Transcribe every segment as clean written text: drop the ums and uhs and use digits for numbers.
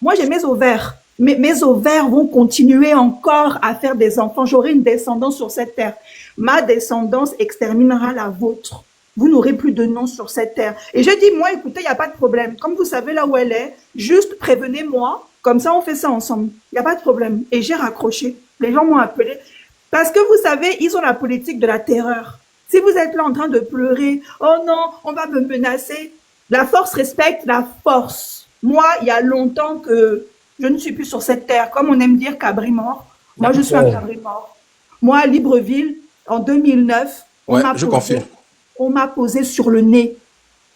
Moi, j'ai mes ovaires. Mes ovaires vont continuer encore à faire des enfants. J'aurai une descendance sur cette terre. Ma descendance exterminera la vôtre. Vous n'aurez plus de nom sur cette terre. Et j'ai dit, moi, écoutez, il n'y a pas de problème. Comme vous savez là où elle est, juste prévenez-moi. Comme ça, on fait ça ensemble. Il n'y a pas de problème. Et j'ai raccroché. Les gens m'ont appelé. Parce que vous savez, ils ont la politique de la terreur. Si vous êtes là en train de pleurer, oh non, on va me menacer. La force respecte la force. Moi, il y a longtemps que je ne suis plus sur cette terre. Comme on aime dire cabri mort. Moi, je suis un cabri mort. Moi, à Libreville, en 2009, Ouais, je confirme. on m'a posé sur le nez.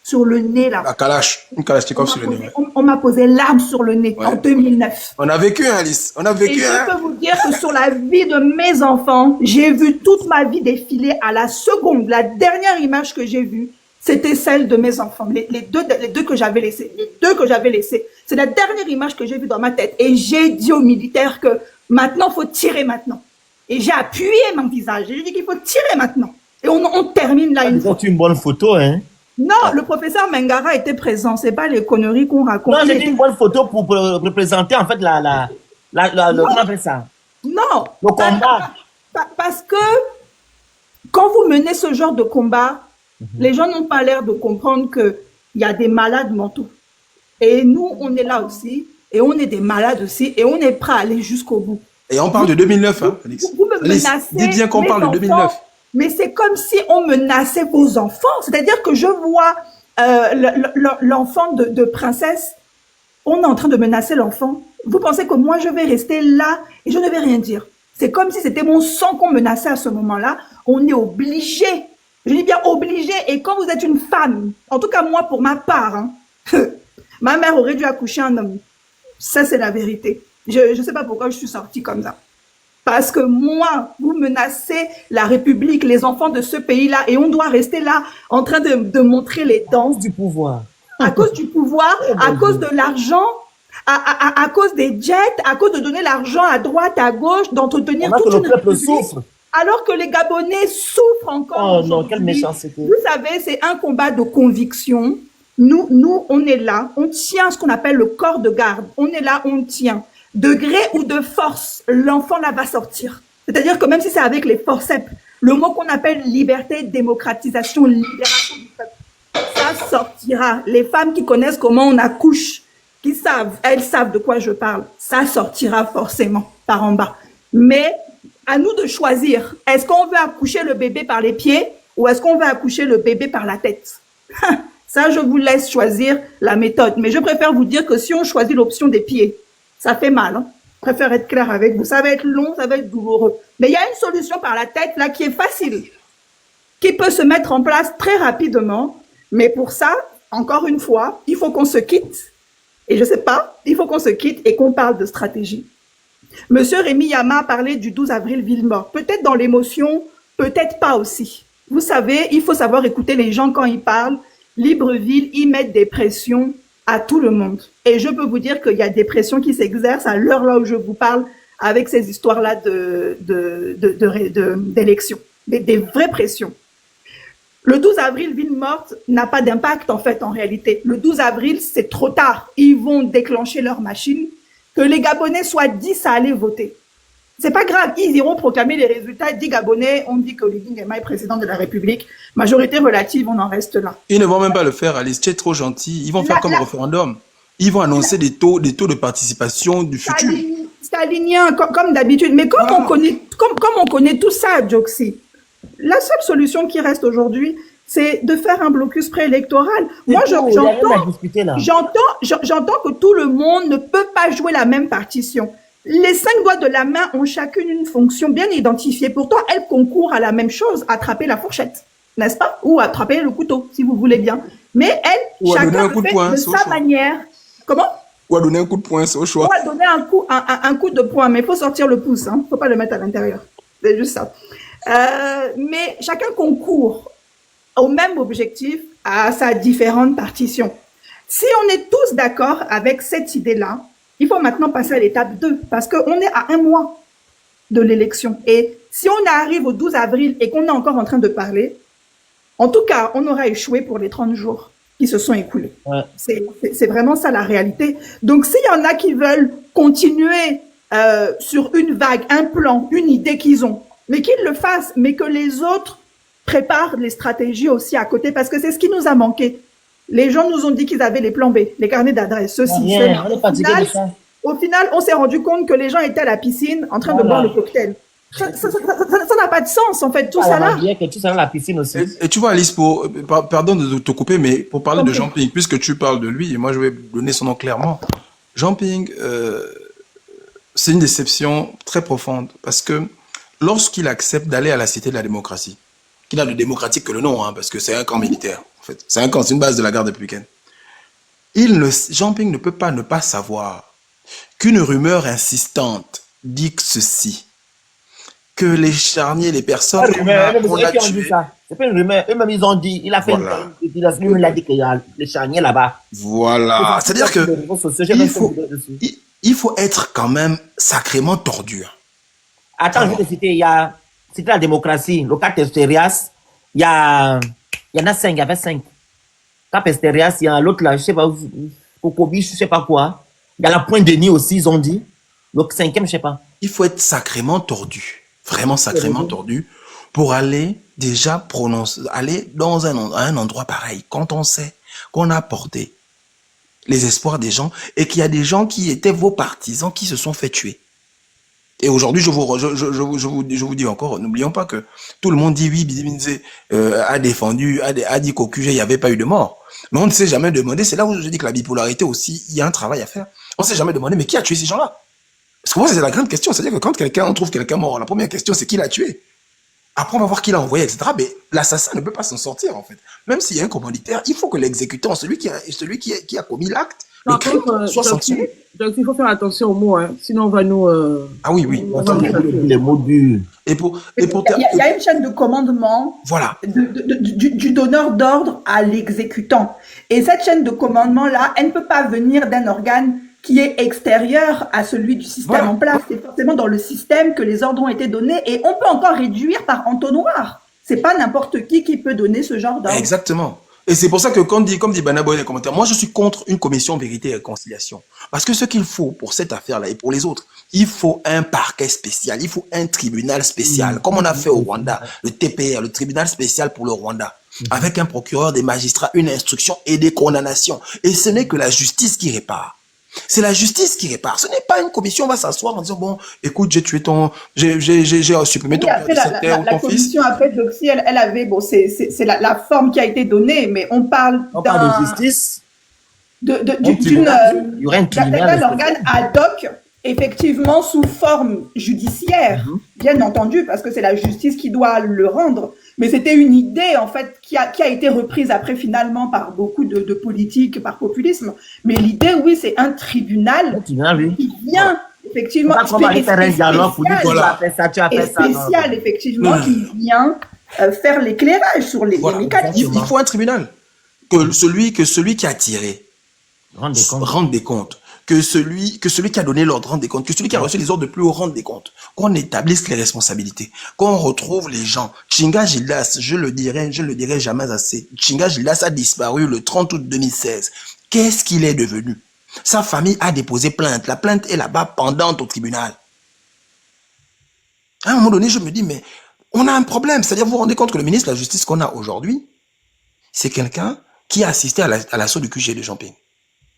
Sur le nez, là. La Kalash, une Kalachnikov sur le nez. Ouais. On m'a posé l'arme sur le nez en 2009. On a vécu, hein, Alice. On a vécu, et je peux vous dire que sur la vie de mes enfants, j'ai vu toute ma vie défiler à la seconde. La dernière image que j'ai vue, c'était celle de mes enfants. Les deux que j'avais laissés. Les deux que j'avais laissés. C'est la dernière image que j'ai vue dans ma tête. Et j'ai dit aux militaires que maintenant, faut tirer maintenant. Et j'ai appuyé mon visage. J'ai dit qu'il faut tirer maintenant. Et on termine là. C'est une bonne photo, hein? Non, le professeur Mengara était présent. C'est pas les conneries qu'on raconte. Non, j'ai une bonne photo pour représenter en fait comment on appelle ça? Non. Le combat. Parce que quand vous menez ce genre de combat, les gens n'ont pas l'air de comprendre qu'il y a des malades mentaux. Et nous, on est là aussi. Et on est des malades aussi. Et on est prêt à aller jusqu'au bout. Et on parle de 2009, hein, Alice. Vous me menacez. Dites bien qu'on parle de 2009. Mais c'est comme si on menaçait vos enfants. C'est-à-dire que je vois l'enfant de princesse, on est en train de menacer l'enfant. Vous pensez que moi, je vais rester là et je ne vais rien dire. C'est comme si c'était mon sang qu'on menaçait à ce moment-là. On est obligé. Je dis bien obligé. Et quand vous êtes une femme, en tout cas moi pour ma part, hein, ma mère aurait dû accoucher un homme. Ça, c'est la vérité. Je ne sais pas pourquoi je suis sortie comme ça. Parce que moi, vous menacez la République, les enfants de ce pays-là, et on doit rester là en train de montrer les dents. À cause du pouvoir. À cause du pouvoir, à cause de l'argent, à cause des jets, à cause de donner l'argent à droite, à gauche, d'entretenir toute une peuple République. souffre. Alors que les Gabonais souffrent encore. Oh non, quelle méchanceté. Vous savez, c'est un combat de conviction. Nous, on est là, on tient ce qu'on appelle le corps de garde. On est là, on tient. De gré ou de force, l'enfant là va sortir. C'est-à-dire que même si c'est avec les forceps, le mot qu'on appelle liberté, démocratisation, libération du peuple, ça sortira. Les femmes qui connaissent comment on accouche, qui savent, elles savent de quoi je parle, ça sortira forcément par en bas. Mais à nous de choisir, est-ce qu'on veut accoucher le bébé par les pieds ou est-ce qu'on veut accoucher le bébé par la tête? Ça, je vous laisse choisir la méthode. Mais je préfère vous dire que si on choisit l'option des pieds, ça fait mal. Hein. Je préfère être clair avec vous. Ça va être long, ça va être douloureux. Mais il y a une solution par la tête là qui est facile, qui peut se mettre en place très rapidement. Mais pour ça, encore une fois, il faut qu'on se quitte. Et je sais pas, il faut qu'on se quitte et qu'on parle de stratégie. Monsieur Rémi Yama a parlé du 12 avril Villemort. Peut-être dans l'émotion, peut-être pas aussi. Vous savez, il faut savoir écouter les gens quand ils parlent. Libreville, ils mettent des pressions à tout le monde. Et je peux vous dire qu'il y a des pressions qui s'exercent à l'heure là où je vous parle avec ces histoires-là d'élections. Des vraies pressions. Le 12 avril, ville morte n'a pas d'impact en fait en réalité. Le 12 avril, c'est trop tard. Ils vont déclencher leur machine. Que les Gabonais soient 10 à aller voter. C'est pas grave, ils iront proclamer les résultats. 10 Gabonais, on dit que Oligui Nguema est président de la République. Majorité relative, on en reste là. Ils ne vont même pas le faire, Alice. Tu es trop gentil. Ils vont faire comme référendum. Ils vont annoncer des taux de participation du futur. Stalinien, comme d'habitude. Mais comme on connaît tout ça, Djoxy, la seule solution qui reste aujourd'hui, c'est de faire un blocus préélectoral. Moi, j'entends que tout le monde ne peut pas jouer la même partition. Les 5 doigts de la main ont chacune une fonction bien identifiée. Pourtant, elles concourent à la même chose, attraper la fourchette, n'est-ce pas? Ou attraper le couteau, si vous voulez bien. Mais elles, chacun le fait de sa manière. Comment? Ou à donner un coup de poing, c'est au choix. Ou à donner un coup de poing, mais il faut sortir le pouce, hein. Faut pas le mettre à l'intérieur. C'est juste ça. Mais chacun concourt au même objectif, à sa différente partition. Si on est tous d'accord avec cette idée-là, il faut maintenant passer à l'étape 2, parce qu'on est à 1 mois de l'élection. Et si on arrive au 12 avril et qu'on est encore en train de parler, en tout cas, on aura échoué pour les 30 jours. qui se sont écoulés. Ouais. C'est vraiment ça la réalité. Donc, s'il y en a qui veulent continuer sur une vague, un plan, une idée qu'ils ont, mais qu'ils le fassent, mais que les autres préparent les stratégies aussi à côté, parce que c'est ce qui nous a manqué. Les gens nous ont dit qu'ils avaient les plans B, les carnets d'adresses, ceci, Rien, on est fatigué de ça. Au final, on s'est rendu compte que les gens étaient à la piscine en train de boire le cocktail. Ça n'a pas de sens, en fait, tout ça là. Que tout ça dans la piscine aussi. Et tu vois, Alice, pardon de te couper, mais pour parler de Jean Ping, puisque tu parles de lui, et moi je vais donner son nom clairement, Jean Ping, c'est une déception très profonde, parce que lorsqu'il accepte d'aller à la Cité de la démocratie, qui n'a de démocratique que le nom, hein, parce que c'est un camp militaire, en fait, c'est un camp, c'est une base de la garde républicaine, Jean Ping ne peut pas ne pas savoir qu'une rumeur insistante dit que ceci, que les charniers, les personnes qu'on a tuées... C'est pas une rumeur. Eux-mêmes, ils ont dit, il a fait Voilà. lui, il a dit qu'il y a les charniers là-bas. Voilà. C'est-à-dire que il faut être quand même sacrément tordu. Attends, je vais te citer, c'était la démocratie, le cas Esterias, il y en a 5, il y avait 5. Cap Esterias, il y a l'autre là, je sais pas, Kokobi, je sais pas quoi. Il y a la Pointe de Nid aussi, ils ont dit. Le 5e, je sais pas. Il faut être sacrément tordu, vraiment sacrément tordu, pour aller déjà prononcer, aller dans un endroit pareil, quand on sait qu'on a porté les espoirs des gens et qu'il y a des gens qui étaient vos partisans qui se sont fait tuer. Et aujourd'hui, je vous dis encore, n'oublions pas que tout le monde dit oui, Bizimizé a défendu, a dit qu'au QG, il n'y avait pas eu de mort. Mais on ne s'est jamais demandé, c'est là où je dis que la bipolarité aussi, il y a un travail à faire. On ne s'est jamais demandé, mais qui a tué ces gens-là? Parce que moi, c'est la grande question. C'est-à-dire que quand on trouve quelqu'un mort, la première question, c'est qui l'a tué. Après, on va voir qui l'a envoyé, etc. Mais l'assassin ne peut pas s'en sortir, en fait. Même s'il y a un commanditaire, il faut que l'exécutant, celui qui a commis l'acte, le crime, soit sanctionné. Donc, il faut faire attention aux mots, hein. Sinon on va nous... Ah oui, oui. Les mots durs. Il y a une chaîne de commandement voilà. du donneur d'ordre à l'exécutant. Et cette chaîne de commandement-là, elle ne peut pas venir d'un organe qui est extérieur à celui du système en place. C'est forcément dans le système que les ordres ont été donnés et on peut encore réduire par entonnoir. C'est pas n'importe qui peut donner ce genre d'ordre. Exactement. Et c'est pour ça que comme dit Banaboy dans les commentaires, moi je suis contre une commission vérité et réconciliation. Parce que ce qu'il faut pour cette affaire-là et pour les autres, il faut un parquet spécial, il faut un tribunal spécial, comme on a fait au Rwanda, le TPR, le tribunal spécial pour le Rwanda, avec un procureur, des magistrats, une instruction et des condamnations. Et ce n'est que la justice qui répare. C'est la justice qui répare. Ce n'est pas une commission, on va s'asseoir en disant, bon, écoute, j'ai tué j'ai supprimé ton père de cette terre ou ton fils. La commission, après, Joxy, elle avait, bon, c'est la forme qui a été donnée, mais on parle de justice. D'un organe ad hoc, effectivement, sous forme judiciaire, bien entendu, parce que c'est la justice qui doit le rendre. Mais c'était une idée, en fait, qui a été reprise après, finalement, par beaucoup de politiques, par populisme. Mais l'idée, oui, c'est un tribunal qui vient, effectivement, spécial, effectivement, qui vient faire l'éclairage sur les mécanismes. Il faut un tribunal. Que celui qui a tiré rende des comptes. Que celui qui a donné l'ordre rende des comptes, que celui qui a reçu les ordres de plus haut rende des comptes, qu'on établisse les responsabilités, qu'on retrouve les gens. Chinga Gildas, je le dirai jamais assez. Chinga Gildas a disparu le 30 août 2016. Qu'est-ce qu'il est devenu? Sa famille a déposé plainte. La plainte est là-bas pendante au tribunal. À un moment donné, je me dis, mais on a un problème. C'est-à-dire, vous vous rendez compte que le ministre de la Justice qu'on a aujourd'hui, c'est quelqu'un qui a assisté à l'assaut du QG de Jean Ping.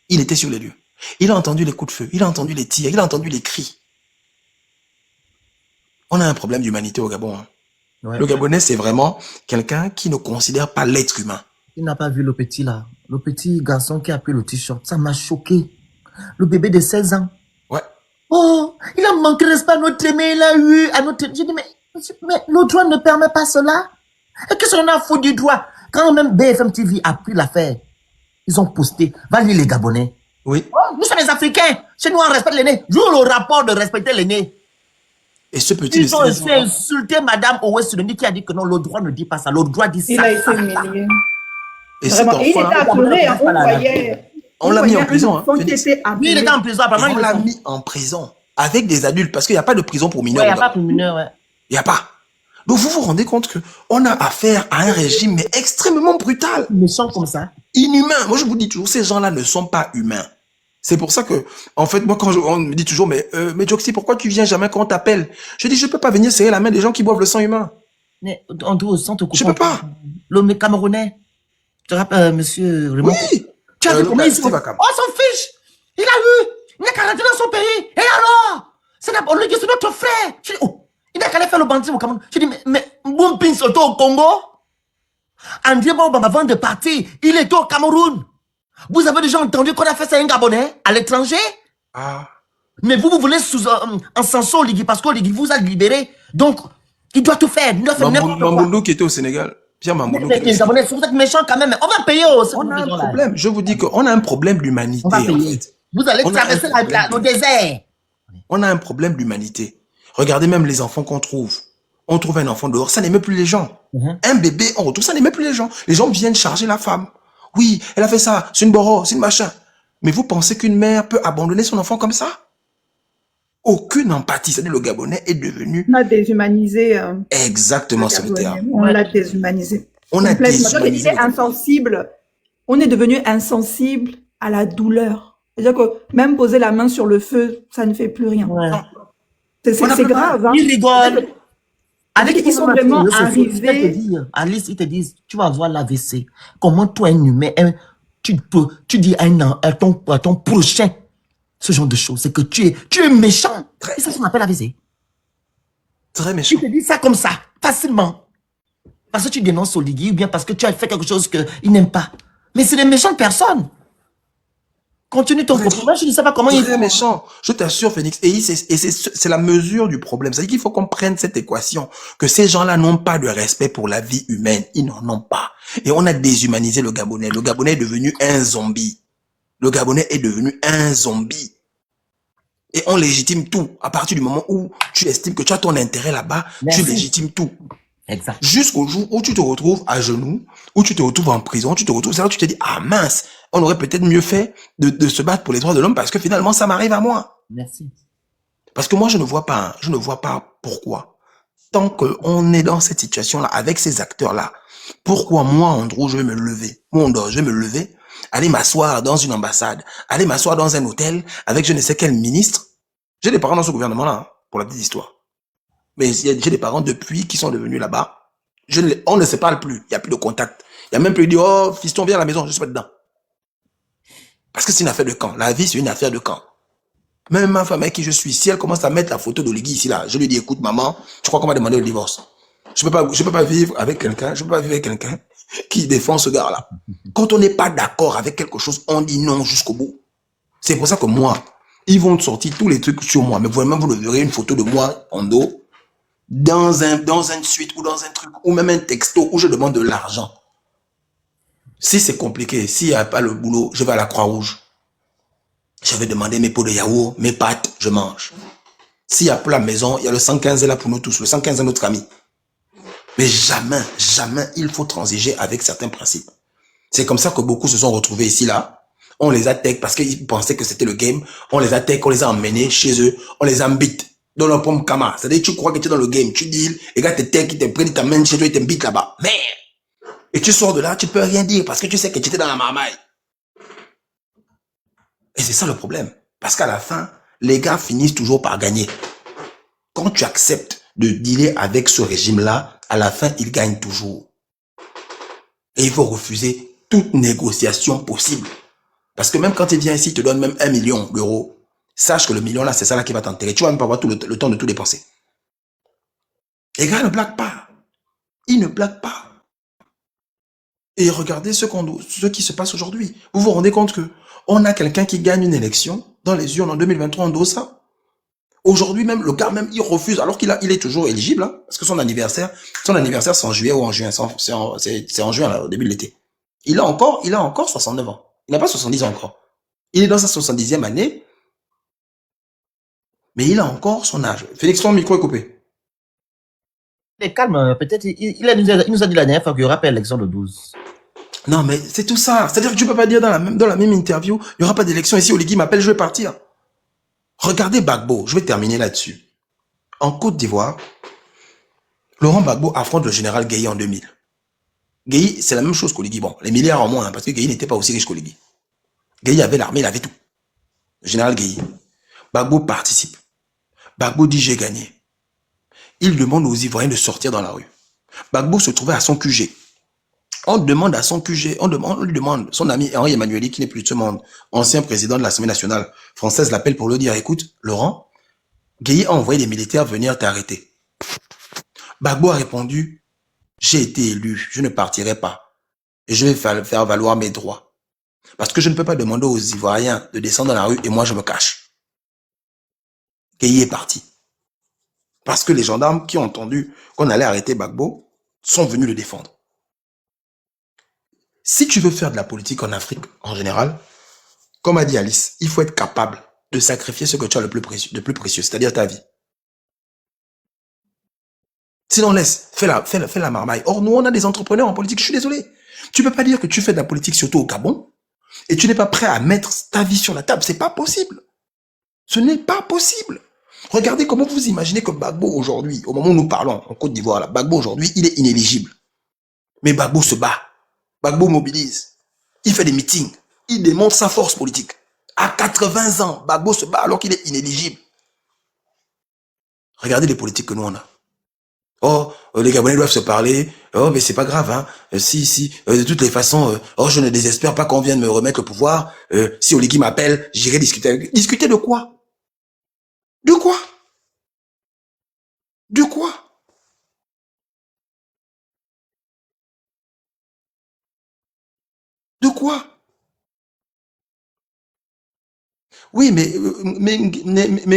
Il était sur les lieux. Il a entendu les coups de feu, il a entendu les tirs, il a entendu les cris. On a un problème d'humanité au Gabon. Hein. Ouais. Le Gabonais, c'est vraiment quelqu'un qui ne considère pas l'être humain. Il n'a pas vu le petit là, le petit garçon qui a pris le t-shirt. Ça m'a choqué. Le bébé de 16 ans. Ouais. Oh, il a manqué de respect à notre aimé, il a eu à notre... J'ai dit, mais le droit ne permet pas cela. Et qu'est-ce qu'on a foutu du droit? Quand même BFM TV a pris l'affaire, ils ont posté. Va lire les Gabonais. Oui. Oh, nous sommes les Africains. Chez nous, on respecte l'aîné. Joue le rapport de respecter l'aîné. Et ce petit... Ils ont insulté Madame Owes-Suneni qui a dit que non, le droit ne dit pas ça. Le droit dit ça. Il a été humilié. Et cet enfant, il était appelé, on l'a mis en prison. Oui, il était en prison. On l'a mis en prison avec des adultes parce qu'il n'y a pas de prison pour mineurs. Il n'y a pas pour mineurs, ouais. Il n'y a pas. Donc vous vous rendez compte que on a affaire à un régime mais extrêmement brutal, Méchant comme ça. inhumain. Moi je vous dis toujours, ces gens-là ne sont pas humains. C'est pour ça que, en fait, moi on me dit toujours, mais Joxy, pourquoi tu viens jamais quand on t'appelle? Je dis, je peux pas venir serrer la main des gens qui boivent le sang humain. Mais Andrew, sans te Je couper, peux pas. l'homme camerounais, tu te rappelles, monsieur Raymond? Oui. Tu as vu comment il se... Steve Akam. Oh, s'en fiche! Il n'a qu'à rentrer dans son pays. Et alors? On lui dit, c'est notre frère. Je dis, oh, il n'a qu'à aller faire le bandit au Cameroun. Je dis, mais Mbumpin Soto au Congo? André Bamba, avant de partir, il était au Cameroun. Vous avez déjà entendu qu'on a fait ça à un Gabonais à l'étranger? Ah. Mais vous voulez en sanction au Ligui parce qu'au Ligui vous a libéré. Donc, il doit tout faire. Il doit faire n'importe quoi. Mamboundou qui était au Sénégal. Pierre Mamboundou. Mais les Gabonais, vous êtes méchants quand même. On va payer aussi. On a un problème. Je vous dis qu'on a un problème d'humanité. On va En payer. fait. Vous allez On a traverser un problème. le désert. On a un problème d'humanité. Regardez même les enfants qu'on trouve. On trouve un enfant dehors, ça n'aime plus les gens. Un bébé, on retrouve, ça n'aime plus les gens. Les gens viennent charger la femme. Oui, elle a fait ça, c'est une boro, c'est une machin. Mais vous pensez qu'une mère peut abandonner son enfant comme ça? Aucune empathie. C'est-à-dire le Gabonais est devenu... On a déshumanisé. Exactement, c'est le terme. On l'a déshumanisé. On a Complètement. Donc, il déshumanisé. est insensible. On est devenu insensible à la douleur. C'est-à-dire que même poser la main sur le feu, ça ne fait plus rien. Ouais. C'est grave. Hein. Ils rigolent. Ils sont vraiment arrivés. Alice, ils te disent, tu vas voir l'AVC. Comment toi, un humain, tu dis à ton prochain ce genre de choses. C'est que tu es méchant. Et ça, on appelle AVC. Très méchant. Tu te dis ça comme ça, facilement. Parce que tu dénonces Oligui ou bien parce que tu as fait quelque chose qu'il n'aime pas. Mais c'est des méchantes personnes. Continue ton propos. Moi, je ne sais pas comment il Très méchant. Je t'assure, Phoenix. Et c'est la mesure du problème. C'est-à-dire qu'il faut qu'on prenne cette équation. Que ces gens-là n'ont pas de respect pour la vie humaine. Ils n'en ont pas. Et on a déshumanisé le Gabonais. Le Gabonais est devenu un zombie. Le Gabonais est devenu un zombie. Et on légitime tout. À partir du moment où tu estimes que tu as ton intérêt là-bas, tu légitimes tout. Exact. Jusqu'au jour où tu te retrouves à genoux, où tu te retrouves en prison, c'est là où tu te dis, ah mince, on aurait peut-être mieux fait de se battre pour les droits de l'homme parce que finalement ça m'arrive à moi. Merci. Parce que moi je ne vois pas pourquoi. Tant qu'on est dans cette situation-là, avec ces acteurs-là, pourquoi moi, Andrew, je vais me lever, je vais me lever, aller m'asseoir dans une ambassade, aller m'asseoir dans un hôtel avec je ne sais quel ministre. J'ai des parents dans ce gouvernement-là, hein, pour la petite histoire. Mais j'ai des parents depuis qui sont devenus là-bas. On ne se parle plus. Il n'y a plus de contact. Il y a même plus de dire, oh, fiston, viens à la maison, je suis pas dedans. Parce que c'est une affaire de camp. La vie, c'est une affaire de camp. Même ma femme avec qui je suis, si elle commence à mettre la photo d'Oligui ici, là, je lui dis, écoute, maman, tu crois qu'on m'a demandé le divorce? Je peux pas vivre avec quelqu'un, qui défend ce gars-là. Quand on n'est pas d'accord avec quelque chose, on dit non jusqu'au bout. C'est pour ça que moi, ils vont sortir tous les trucs sur moi. Mais vraiment, vous le verrez, une photo de moi en dos, dans une suite ou dans un truc, ou même un texto où je demande de l'argent. Si c'est compliqué, s'il n'y a pas le boulot, je vais à la Croix-Rouge. Je vais demander mes pots de yaourt, mes pâtes, je mange. S'il y a pour la maison, il y a le 115 là pour nous tous, le 115 est notre ami. Mais jamais, jamais il faut transiger avec certains principes. C'est comme ça que beaucoup se sont retrouvés ici, là. On les a tech parce qu'ils pensaient que c'était le game. On les a tech, on les a emmenés chez eux, on les a mbit dans leur pomme kama. C'est-à-dire tu crois que tu es dans le game, tu deals, les gars te tech, ils te prennent, ils t'amènent chez toi, ils t'embitent là-bas. Merde! Et tu sors de là, tu peux rien dire parce que tu sais que tu étais dans la marmaille. Et c'est ça le problème. Parce qu'à la fin, les gars finissent toujours par gagner. Quand tu acceptes de dealer avec ce régime-là, à la fin, ils gagnent toujours. Et il faut refuser toute négociation possible. Parce que même quand il vient ici, il te donne même 1 million d'euros. Sache que le million là, c'est ça là qui va t'enterrer. Tu vas même pas avoir tout le temps de tout dépenser. Les gars ne blaguent pas. Ils ne blaguent pas. Et regardez ce qui se passe aujourd'hui. Vous vous rendez compte que on a quelqu'un qui gagne une élection dans les urnes en 2023 en Dossa. Aujourd'hui même, le gars même, il refuse, alors il est toujours éligible, hein, parce que son anniversaire c'est en juillet ou en juin, c'est en juin, là, au début de l'été. Il a encore 69 ans. Il n'a pas 70 ans encore. Il est dans sa 70e année, mais il a encore son âge. Félix, ton micro est coupé. Mais calme, peut-être, il nous a dit la dernière fois qu'il y aura pas l'élection le 12. Non, mais c'est tout ça. C'est-à-dire que tu peux pas dire dans la même interview, il n'y aura pas d'élection ici, Oligui m'appelle, je vais partir. Regardez Gbagbo, je vais terminer là-dessus. En Côte d'Ivoire, Laurent Gbagbo affronte le général Gueye en 2000. Gueye, c'est la même chose qu'Oligui. Bon, les milliards en moins, hein, parce que Gueye n'était pas aussi riche qu'Oligui. Gueye avait l'armée, il avait tout. Le général Gueye. Gbagbo participe. Gbagbo dit j'ai gagné. Il demande aux Ivoiriens de sortir dans la rue. Gbagbo se trouvait à son QG. On demande à son QG, on lui demande, son ami Henri Emmanueli, qui n'est plus de ce monde, ancien président de l'Assemblée nationale française, l'appelle pour lui dire, écoute, Laurent, Gueye a envoyé des militaires venir t'arrêter. Gbagbo a répondu, j'ai été élu, je ne partirai pas. Et je vais faire valoir mes droits. Parce que je ne peux pas demander aux Ivoiriens de descendre dans la rue et moi je me cache. Gueye est parti. Parce que les gendarmes qui ont entendu qu'on allait arrêter Gbagbo sont venus le défendre. Si tu veux faire de la politique en Afrique, en général, comme a dit Alice, il faut être capable de sacrifier ce que tu as le plus précieux, c'est-à-dire ta vie. Sinon, fais la marmaille. Or, nous, on a des entrepreneurs en politique, je suis désolé. Tu peux pas dire que tu fais de la politique, surtout au Gabon, et tu n'es pas prêt à mettre ta vie sur la table. C'est pas possible. Ce n'est pas possible. Regardez comment vous imaginez que Gbagbo aujourd'hui, au moment où nous parlons, en Côte d'Ivoire, là, Gbagbo aujourd'hui, il est inéligible. Mais Gbagbo se bat. Gbagbo mobilise. Il fait des meetings. Il démontre sa force politique. À 80 ans, Gbagbo se bat alors qu'il est inéligible. Regardez les politiques que nous on a. Oh, les Gabonais doivent se parler. Oh, mais c'est pas grave, hein. De toutes les façons, je ne désespère pas qu'on vienne me remettre le pouvoir. Si Oligui m'appelle, j'irai discuter avec lui. Discuter de quoi? De quoi? De quoi? De quoi? Oui, mais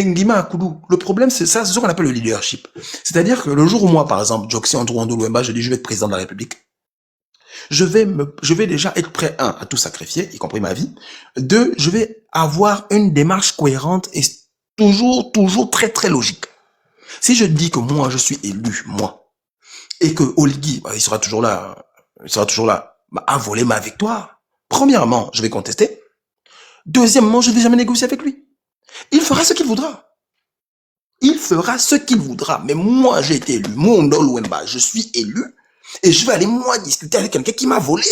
Ngima Akoudou, le problème, c'est ça, c'est ce qu'on appelle le leadership. C'est-à-dire que le jour où moi, par exemple, Djoxy Androuando Louemba, je dis, je vais être président de la République, je vais déjà être prêt, à tout sacrifier, y compris ma vie. Deux, je vais avoir une démarche cohérente et toujours très, très logique. Si je dis que moi, je suis élu, moi, et que Oligui, il sera toujours là, a volé ma victoire, premièrement, je vais contester. Deuxièmement, je ne vais jamais négocier avec lui. Il fera ce qu'il voudra. Il fera ce qu'il voudra. Mais moi, j'ai été élu. Moi, Ndol Wemba, je suis élu. Et je vais aller, moi, discuter avec quelqu'un qui m'a volé.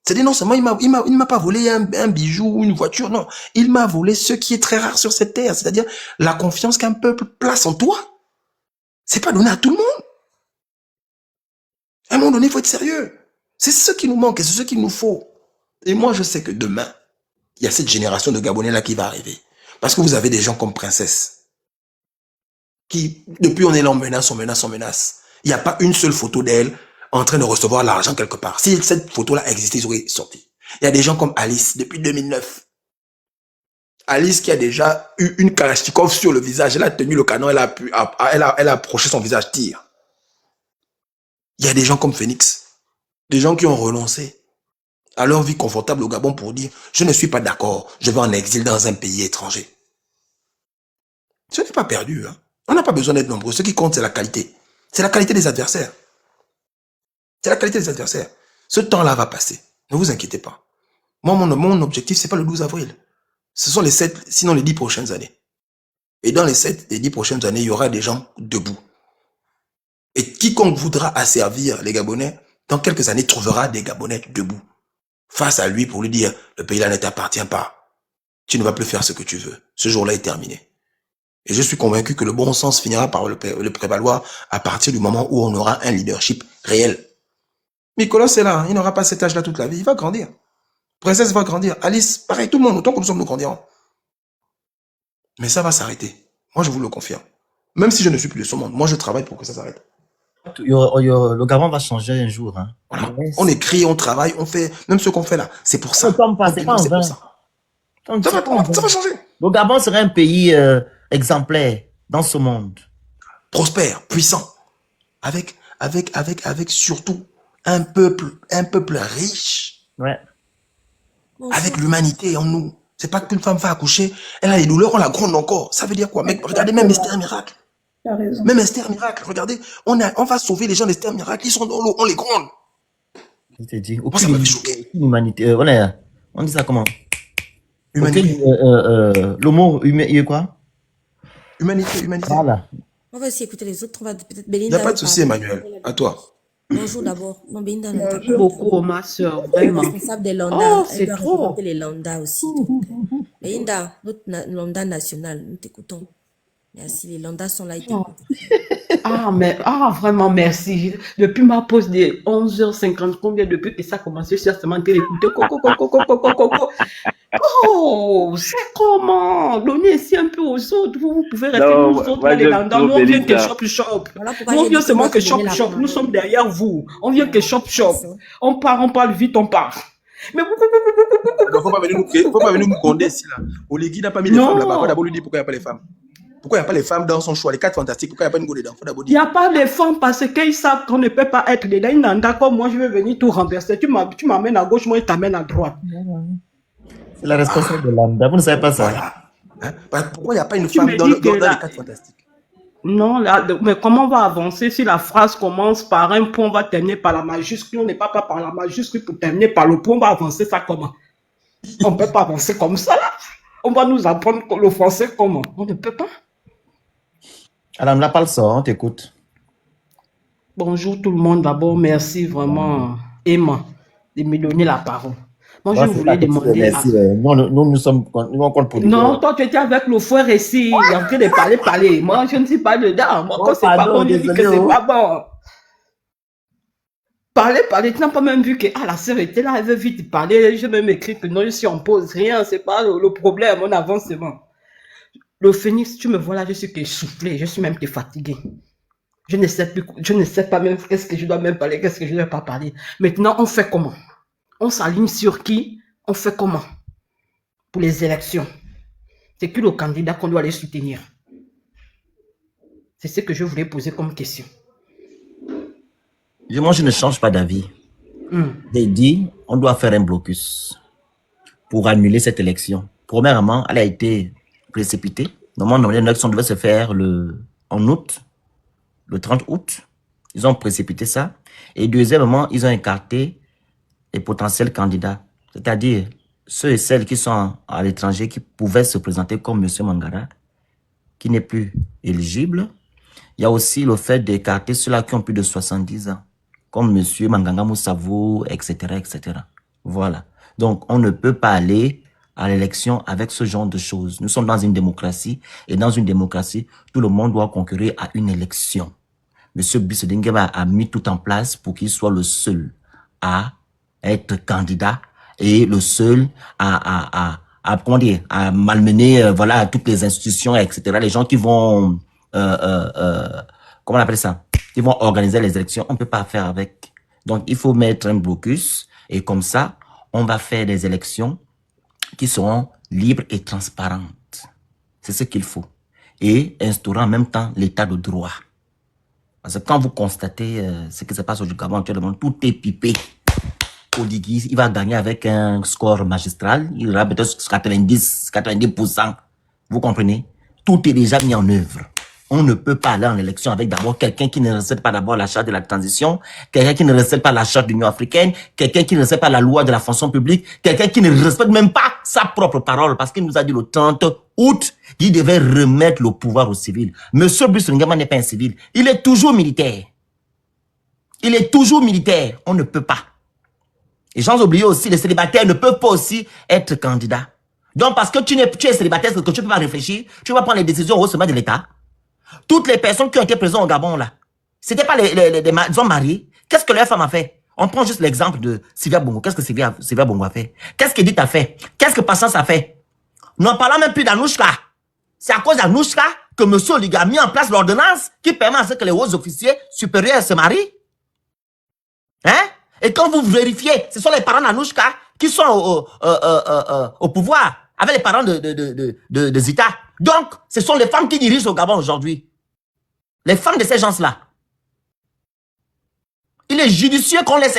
C'est-à-dire, non seulement il ne m'a pas volé un bijou ou une voiture, non. Il m'a volé ce qui est très rare sur cette terre. C'est-à-dire, la confiance qu'un peuple place en toi. C'est pas donné à tout le monde. À un moment donné, il faut être sérieux. C'est ce qui nous manque et c'est ce qu'il nous faut. Et moi, je sais que demain, il y a cette génération de Gabonais là qui va arriver. Parce que vous avez des gens comme Princesse, qui, depuis on est là, on menace. Il n'y a pas une seule photo d'elle en train de recevoir l'argent quelque part. Si cette photo-là existait, ils auraient sorti. Il y a des gens comme Alice, depuis 2009. Alice qui a déjà eu une Kalachnikov sur le visage, elle a tenu le canon, elle a approché son visage, tire. Il y a des gens comme Phoenix, des gens qui ont renoncé à leur vie confortable au Gabon pour dire « Je ne suis pas d'accord, je vais en exil dans un pays étranger. » Ce n'est pas perdu. Hein. On n'a pas besoin d'être nombreux. Ce qui compte, c'est la qualité. C'est la qualité des adversaires. C'est la qualité des adversaires. Ce temps-là va passer. Ne vous inquiétez pas. Moi, mon objectif, c'est pas le 12 avril. Ce sont les 7, sinon les 10 prochaines années. Et dans les 7 et 10 prochaines années, il y aura des gens debout. Et quiconque voudra asservir les Gabonais, dans quelques années, trouvera des Gabonais debout. Face à lui pour lui dire, le pays-là ne t'appartient pas. Tu ne vas plus faire ce que tu veux. Ce jour-là est terminé. Et je suis convaincu que le bon sens finira par le prévaloir à partir du moment où on aura un leadership réel. Nicolas, c'est là. Il n'aura pas cet âge-là toute la vie. Il va grandir. Princesse va grandir. Alice, pareil, tout le monde, autant que nous sommes, nous grandirons. Mais ça va s'arrêter. Moi, je vous le confirme. Même si je ne suis plus de ce monde, moi, je travaille pour que ça s'arrête. Le Gabon va changer un jour. Hein. Voilà. On écrit, on travaille, on fait, même ce qu'on fait là. C'est pour ça. C'est pas en vain. Ça va changer. Le Gabon serait un pays exemplaire dans ce monde. Prospère, puissant. Avec surtout un peuple riche. Ouais. Avec l'humanité en nous. C'est pas qu'une femme va accoucher, elle a les douleurs, on la gronde encore. Ça veut dire quoi? Mec, regardez même Esther Miracle. T'as raison. Même Esther Miracle, regardez, on va sauver les gens d'Esther Miracle, ils sont dans l'eau, on les gronde. Je te dis, Moi, ça m'a fait choquer. Humanité, on dit ça comment? Humanité. Le mot humain, quoi? Humanité. Voilà. On va aussi écouter les autres. On va peut-être Il n'y a Belinda pas va de souci, parler. Emmanuel. À toi. Bonjour d'abord. Non, Belinda, non, Merci beaucoup, ma soeur, vraiment. responsable des Lambda. Oh, Elle c'est doit trop. représenter les Lambda aussi. Donc, Belinda, notre Lambda national, nous t'écoutons. Merci, les Lambda sont là, ils t'écoutent. Vraiment, merci. Depuis ma pause de 11h50, combien depuis que ça a commencé, je suis seulement d'écouter. Oh, c'est comment? Donnez ici un peu aux autres. Vous pouvez rester, Non, nous autres, moi là, les j'aime Lambda. trop Nous, on vient que Belinda. shop. Voilà pourquoi Nous, on j'ai vient dit seulement qu'on que va te donner la shop. parole. Nous sommes derrière vous. On vient que shop. On parle vite, on part. Mais Il faut pas venir nous gronder ici, là. Oligui n'a pas mis les femmes là-bas. On va non, d'abord lui dire pourquoi il n'y a pas les femmes. Pourquoi il n'y a pas les femmes dans son choix? Les 4 fantastiques, pourquoi il n'y a pas une go dedans? Faut d'abord il n'y dire. a pas de femmes parce qu'ils savent qu'on ne peut pas être dedans. Ils n'ont d'accord, moi je vais venir tout renverser. Tu m'amènes à gauche, moi je t'amène à droite. C'est la responsable de Lambda. Vous ne savez pas ça? Voilà. Hein? Pourquoi il n'y a pas une Tu femme me dans, dis dans que les là, 4 fantastiques? non, là, mais comment on va avancer si la phrase commence par un point, on va terminer par la majuscule, on n'est pas par la majuscule pour terminer par le point, on va avancer ça comment? On ne peut pas avancer comme ça là. On va nous apprendre le français comment? On ne peut pas. Alors, on n'a pas le son, on t'écoute. Bonjour tout le monde, d'abord merci vraiment Emma de me donner la parole. Moi je Bon, c'est voulais pas que tu demander à... remercies. Nous, on compte pour Non, l'hiver. toi tu étais avec le frère ici, il est en train de parler. Moi je ne suis pas dedans. Moi Oh, quand c'est pas pardon, bon, je dis que désolé, c'est oh. pas bon. Parler, tu n'as pas même vu que la sœur était là, elle veut vite parler. J'ai même écrit que non, je suis en pause, rien, c'est pas le problème, on avance seulement. Le phénix, tu me vois là, je suis que soufflé, je suis même que fatigué. Je ne sais pas même qu'est-ce que je dois même parler, qu'est-ce que je ne dois pas parler. Maintenant, on fait comment? On s'aligne sur qui? On fait comment? Pour les élections. C'est qui le candidat qu'on doit aller soutenir? C'est ce que je voulais poser comme question. Moi, je ne change pas d'avis. J'ai dit, on doit faire un blocus pour annuler cette élection. Premièrement, elle a été précipitée. Normalement, l'élection devait se faire en août, le 30 août. Ils ont précipité ça. Et deuxièmement, ils ont écarté les potentiels candidats. C'est-à-dire ceux et celles qui sont à l'étranger qui pouvaient se présenter comme M. Mangara, qui n'est plus éligible. Il y a aussi le fait d'écarter ceux-là qui ont plus de 70 ans, comme M. Manganga Moussavou, etc., etc. Voilà. Donc, on ne peut pas aller à l'élection avec ce genre de choses. Nous sommes dans une démocratie, et dans une démocratie, tout le monde doit concourir à une élection. M. Brice Oligui a mis tout en place pour qu'il soit le seul à être candidat et le seul comment dire, à malmener voilà, toutes les institutions, etc. Les gens qui vont, comment on appelle ça, qui vont organiser les élections, on ne peut pas faire avec. Donc, il faut mettre un blocus et comme ça, on va faire des élections qui seront libres et transparentes. C'est ce qu'il faut. Et instaurer en même temps l'état de droit. Parce que quand vous constatez ce qui se passe au Gabon actuellement, tout est pipé. Oligui, il va gagner avec un score magistral. Il aura peut-être 90%. Vous comprenez? Tout est déjà mis en œuvre. On ne peut pas aller en élection avec d'abord quelqu'un qui ne respecte pas d'abord la charte de la transition, quelqu'un qui ne respecte pas la charte de l'Union africaine, quelqu'un qui ne respecte pas la loi de la fonction publique, quelqu'un qui ne respecte même pas sa propre parole, parce qu'il nous a dit le 30 août qu'il devait remettre le pouvoir aux civils. Monsieur Brice Oligui n'est pas un civil. Il est toujours militaire. Il est toujours militaire. On ne peut pas. Et sans oublier aussi, les célibataires ne peuvent pas aussi être candidats. Donc, parce que tu es célibataire, c'est que tu ne peux pas réfléchir, tu vas prendre les décisions au sommet de l'État. Toutes les personnes qui ont été présentes au Gabon, là, c'était pas les hommes mariés. Qu'est-ce que leur femme a fait? On prend juste l'exemple de Sylvia Bongo. Qu'est-ce que Sylvia Bongo a fait? Qu'est-ce qu'Edith a fait? Qu'est-ce que Patience a fait? N'en parlant même plus d'Anouchka. C'est à cause d'Anouchka que M. Oligui a mis en place l'ordonnance qui permet à ce que les hauts officiers supérieurs se marient. Hein? Et quand vous vérifiez, ce sont les parents d'Anouchka qui sont au pouvoir, avec les parents de Zita. Donc, ce sont les femmes qui dirigent au Gabon aujourd'hui. Les femmes de ces gens-là. Il est judicieux qu'on laisse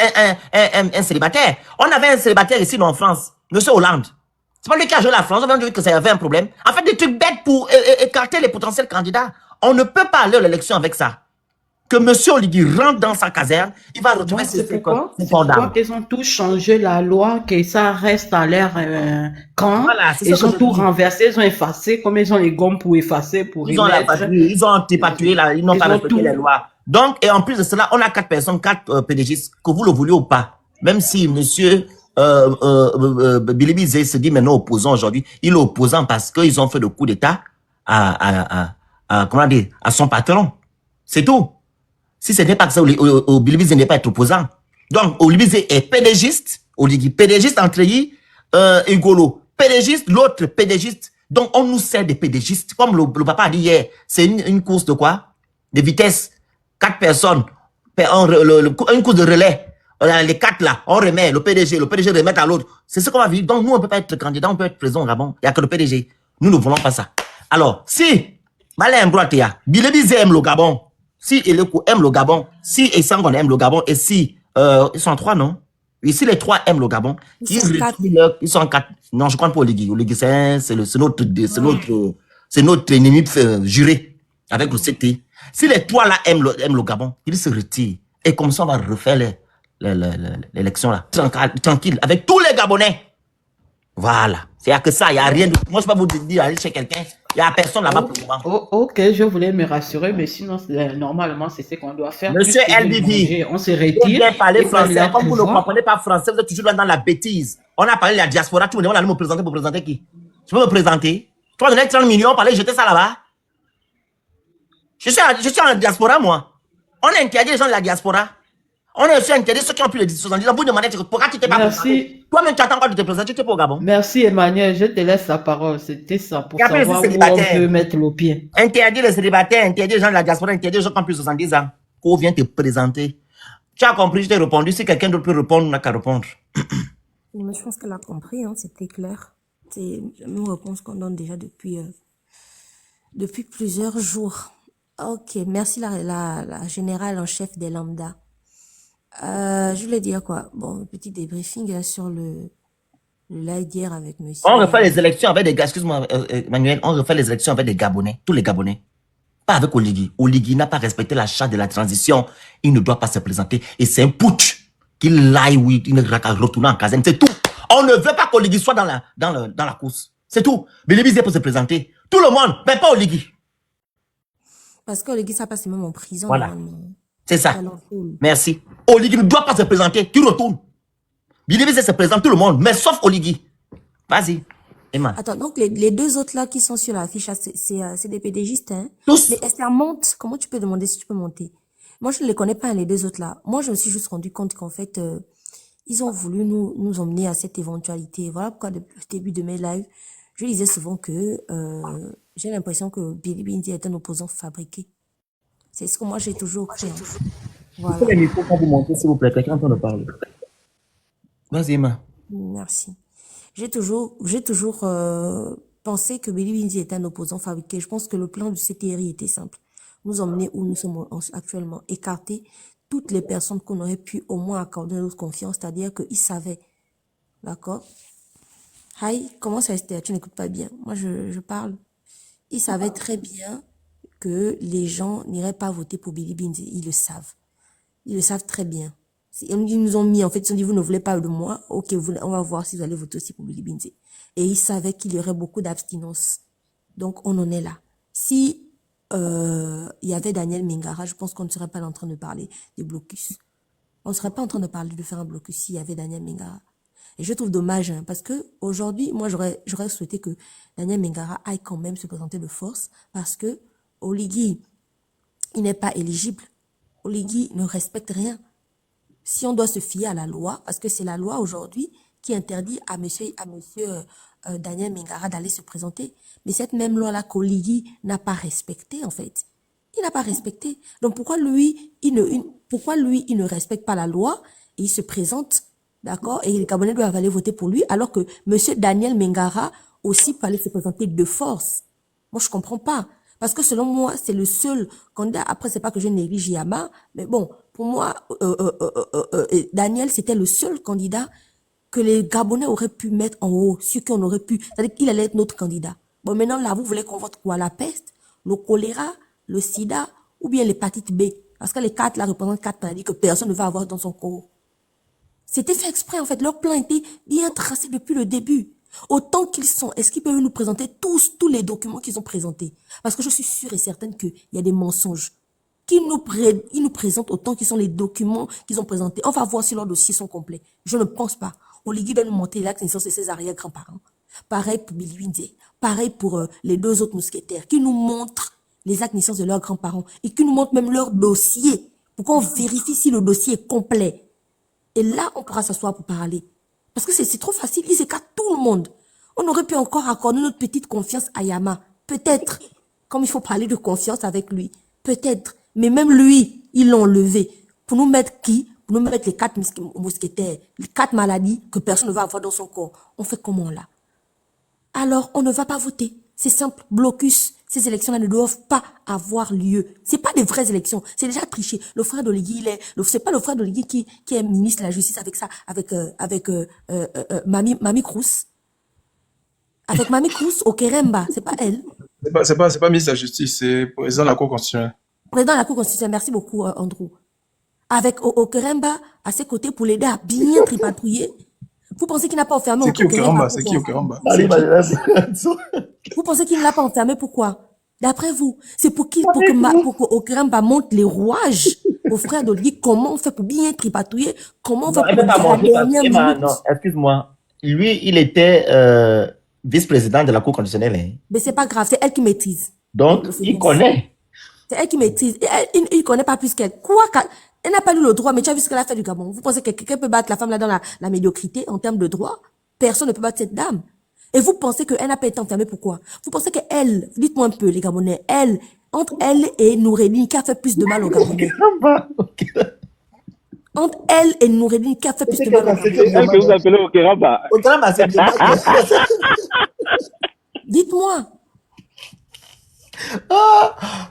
un célibataire. On avait un célibataire ici en France, M. Hollande. C'est pas lui qui a joué la France, on vient de dire que ça avait un problème. En fait, des trucs bêtes pour écarter les potentiels candidats. On ne peut pas aller à l'élection avec ça. que M. Oligui rentre dans sa caserne, il va retrouver Donc, c'est ses pourquoi d'armes. ils ont tous changé la loi, que ça reste à l'air camp. Voilà, c'est ça Ils que ont je tout dis. renversé, ils ont effacé, comme ils ont les gommes pour effacer, pour Ils ont la remettre. patrouille, ils ont dépatouillé, ils n'ont Ils pas ont respecté tout. les lois. Donc, et en plus de cela, on a 4 personnes, 4 PDGistes, que vous le voulez ou pas. Même si monsieur Billy Bizet se dit maintenant opposant aujourd'hui, il est opposant parce qu'ils ont fait le coup d'État comment dire, à son patron. C'est tout. Si ce n'est pas que ça, Billy Bizet n'est pas être opposant. Donc, Olibizé est PDGiste, Oligui PDGiste entre lui, Igolo PDGiste, l'autre PDGiste. Donc, on nous sert des PDGistes. Comme le papa a dit hier, c'est une course de quoi? De vitesse. 4 personnes. Une course de relais. Les 4 là, on remet le PDG remet à l'autre. C'est ce qu'on va vivre. Donc, nous, on ne peut pas être candidat, on peut être président au Gabon. Il n'y a que le PDG. Nous ne voulons pas ça. Alors, si Malin Mbroatea, Bilebizé aime le Gabon, si Eleko aime le Gabon, si Essangon aime le Gabon, et si, ils sont 3, non? Et si les 3 aiment le Gabon, Ils sont 4. ils sont 4. Non, je crois pas Oligui. Oligui, c'est notre ennemi juré avec le CT. Si les 3 là aiment le Gabon, ils se retirent. Et comme ça, on va refaire l'élection là. Tranquille, avec tous les Gabonais. Voilà. C'est que ça, il n'y a rien de... Moi, je ne peux pas vous dire aller chez quelqu'un. Il n'y a personne là-bas pour le moment. Ok, je voulais me rassurer, mais sinon, normalement, c'est ce qu'on doit faire. Monsieur Puisque LBV, on se vous retire. bien parler et français. la Comme vous ne pouvoir. comprenez pas français, vous êtes toujours dans la bêtise. On a parlé de la diaspora. Tu me demandes d'aller me présenter pour présenter qui? Tu peux me présenter? Tu vas donner 30 millions pour aller jeter ça là-bas? Je suis en diaspora, moi. On a interdit les gens de la diaspora. On a aussi interdit ceux qui ont plus de 70 ans. Vous demandez pourquoi tu t'es pas présenté. Merci. Toi-même, tu attends quoi de te présenter? Tu es pas au Gabon. Merci Emmanuel, je te laisse la parole. C'était ça pour Et après, savoir c'est où on célibataire. peut mettre le pied. Interdit les célibataires, interdit les gens de la diaspora, interdit les gens qui ont plus de 70 ans. Qu'on vient te présenter. Tu as compris, je t'ai répondu. Si quelqu'un d'autre peut répondre, on n'a qu'à répondre. Mais je pense qu'elle a compris, hein, c'était clair. C'est une réponse qu'on donne déjà depuis plusieurs jours. Ok, merci la générale en chef des lambda. Je voulais dire quoi? Bon, petit débriefing là, sur le live d'hier avec monsieur. On refait les élections avec des gars, excuse-moi, Emmanuel, on refait les élections avec des Gabonais, tous les Gabonais. Pas avec Oligui. Oligui n'a pas respecté la charte de la transition. Il ne doit pas se présenter. Et c'est un putsch qu'il aille, oui, il ne va qu'à retourner en caserne. C'est tout. On ne veut pas qu'Oligui soit dans la course. C'est tout. Bilibizé peut se présenter. Tout le monde, mais pas Oligui. Parce que Oligui, ça passe même en prison. Voilà. Normalement. C'est ça. Alors, cool. Merci. Oligui ne doit pas se présenter. Tu retournes. Bilibizé se présente tout le monde, mais sauf Oligui. Vas-y. Emma. Attends, donc les 2 autres là qui sont sur la fiche, c'est des PDGistes, hein? Tous. Mais Esther monte. Comment tu peux demander si tu peux monter? Moi, je ne les connais pas, hein, les 2 autres là. Moi, je me suis juste rendu compte qu'en fait, ils ont voulu nous emmener à cette éventualité. Voilà pourquoi, depuis le début de mes lives, je disais souvent que j'ai l'impression que Billy Bindi est un opposant fabriqué. C'est ce que moi, j'ai toujours cru. Hein. Voilà. Les micros quand vous montez, s'il vous plaît, quelqu'un est en train de parler. Vas-y, Emma. Merci. J'ai toujours pensé que Billy Bindi était un opposant fabriqué. Je pense que le plan du CTRI était simple. Nous emmener où nous sommes actuellement, écarter toutes les personnes qu'on aurait pu au moins accorder notre confiance, c'est-à-dire qu'ils savaient. D'accord? Hi, comment ça Esther? Tu n'écoutes pas bien. Moi, je parle. Ils savaient très bien que les gens n'iraient pas voter pour Billy Bindi. Ils le savent. Ils le savent très bien. Ils nous ont mis, en fait, ils ont dit, vous ne voulez pas de moi. Ok, on va voir si vous allez voter aussi pour Billy Bindi. Et ils savaient qu'il y aurait beaucoup d'abstinence. Donc, on en est là. Si il y avait Daniel Mingara, je pense qu'on ne serait pas en train de parler de blocus. On ne serait pas en train de parler de faire un blocus s'il y avait Daniel Mingara. Et je trouve dommage, hein, parce que aujourd'hui, moi, j'aurais souhaité que Daniel Mingara aille quand même se présenter de force, parce que Oligui, il n'est pas éligible. Oligui ne respecte rien. Si on doit se fier à la loi, parce que c'est la loi aujourd'hui qui interdit à monsieur Daniel Mingara d'aller se présenter. Mais cette même loi-là qu'Oligui n'a pas respectée, en fait. Il n'a pas respecté. Donc pourquoi lui, il ne respecte pas la loi et il se présente, d'accord, et les Gabonais doivent aller voter pour lui, alors que monsieur Daniel Mingara aussi peut aller se présenter de force. Moi, je comprends pas. Parce que selon moi, c'est le seul candidat. Après, c'est pas que je néglige Yama, mais bon, pour moi, Daniel, c'était le seul candidat que les Gabonais auraient pu mettre en haut, sur qui on aurait pu, c'est-à-dire qu'il allait être notre candidat. Bon, maintenant, là, vous voulez qu'on vote quoi? La peste, le choléra, le sida, ou bien l'hépatite B? Parce que les 4 là représentent 4 maladies que personne ne va avoir dans son corps. C'était fait exprès, en fait. Leur plan était bien tracé depuis le début. Autant qu'ils sont, est-ce qu'ils peuvent nous présenter tous les documents qu'ils ont présentés? Parce que je suis sûre et certaine qu'il y a des mensonges. Ils nous présentent autant qu'ils sont les documents qu'ils ont présentés. On va voir si leurs dossiers sont complets. Je ne pense pas. Oligui va nous montrer l'acte de naissance de ses arrière-grands-parents. Pareil pour Billy Windsay. Pareil pour les 2 autres mousquetaires qui nous montrent les actes de naissance de leurs grands-parents et qui nous montrent même leur dossier pour qu'on vérifie si le dossier est complet. Et là, on pourra s'asseoir pour parler. Parce que c'est trop facile, ils écartent tout le monde. On aurait pu encore accorder notre petite confiance à Yama. Peut-être. Comme il faut parler de confiance avec lui. Peut-être. Mais même lui, ils l'ont enlevé. Pour nous mettre qui? Pour nous mettre les 4 mousquetaires. Les 4 maladies que personne ne va avoir dans son corps. On fait comment là? Alors, on ne va pas voter. C'est simple. Blocus. Ces élections-là ne doivent pas avoir lieu. C'est pas des vraies élections. C'est déjà triché. Le frère d'Oligui, c'est pas le frère d'Oligui qui est ministre de la Justice avec ça, avec Mami Cruz. Avec Mami Cruz au Keremba. C'est pas elle. C'est pas ministre de la Justice, c'est président de la Cour constitutionnelle. Président de la Cour constitutionnelle. Merci beaucoup, Andrew. Avec Okeremba à ses côtés pour l'aider à bien tripatouiller. Vous pensez qu'il n'a pas enfermé Okeremba? C'est qui Okeremba? Vous pensez qu'il ne l'a pas enfermé? Pourquoi? D'après vous, c'est pour que Okeremba montre les rouages aux frères d'Oligui, comment on fait pour bien tripatouiller, comment on fait pour la dernière minute. Non, excuse-moi. Lui, il était vice-président de la Cour constitutionnelle. Hein. Mais c'est pas grave, c'est elle qui maîtrise. Donc, il connaît. C'est elle qui maîtrise. Il ne connaît pas plus qu'elle. Quoi? Elle n'a pas eu le droit, mais tu as vu ce qu'elle a fait du Gabon. Vous pensez que quelqu'un peut battre la femme là dans la médiocrité en termes de droit? Personne ne peut battre cette dame. Et vous pensez qu'elle n'a pas été enfermée, pourquoi? Vous pensez qu'elle, dites-moi un peu les Gabonais, entre elle et Noureddine, qui a fait plus de mal aux Gabonais? Entre elle et Noureddine, qui a fait plus de mal aux Gabonais? C'est elle que vous appelez Okeremba. Okeremba, c'est Dites-moi.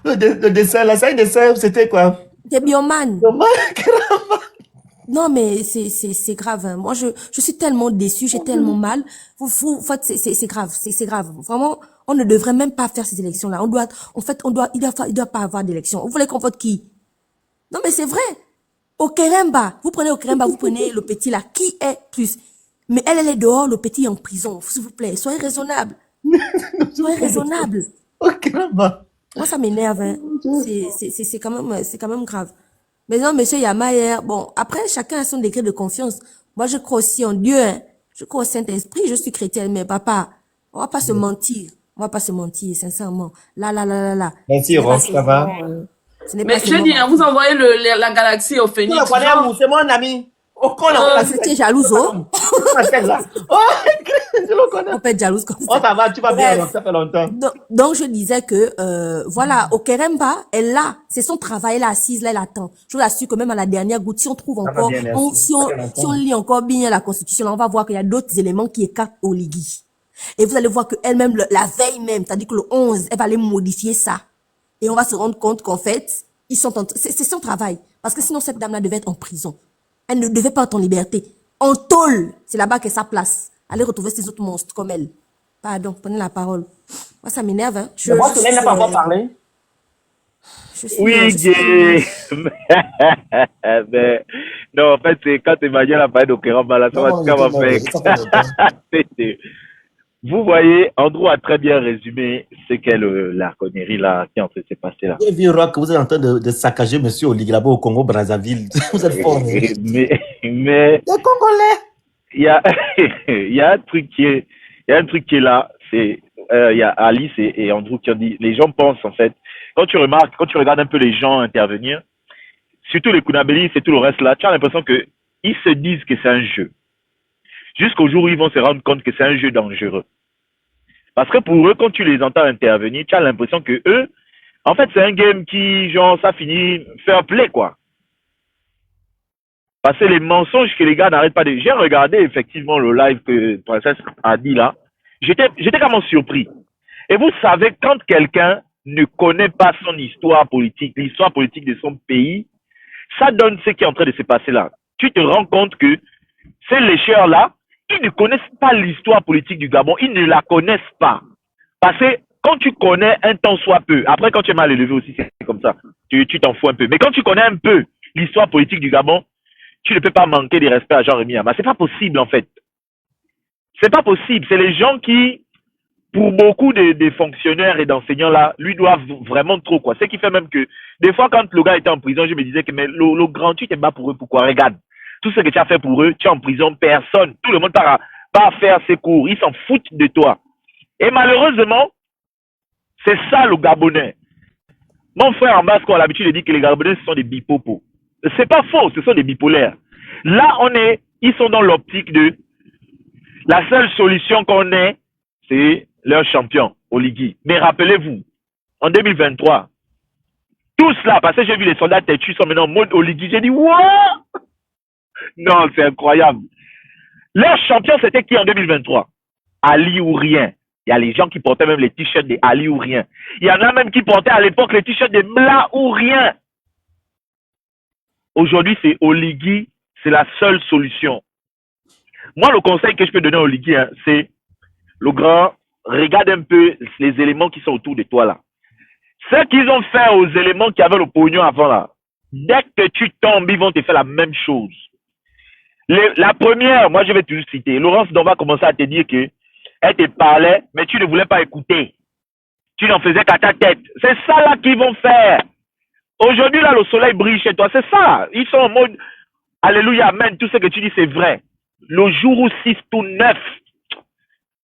Le dessin, la scène dessin, c'était quoi? C'est Bioman. Non, mais c'est grave. Hein. Moi, je suis tellement déçue, j'ai tellement mal. C'est grave, c'est grave. Vraiment, on ne devrait même pas faire ces élections-là. Il doit pas avoir d'élections. Vous voulez qu'on vote qui? Non, mais c'est vrai. Au Keremba, vous prenez au Keremba, vous prenez le petit là. Qui est plus? Mais elle est dehors, le petit est en prison. S'il vous plaît, soyez raisonnable. Soyez raisonnable. Au Keremba. Moi, ça m'énerve. Hein. C'est quand même grave. Mais non, monsieur Yama, hier, bon, après, chacun a son degré de confiance. Moi, je crois aussi en Dieu, hein. Je crois au Saint-Esprit, je suis chrétienne, mais papa, on va pas se mentir. On va pas se mentir, sincèrement. Là. Merci, Ross, ça va? Mais je dis, vous envoyez la galaxie au Phénix. C'est mon ami. Tu es jalouse, oh? On peut être jalouse comme ça. Oh, ça va, tu vas bien, ça fait longtemps. Donc, je disais que, voilà, au Keremba, elle là, c'est son travail, elle est assise, là, elle attend. Je vous assure que même à la dernière goutte, si on trouve encore, si on lit encore bien la Constitution, là, on va voir qu'il y a d'autres éléments qui écartent Oligui. Et vous allez voir que elle-même, la veille même, c'est-à-dire que le 11, elle va aller modifier ça. Et on va se rendre compte qu'en fait, c'est son travail. Parce que sinon, cette dame-là devait être en prison. Elle ne devait pas être en liberté. En tôle, c'est là-bas qu'est sa place. Allez retrouver ces autres monstres comme elle. Pardon, prenez la parole. Moi, ça m'énerve. Hein. Moi, Soleil n'a pas encore parlé. Oui, gay. Mais, non, en fait, c'est quand Emmanuel a parlé d'Okeremba, là, ça va faire. Vous voyez, Andrew a très bien résumé ce qu'est la connerie là qui est en train de se passer là. J'ai vu Rock, vous êtes en train de saccager monsieur Oligui là-bas au Congo Brazzaville. Vous êtes fort. Mais les Congolais. Il y a un truc qui est là, c'est il y a Alice et Andrew qui ont dit, les gens pensent en fait, quand tu regardes un peu les gens intervenir, surtout les Kunabeli et tout le reste là, tu as l'impression que ils se disent que c'est un jeu. Jusqu'au jour où ils vont se rendre compte que c'est un jeu dangereux. Parce que pour eux, quand tu les entends intervenir, tu as l'impression que eux, en fait, c'est un game qui, genre, ça finit fair play, quoi. Parce que les mensonges que les gars n'arrêtent pas de... J'ai regardé effectivement le live que Princesse a dit là. J'étais quand même surpris. Et vous savez, quand quelqu'un ne connaît pas son histoire politique, l'histoire politique de son pays, ça donne ce qui est en train de se passer là. Tu te rends compte que ces lécheurs-là, ils ne connaissent pas l'histoire politique du Gabon. Ils ne la connaissent pas. Parce que quand tu connais un temps soit peu, après quand tu es mal élevé aussi, c'est comme ça. tu t'en fous un peu. Mais quand tu connais un peu l'histoire politique du Gabon, tu ne peux pas manquer de respect à Jean-Rémy Yama. C'est pas possible, en fait. C'est pas possible. C'est les gens qui, pour beaucoup des fonctionnaires et d'enseignants là, lui doivent vraiment trop, quoi. Ce qui fait même que, des fois, quand le gars était en prison, je me disais que, mais le grand, tu t'es bas pour eux, pourquoi? Regarde. Tout ce que tu as fait pour eux, tu es en prison, personne. Tout le monde part à faire ses cours. Ils s'en foutent de toi. Et malheureusement, c'est ça le Gabonais. Mon frère en Basque a l'habitude de dire que les Gabonais ce sont des bipopos. C'est pas faux, ce sont des bipolaires. Là, ils sont dans l'optique de la seule solution qu'on ait, c'est leur champion, Oligui. Mais rappelez-vous, en 2023, tous là, parce que j'ai vu les soldats têtus sont maintenant en mode Oligui, j'ai dit, what? Non, c'est incroyable. Leur champion, c'était qui en 2023? Ali ou rien. Il y a les gens qui portaient même les t-shirts de Ali ou rien. Il y en a même qui portaient à l'époque les t-shirts de Mla ou rien. Aujourd'hui, c'est Oligui, c'est la seule solution. Moi, le conseil que je peux donner à Oligui, hein, c'est le grand, regarde un peu les éléments qui sont autour de toi là. Ce qu'ils ont fait aux éléments qui avaient le pognon avant là, dès que tu tombes, ils vont te faire la même chose. La première, moi je vais toujours citer, Laurence Don va commencer à te dire que elle te parlait, mais tu ne voulais pas écouter. Tu n'en faisais qu'à ta tête. C'est ça là qu'ils vont faire. Aujourd'hui là, le soleil brille chez toi, c'est ça. Ils sont en mode, alléluia, amen, tout ce que tu dis c'est vrai. Le jour où 6 tout 9,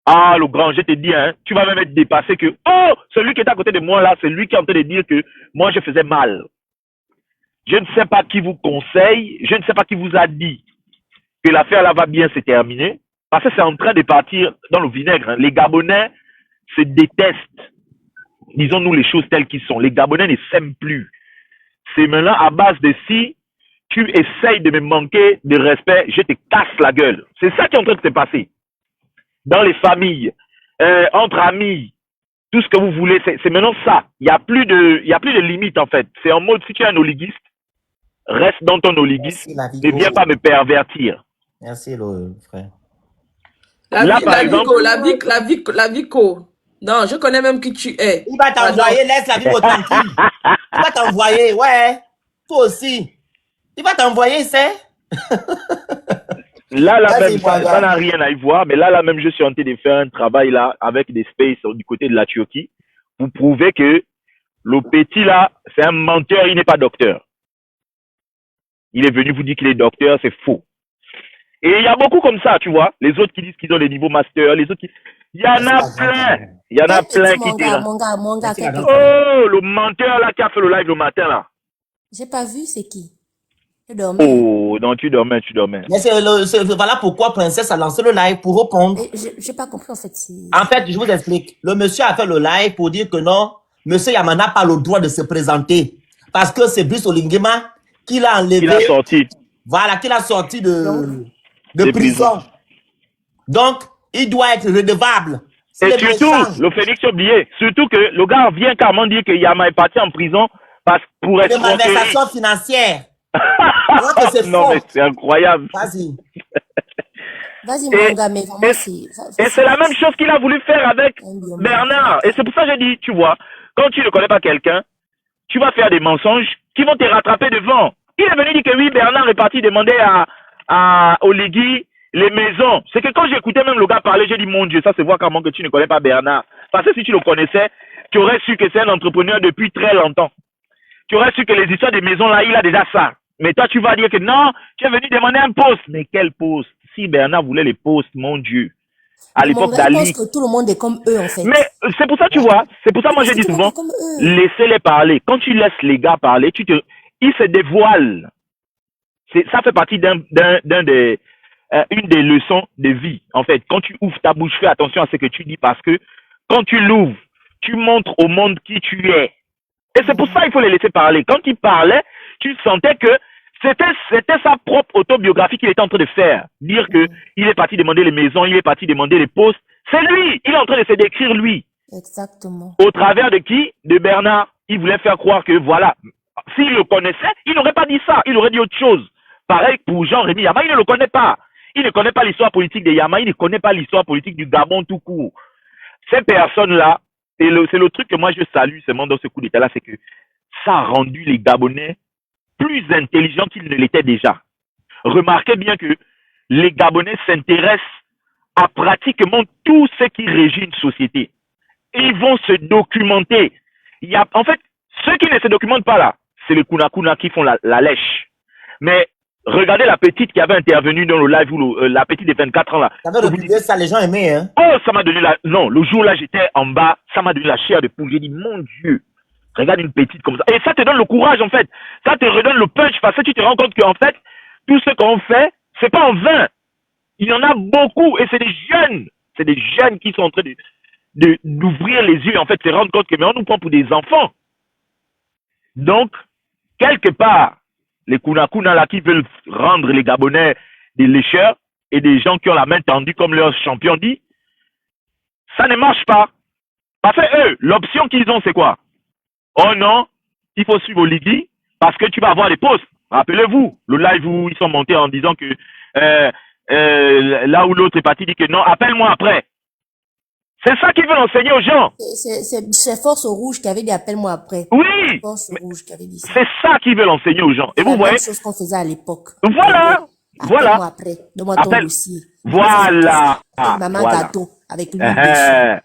ah le grand, je te dis, hein, tu vas même être dépassé que, oh, celui qui est à côté de moi là, c'est lui qui est en train de dire que moi je faisais mal. Je ne sais pas qui vous conseille, je ne sais pas qui vous a dit que l'affaire là va bien se terminer, parce que c'est en train de partir dans le vinaigre. Hein. Les Gabonais se détestent. Disons-nous les choses telles qu'elles sont. Les Gabonais ne s'aiment plus. C'est maintenant à base de si tu essayes de me manquer de respect, je te casse la gueule. C'est ça qui est en train de se passer. Dans les familles, entre amis, tout ce que vous voulez, c'est maintenant ça. Il n'y a plus de limite en fait. C'est en mode, si tu es un oliguiste, reste dans ton oliguiste, ne viens pas me pervertir. Merci, le frère. La Vico. Non, je connais même qui tu es. Il va t'envoyer, laisse la Vico tranquille. Il va t'envoyer, ouais. Toi aussi. Il va t'envoyer, c'est. Là même, ça n'a rien à y voir, mais là même, je suis en train de faire un travail là avec des spaces du côté de la Turquie pour prouver que le petit là, c'est un menteur, il n'est pas docteur. Il est venu vous dire qu'il est docteur, c'est faux. Et il y a beaucoup comme ça, tu vois. Les autres qui disent qu'ils ont les niveaux master, les autres qui... Il y en a plein. Il y en a plein qui disent... Oh, le menteur là qui a fait le live le matin là. J'ai pas vu, c'est qui? Je dormais. Oh, non, tu dormais. Mais voilà pourquoi Princesse a lancé le live pour répondre. J'ai pas compris en fait. En fait, je vous explique. Le monsieur a fait le live pour dire que non, monsieur Yama n'a pas le droit de se présenter. Parce que c'est Brice Olinguema qui l'a enlevé. Qui l'a sorti. Voilà, qui l'a sorti de prison. Donc, il doit être redevable. Et surtout, le Phénix oublié, surtout que le gars vient carrément dire que Yama est parti en prison pour être... De malversation financière. Non, mais c'est incroyable. Vas-y. Vas-y, mon gars, mais vraiment, c'est... Et c'est la même chose qu'il a voulu faire avec Bernard. Et c'est pour ça que j'ai dit, tu vois, quand tu ne connais pas quelqu'un, tu vas faire des mensonges qui vont te rattraper devant. Il est venu dire que oui, Bernard est parti demander à Oligui les maisons. C'est que quand j'écoutais même le gars parler, j'ai dit, mon Dieu, ça se voit comment que tu ne connais pas Bernard. Parce que si tu le connaissais, tu aurais su que c'est un entrepreneur depuis très longtemps. Tu aurais su que les histoires des maisons là, il a déjà ça. Mais toi, tu vas dire que non, tu es venu demander un poste. Mais quel poste? Si Bernard voulait les postes, mon Dieu. À l'époque d'Ali. Je pense que tout le monde est comme eux, en fait. Mais c'est pour ça, tu vois, c'est pour ça, moi, j'ai dit souvent, laissez-les parler. Quand tu laisses les gars parler, ils se dévoilent. Ça fait partie une des leçons de vie. En fait, quand tu ouvres ta bouche, fais attention à ce que tu dis parce que quand tu l'ouvres, tu montres au monde qui tu es. Et c'est pour ça qu'il faut les laisser parler. Quand il parlait, tu sentais que c'était sa propre autobiographie qu'il était en train de faire. Dire que il est parti demander les maisons, il est parti demander les postes. C'est lui. Il est en train de se décrire lui. Exactement. Au travers de qui? De Bernard. Il voulait faire croire que voilà. S'il le connaissait, il n'aurait pas dit ça. Il aurait dit autre chose. Pareil pour Jean-Rémy Yama, il ne le connaît pas. Il ne connaît pas l'histoire politique de Yama. Il ne connaît pas l'histoire politique du Gabon tout court. Ces personnes-là, c'est le truc que moi je salue seulement dans ce coup d'état-là, c'est que ça a rendu les Gabonais plus intelligents qu'ils ne l'étaient déjà. Remarquez bien que les Gabonais s'intéressent à pratiquement tout ce qui régit une société. Ils vont se documenter. En fait, ceux qui ne se documentent pas là, c'est les Kuna qui font la lèche. Mais regardez la petite qui avait intervenu dans le live, la petite de 24 ans là. Ça avait republié ça, les gens aimaient, hein. Oh, ça m'a donné Non, le jour là, j'étais en bas, ça m'a donné la chair de poule. J'ai dit, mon Dieu, regarde une petite comme ça. Et ça te donne le courage, en fait. Ça te redonne le punch parce que tu te rends compte qu'en fait, tout ce qu'on fait, c'est pas en vain. Il y en a beaucoup et c'est des jeunes. C'est des jeunes qui sont en train d'ouvrir les yeux, en fait, se rendre compte que mais on nous prend pour des enfants. Donc, quelque part, les Kuna là qui veulent rendre les Gabonais des lécheurs et des gens qui ont la main tendue comme leur champion dit, ça ne marche pas. Parce que eux, l'option qu'ils ont, c'est quoi? Oh non, il faut suivre Oligui parce que tu vas avoir des postes. Rappelez-vous, le live où ils sont montés en disant que là où l'autre est parti dit que non, appelle-moi après. C'est ça qu'ils veulent enseigner aux gens. C'est Force Rouge qui avait dit appelle-moi après. Oui. Force Rouge qui avait dit ça. C'est ça qu'ils veulent enseigner aux gens. Et vous voyez. C'est la même chose qu'on faisait à l'époque. Voilà. Voilà. Appelle-moi après. Donne-moi ton dossier. Voilà. Maman Voilà. gâteau avec lui dessus.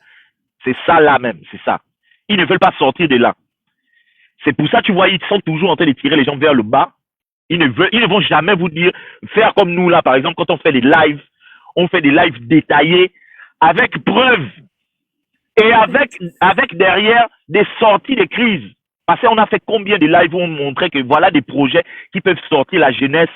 C'est ça là même, c'est ça. Ils ne veulent pas sortir de là. C'est pour ça, tu vois, ils sont toujours en train de tirer les gens vers le bas. Ils ne vont jamais vous dire, faire comme nous là, par exemple, quand on fait des lives, on fait des lives détaillés, avec preuves, et avec derrière des sorties de crise. Parce qu'on a fait combien de lives où on montrait que voilà des projets qui peuvent sortir la jeunesse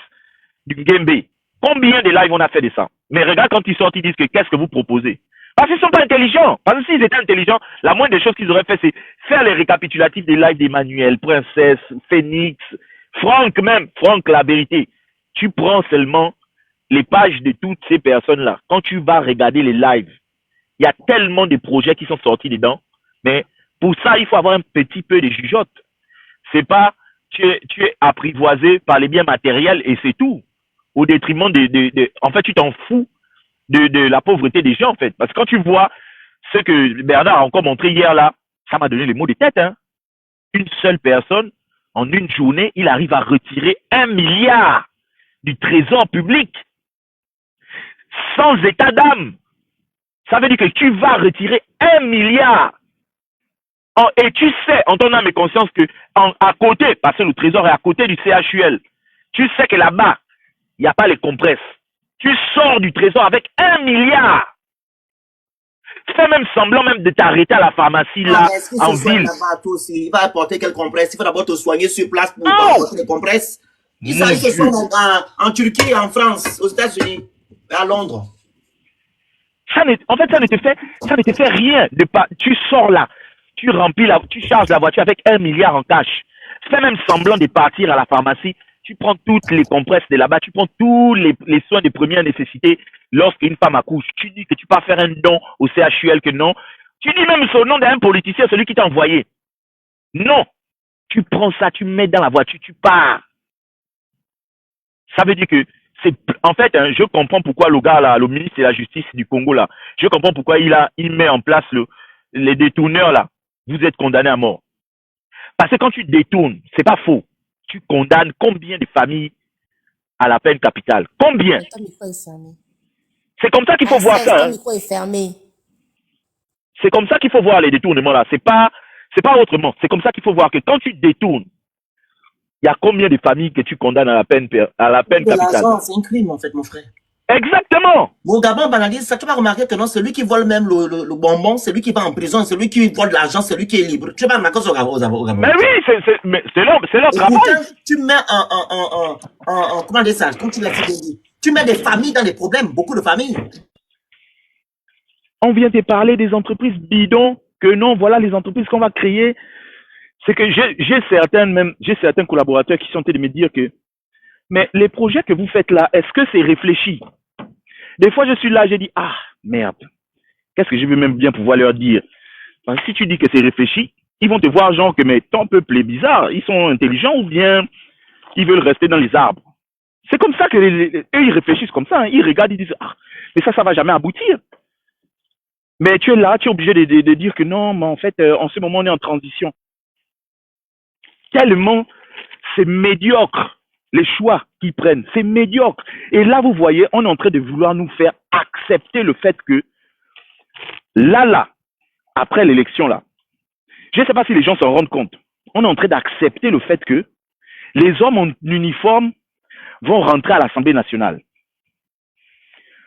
du Gembe. Combien de lives on a fait de ça? Mais regarde quand ils sortent, ils disent que qu'est-ce que vous proposez? Parce qu'ils ne sont pas intelligents. Parce que s'ils étaient intelligents, la moindre des choses qu'ils auraient fait, c'est faire les récapitulatifs des lives d'Emmanuel, Princesse, Phoenix, Franck même. Franck, la vérité. Tu prends seulement les pages de toutes ces personnes-là. Quand tu vas regarder les lives, il y a tellement de projets qui sont sortis dedans. Mais pour ça, il faut avoir un petit peu de jugeote. C'est pas, tu es apprivoisé par les biens matériels et c'est tout. Au détriment en fait, tu t'en fous de la pauvreté des gens, en fait. Parce que quand tu vois ce que Bernard a encore montré hier, là, ça m'a donné les mots de tête, hein. Une seule personne, en une journée, il arrive à retirer 1 milliard du trésor public. Sans état d'âme. Ça veut dire que tu vas retirer 1 milliard. Et tu sais, en ton âme et conscience, que à côté, parce que le trésor est à côté du CHUL, tu sais que là-bas, il n'y a pas les compresses. Tu sors du trésor avec 1 milliard. Fais même semblant même de t'arrêter à la pharmacie là, en ville. Il va apporter quelle compresse? Il faut d'abord te soigner sur place pour apporter les compresses. Ils sont en Turquie, en France, aux États-Unis, à Londres. En fait, ça ne te fait rien. Tu sors là, tu charges la voiture avec 1 milliard en cash. Fais même semblant de partir à la pharmacie. Tu prends toutes les compresses de là-bas, tu prends tous les soins de première nécessité lorsqu'une femme accouche. Tu dis que tu peux faire un don au CHUL, que non. Tu dis même son nom d'un politicien, celui qui t'a envoyé. Non. Tu prends ça, tu mets dans la voiture, tu pars. Ça veut dire que en fait, hein, je comprends pourquoi le gars là, le ministre de la Justice du Congo là, je comprends pourquoi il met en place les détourneurs là. Vous êtes condamnés à mort. Parce que quand tu détournes, c'est pas faux. Tu condamnes combien de familles à la peine capitale? Combien? C'est comme ça qu'il faut voir ça. Hein. C'est comme ça qu'il faut voir les détournements là. C'est pas autrement. C'est comme ça qu'il faut voir que quand tu détournes, il y a combien de familles que tu condamnes à la peine capitale? C'est un crime en fait, mon frère. Exactement. Au Gabon, banalise ça. Tu vas remarquer que non, celui qui vole même le bonbon, c'est lui qui va en prison, c'est lui qui vole de l'argent, c'est lui qui est libre. Tu vas remarquer ça au Gabon. Mais oui, c'est leur travail. Tu mets comment dire ça? Quand tu l'as dit, tu mets des familles dans des problèmes, beaucoup de familles. On vient de parler des entreprises bidons, que non, voilà les entreprises qu'on va créer. C'est que j'ai certains collaborateurs qui sont en train de me dire que, mais les projets que vous faites là, est-ce que c'est réfléchi? Des fois, je suis là, j'ai dit, ah, merde. Qu'est-ce que je vais même bien pouvoir leur dire? Parce que si tu dis que c'est réfléchi, ils vont te voir genre que, mais ton peuple est bizarre. Ils sont intelligents ou bien ils veulent rester dans les arbres. C'est comme ça que eux, ils réfléchissent comme ça. Hein. Ils regardent, ils disent, ah, mais ça va jamais aboutir. Mais tu es là, tu es obligé de dire que non, mais en fait, en ce moment, on est en transition. tellement, c'est médiocre. Les choix qu'ils prennent, c'est médiocre. Et là, vous voyez, on est en train de vouloir nous faire accepter le fait que là, après l'élection, là, je ne sais pas si les gens s'en rendent compte. On est en train d'accepter le fait que les hommes en uniforme vont rentrer à l'Assemblée nationale.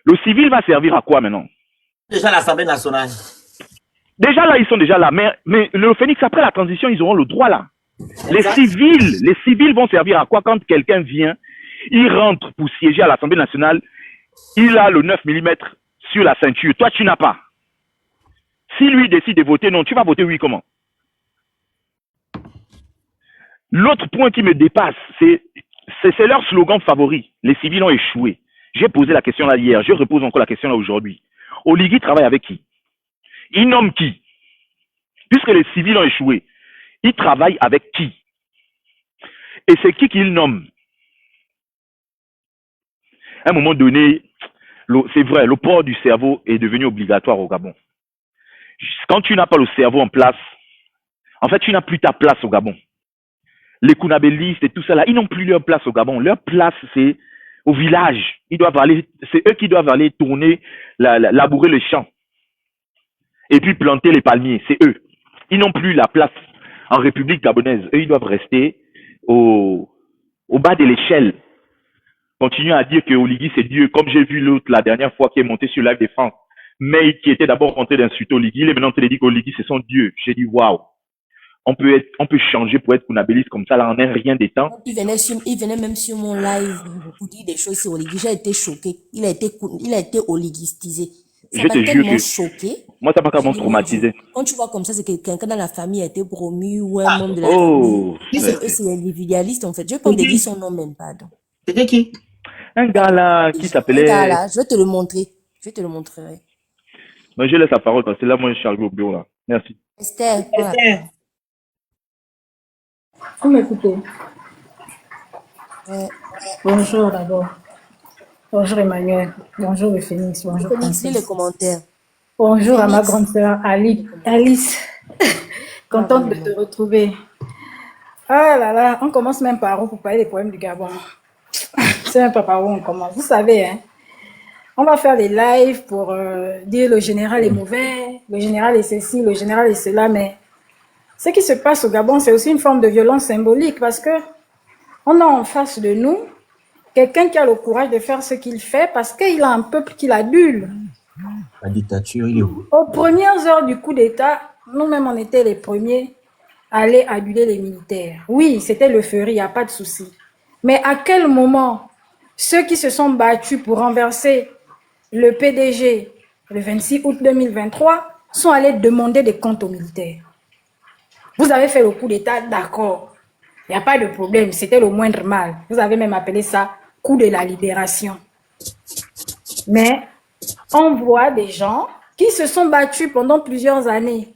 Le civil va servir à quoi maintenant? Déjà l'Assemblée nationale. Déjà là, ils sont déjà là. Mais le Phénix, après la transition, ils auront le droit là. Les civils vont servir à quoi quand quelqu'un vient, il rentre pour siéger à l'Assemblée nationale, il a le 9 mm sur la ceinture. Toi, tu n'as pas. Si lui décide de voter non, tu vas voter oui comment? L'autre point qui me dépasse, c'est leur slogan favori. Les civils ont échoué. J'ai posé la question là hier, je repose encore la question là aujourd'hui. Oligui travaille avec qui? Il nomme qui? Puisque les civils ont échoué, il travaille avec qui? Et c'est qui qu'il nomme? À un moment donné, c'est vrai, le port du cerveau est devenu obligatoire au Gabon. Quand tu n'as pas le cerveau en place, en fait, tu n'as plus ta place au Gabon. Les Kounabélistes et tout ça là, ils n'ont plus leur place au Gabon. Leur place, c'est au village. C'est eux qui doivent aller tourner, labourer les champs. Et puis planter les palmiers. C'est eux. Ils n'ont plus la place en République gabonaise. Eux, ils doivent rester au bas de l'échelle. Continuer à dire que Oligui, c'est Dieu. Comme j'ai vu l'autre la dernière fois qui est monté sur Live Défense, mais qui était d'abord rentré d'insulter Oligui. Il est maintenant en train de dire qu'Oligui, c'est son Dieu. J'ai dit, waouh. On peut changer pour être Kounabéliste comme ça, là, en un rien des temps. Il venait même sur mon live pour dire des choses sur Oligui. J'ai été choqué. Il a été oliguistisé. Ça m'a tellement choqué. Moi, ça m'a carrément traumatisé. Quand tu vois comme ça, c'est que quelqu'un dans la famille a été promu ou un membre de la famille. C'est individualiste, en fait. Je peux pas dire son nom même, pardon. C'était qui? Un gars là qui s'appelait... Un gars là, je vais te le montrer. Je te le montrerai. Mais je laisse la parole parce que là, moi, je suis arrivé au bureau là. Merci. Esther. Voilà. Vous m'écoutez? Bonjour d'abord. Bonjour Emmanuel. Bonjour le Phénix. Bonjour Francis. Les commentaires. Bonjour Phénix. À ma grande sœur Alice. Contente de te retrouver. Ah là là, on commence même par où pour parler des problèmes du Gabon. C'est même pas par où on commence. Vous savez, hein, on va faire des lives pour dire le général est mauvais, le général est ceci, le général est cela, mais ce qui se passe au Gabon, c'est aussi une forme de violence symbolique parce que on a en face de nous quelqu'un qui a le courage de faire ce qu'il fait parce qu'il a un peuple qui l'adule. La dictature, il est où? Aux premières heures du coup d'État, nous-mêmes, on était les premiers à aller aduler les militaires. Oui, c'était l'euphorie, il n'y a pas de souci. Mais à quel moment ceux qui se sont battus pour renverser le PDG le 26 août 2023 sont allés demander des comptes aux militaires? Vous avez fait le coup d'État, d'accord. Il n'y a pas de problème, c'était le moindre mal. Vous avez même appelé ça coup de la libération. Mais on voit des gens qui se sont battus pendant plusieurs années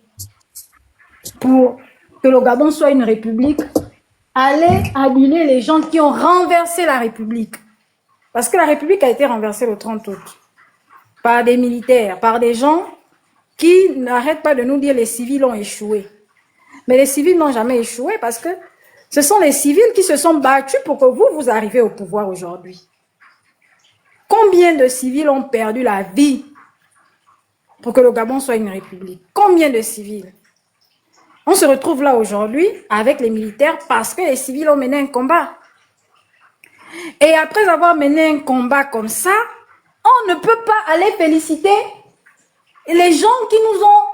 pour que le Gabon soit une république, aller aduler les gens qui ont renversé la République. Parce que la République a été renversée le 30 août par des militaires, par des gens qui n'arrêtent pas de nous dire les civils ont échoué. Mais les civils n'ont jamais échoué parce que ce sont les civils qui se sont battus pour que vous arriviez au pouvoir aujourd'hui. Combien de civils ont perdu la vie pour que le Gabon soit une république? Combien de civils? On se retrouve là aujourd'hui avec les militaires parce que les civils ont mené un combat. Et après avoir mené un combat comme ça, on ne peut pas aller féliciter les gens qui nous ont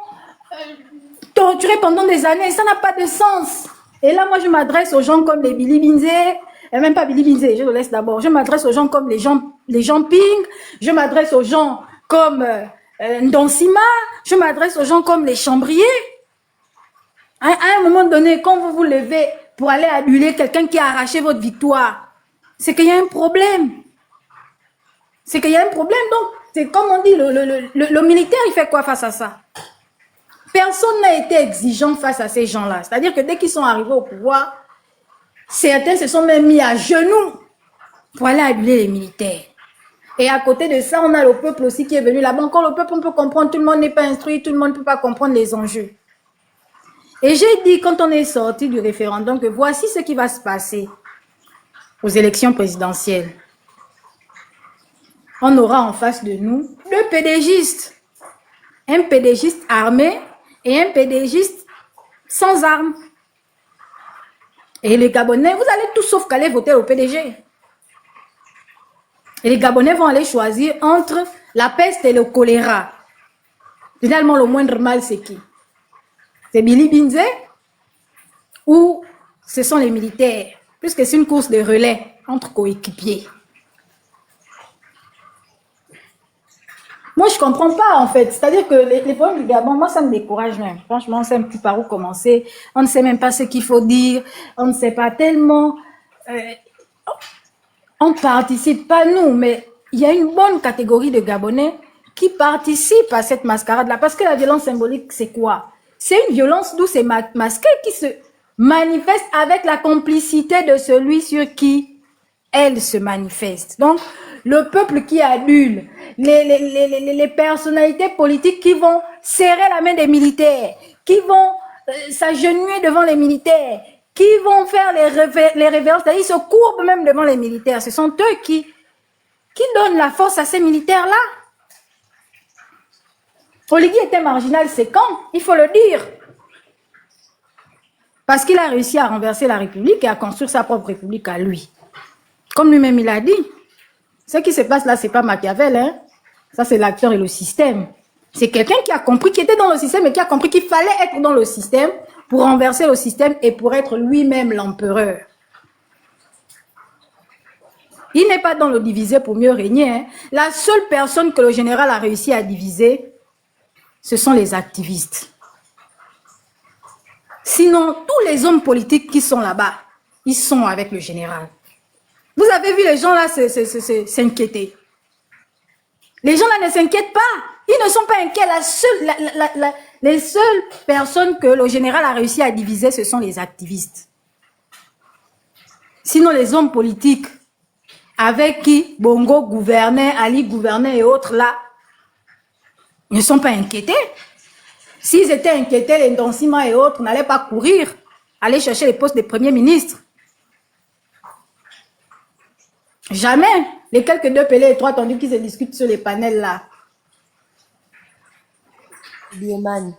torturés pendant des années. Ça n'a pas de sens. Et là, moi, je m'adresse aux gens comme les Billy Binzé, et même pas Billy Binzé, je le laisse d'abord. Je m'adresse aux gens comme les gens Ping, je m'adresse aux gens comme Ndonsima, je m'adresse aux gens comme les Chambriers. À un moment donné, quand vous vous levez pour aller aduler quelqu'un qui a arraché votre victoire, c'est qu'il y a un problème. C'est qu'il y a un problème. Donc, c'est comme on dit, le militaire, il fait quoi face à ça? Personne n'a été exigeant face à ces gens-là. C'est-à-dire que dès qu'ils sont arrivés au pouvoir, certains se sont même mis à genoux pour aller aduler les militaires. Et à côté de ça, on a le peuple aussi qui est venu là-bas. Quand le peuple, on peut comprendre, tout le monde n'est pas instruit, tout le monde ne peut pas comprendre les enjeux. Et j'ai dit, quand on est sorti du référendum, que voici ce qui va se passer aux élections présidentielles. On aura en face de nous deux PDGistes. Un PDGiste armé et un PDGiste sans armes. Et les Gabonais, vous allez tout sauf qu'aller voter au PDG. Et les Gabonais vont aller choisir entre la peste et le choléra. Finalement, le moindre mal, c'est qui? C'est Billy Binze ou ce sont les militaires? Puisque c'est une course de relais entre coéquipiers. Moi, je ne comprends pas, en fait. C'est-à-dire que les problèmes du Gabon, moi, ça me décourage même. Franchement, on ne sait même plus par où commencer. On ne sait même pas ce qu'il faut dire. On ne sait pas tellement. On ne participe pas, nous, mais il y a une bonne catégorie de Gabonais qui participent à cette mascarade-là. Parce que la violence symbolique, c'est quoi? C'est une violence douce et masquée qui se manifeste avec la complicité de celui sur qui elle se manifeste. Donc, le peuple qui adule, les personnalités politiques qui vont serrer la main des militaires, qui vont s'agenouiller devant les militaires, qui vont faire les révérences, c'est-à-dire ils se courbent même devant les militaires. Ce sont eux qui donnent la force à ces militaires-là. Oligui était marginal, c'est quand? Il faut le dire. Parce qu'il a réussi à renverser la République et à construire sa propre République à lui. Comme lui-même il a dit. Ce qui se passe là, c'est pas Machiavel, hein. Ça, c'est l'acteur et le système. C'est quelqu'un qui a compris, qui était dans le système et qui a compris qu'il fallait être dans le système pour renverser le système et pour être lui-même l'empereur. Il n'est pas dans le diviser pour mieux régner, hein. La seule personne que le général a réussi à diviser, ce sont les activistes. Sinon, tous les hommes politiques qui sont là-bas, ils sont avec le général. Vous avez vu les gens là s'inquiéter. Les gens là ne s'inquiètent pas. Ils ne sont pas inquiets. Les seules personnes que le général a réussi à diviser, ce sont les activistes. Sinon, les hommes politiques avec qui Bongo gouvernait, Ali gouvernait et autres là, ne sont pas inquiétés. S'ils étaient inquiétés, les Ndonsima et autres n'allaient pas courir, aller chercher les postes de premier ministre. Jamais. Les quelques deux pelés et trois tendus qui se discutent sur les panels là. Bioman.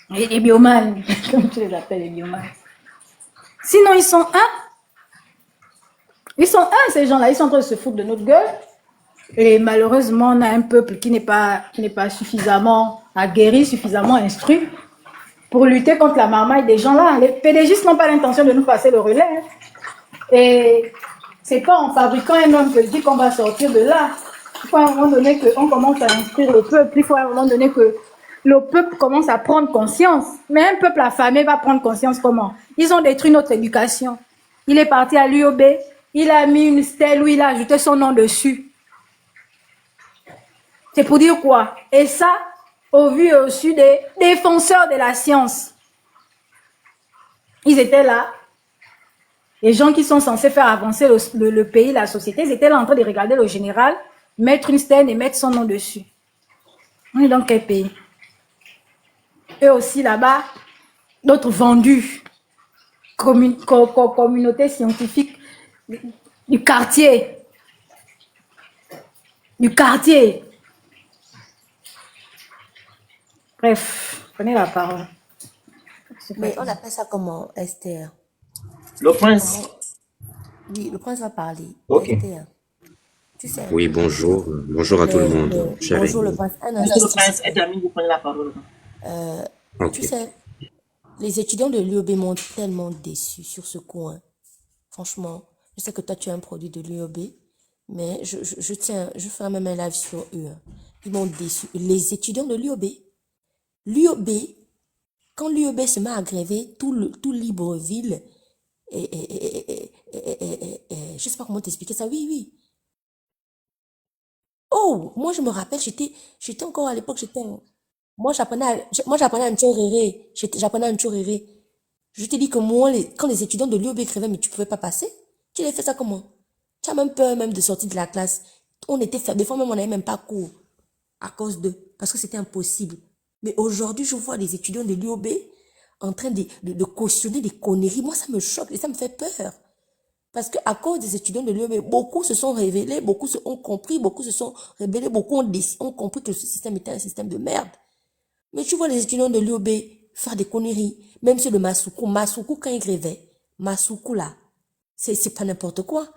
Les bioman, comme tu les appelles, les bioman. Sinon, ils sont un. Ils sont un, ces gens-là. Ils sont en train de se foutre de notre gueule. Et malheureusement, on a un peuple qui n'est pas suffisamment aguerri, suffisamment instruit pour lutter contre la marmaille des gens là. Les PDGistes n'ont pas l'intention de nous passer le relais. Hein. Et c'est pas en fabriquant un homme politique qu'on va sortir de là. Il faut à un moment donné qu'on commence à instruire le peuple. Il faut à un moment donné que le peuple commence à prendre conscience. Mais un peuple affamé va prendre conscience comment? Ils ont détruit notre éducation. Il est parti à l'UOB, il a mis une stèle où il a ajouté son nom dessus. C'est pour dire quoi? Et ça, au vu et au su des défenseurs de la science. Ils étaient là. Les gens qui sont censés faire avancer le pays, la société, ils étaient là en train de regarder le général, mettre une stèle et mettre son nom dessus. On est dans quel pays? Eux aussi là-bas, d'autres vendus, communauté scientifique du quartier. Du quartier. Bref, prenez la parole. Mais on appelle ça comment, Esther? Le prince. Oui, le prince va parler. Ok. Esther, tu sais. Oui, bonjour. Bonjour à tout le monde, chérie. Bonjour le prince. Un Monsieur le instant. prince, Edamine, vous prenez la parole. Ok. Tu sais, les étudiants de l'UOB m'ont tellement déçu sur ce coin. Franchement, je sais que toi tu es un produit de l'UOB, mais je ferai même un live sur eux. Hein. Ils m'ont déçu. Les étudiants de l'UOB, quand l'UOB se met à gréver, tout Libreville, je sais pas comment t'expliquer ça. Oui, oui. Oh, moi je me rappelle, j'étais encore à l'époque, moi j'apprenais à Ntchoréré. J'apprenais à Ntchoréré. Je t'ai dit que moi, quand les étudiants de l'UOB écrivaient, mais tu pouvais pas passer. Tu les fait ça comment? Tu as même peur même de sortir de la classe. On était faibles. Des fois même, on n'avait même pas cours à cause d'eux. Parce que c'était impossible. Mais aujourd'hui, je vois les étudiants de l'UOB en train de cautionner des conneries. Moi, ça me choque et ça me fait peur. Parce qu'à cause des étudiants de l'UEB, beaucoup se sont révélés, beaucoup ont compris, beaucoup se sont révélés, beaucoup ont compris que ce système était un système de merde. Mais tu vois les étudiants de l'UEB faire des conneries. Même sur le Masuku. Masuku, quand il rêvait, Masuku là, c'est pas n'importe quoi.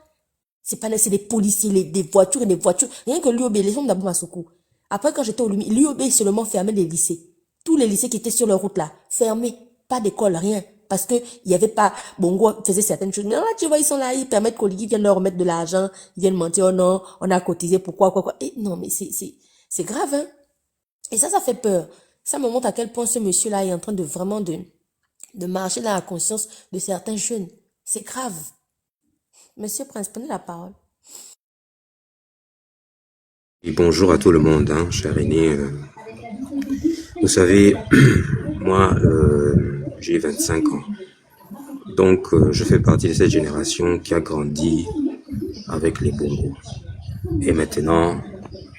C'est des policiers, des voitures et des voitures. Rien que l'UEB, les gens d'abord Masuku. Après, quand j'étais au Lumi, l'UEB seulement fermait des lycées. Tous les lycées qui étaient sur leur route là, fermés. Pas d'école, rien. Parce que il y avait pas, Bongo faisait certaines choses. Mais là, tu vois, ils sont là, ils permettent qu'Oligui vienne leur remettre de l'argent. Ils viennent mentir, oh non, on a cotisé, pourquoi, quoi. Et non, mais c'est grave, hein. Et ça fait peur. Ça me montre à quel point ce monsieur-là est en train de vraiment de marcher dans la conscience de certains jeunes. C'est grave. Monsieur Prince, prenez la parole. Et bonjour à tout le monde, hein, cher aîné. Vous savez, moi, j'ai 25 ans. Donc, je fais partie de cette génération qui a grandi avec les bongos. Et maintenant,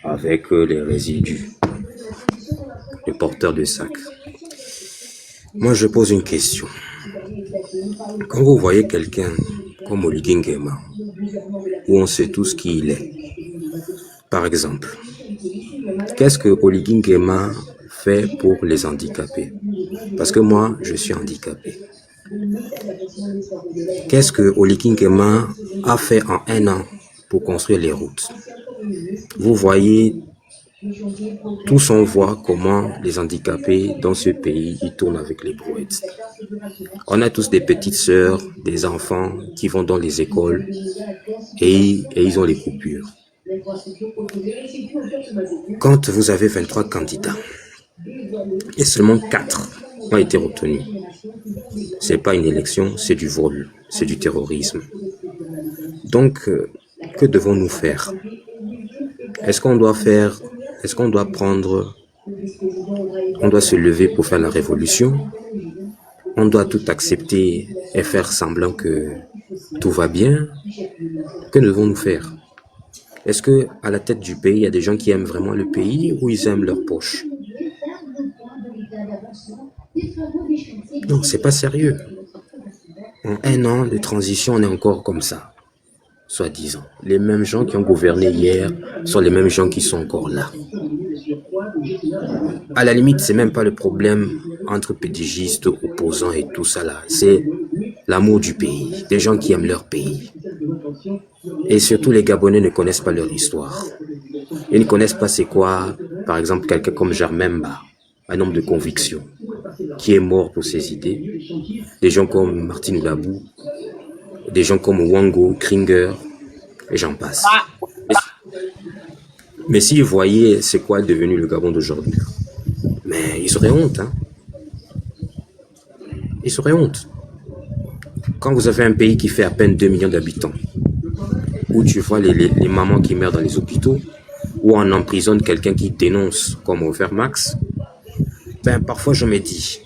avec les résidus, les porteurs de sacs. Moi, je pose une question. Quand vous voyez quelqu'un comme Oligui Nguema, où on sait tous qui il est, par exemple, qu'est-ce que Oligui Nguema fait pour les handicapés? Parce que moi, je suis handicapé. Qu'est-ce que Oligui Nguema a fait en 1 an pour construire les routes? Vous voyez, tous on voit comment les handicapés dans ce pays, ils tournent avec les brouettes. On a tous des petites sœurs, des enfants qui vont dans les écoles et ils ont les coupures. Quand vous avez 23 candidats et seulement 4 ont été retenus, c'est pas une élection, c'est du vol, c'est du terrorisme. Donc, que devons-nous faire? Est-ce qu'on doit se lever pour faire la révolution? On doit tout accepter et faire semblant que tout va bien? Que devons-nous faire? Est-ce que à la tête du pays, il y a des gens qui aiment vraiment le pays ou ils aiment leur poche? Non, c'est pas sérieux. En 1 an de transition, on est encore comme ça, soi-disant. Les mêmes gens qui ont gouverné hier sont les mêmes gens qui sont encore là. À la limite, c'est même pas le problème entre pédigistes, opposants et tout ça là. C'est l'amour du pays, des gens qui aiment leur pays. Et surtout, les Gabonais ne connaissent pas leur histoire. Ils ne connaissent pas c'est quoi, par exemple, quelqu'un comme Germain Mba, un homme de conviction, qui est mort pour ses idées. Des gens comme Martin Labou, des gens comme Wango, Kringer, et j'en passe. Mais s'ils voyaient c'est quoi est devenu le Gabon d'aujourd'hui, mais ils auraient honte, hein. Ils auraient honte. Quand vous avez un pays qui fait à peine 2 millions d'habitants, où tu vois les mamans qui meurent dans les hôpitaux, où on emprisonne quelqu'un qui dénonce comme au Max, ben parfois je me dis,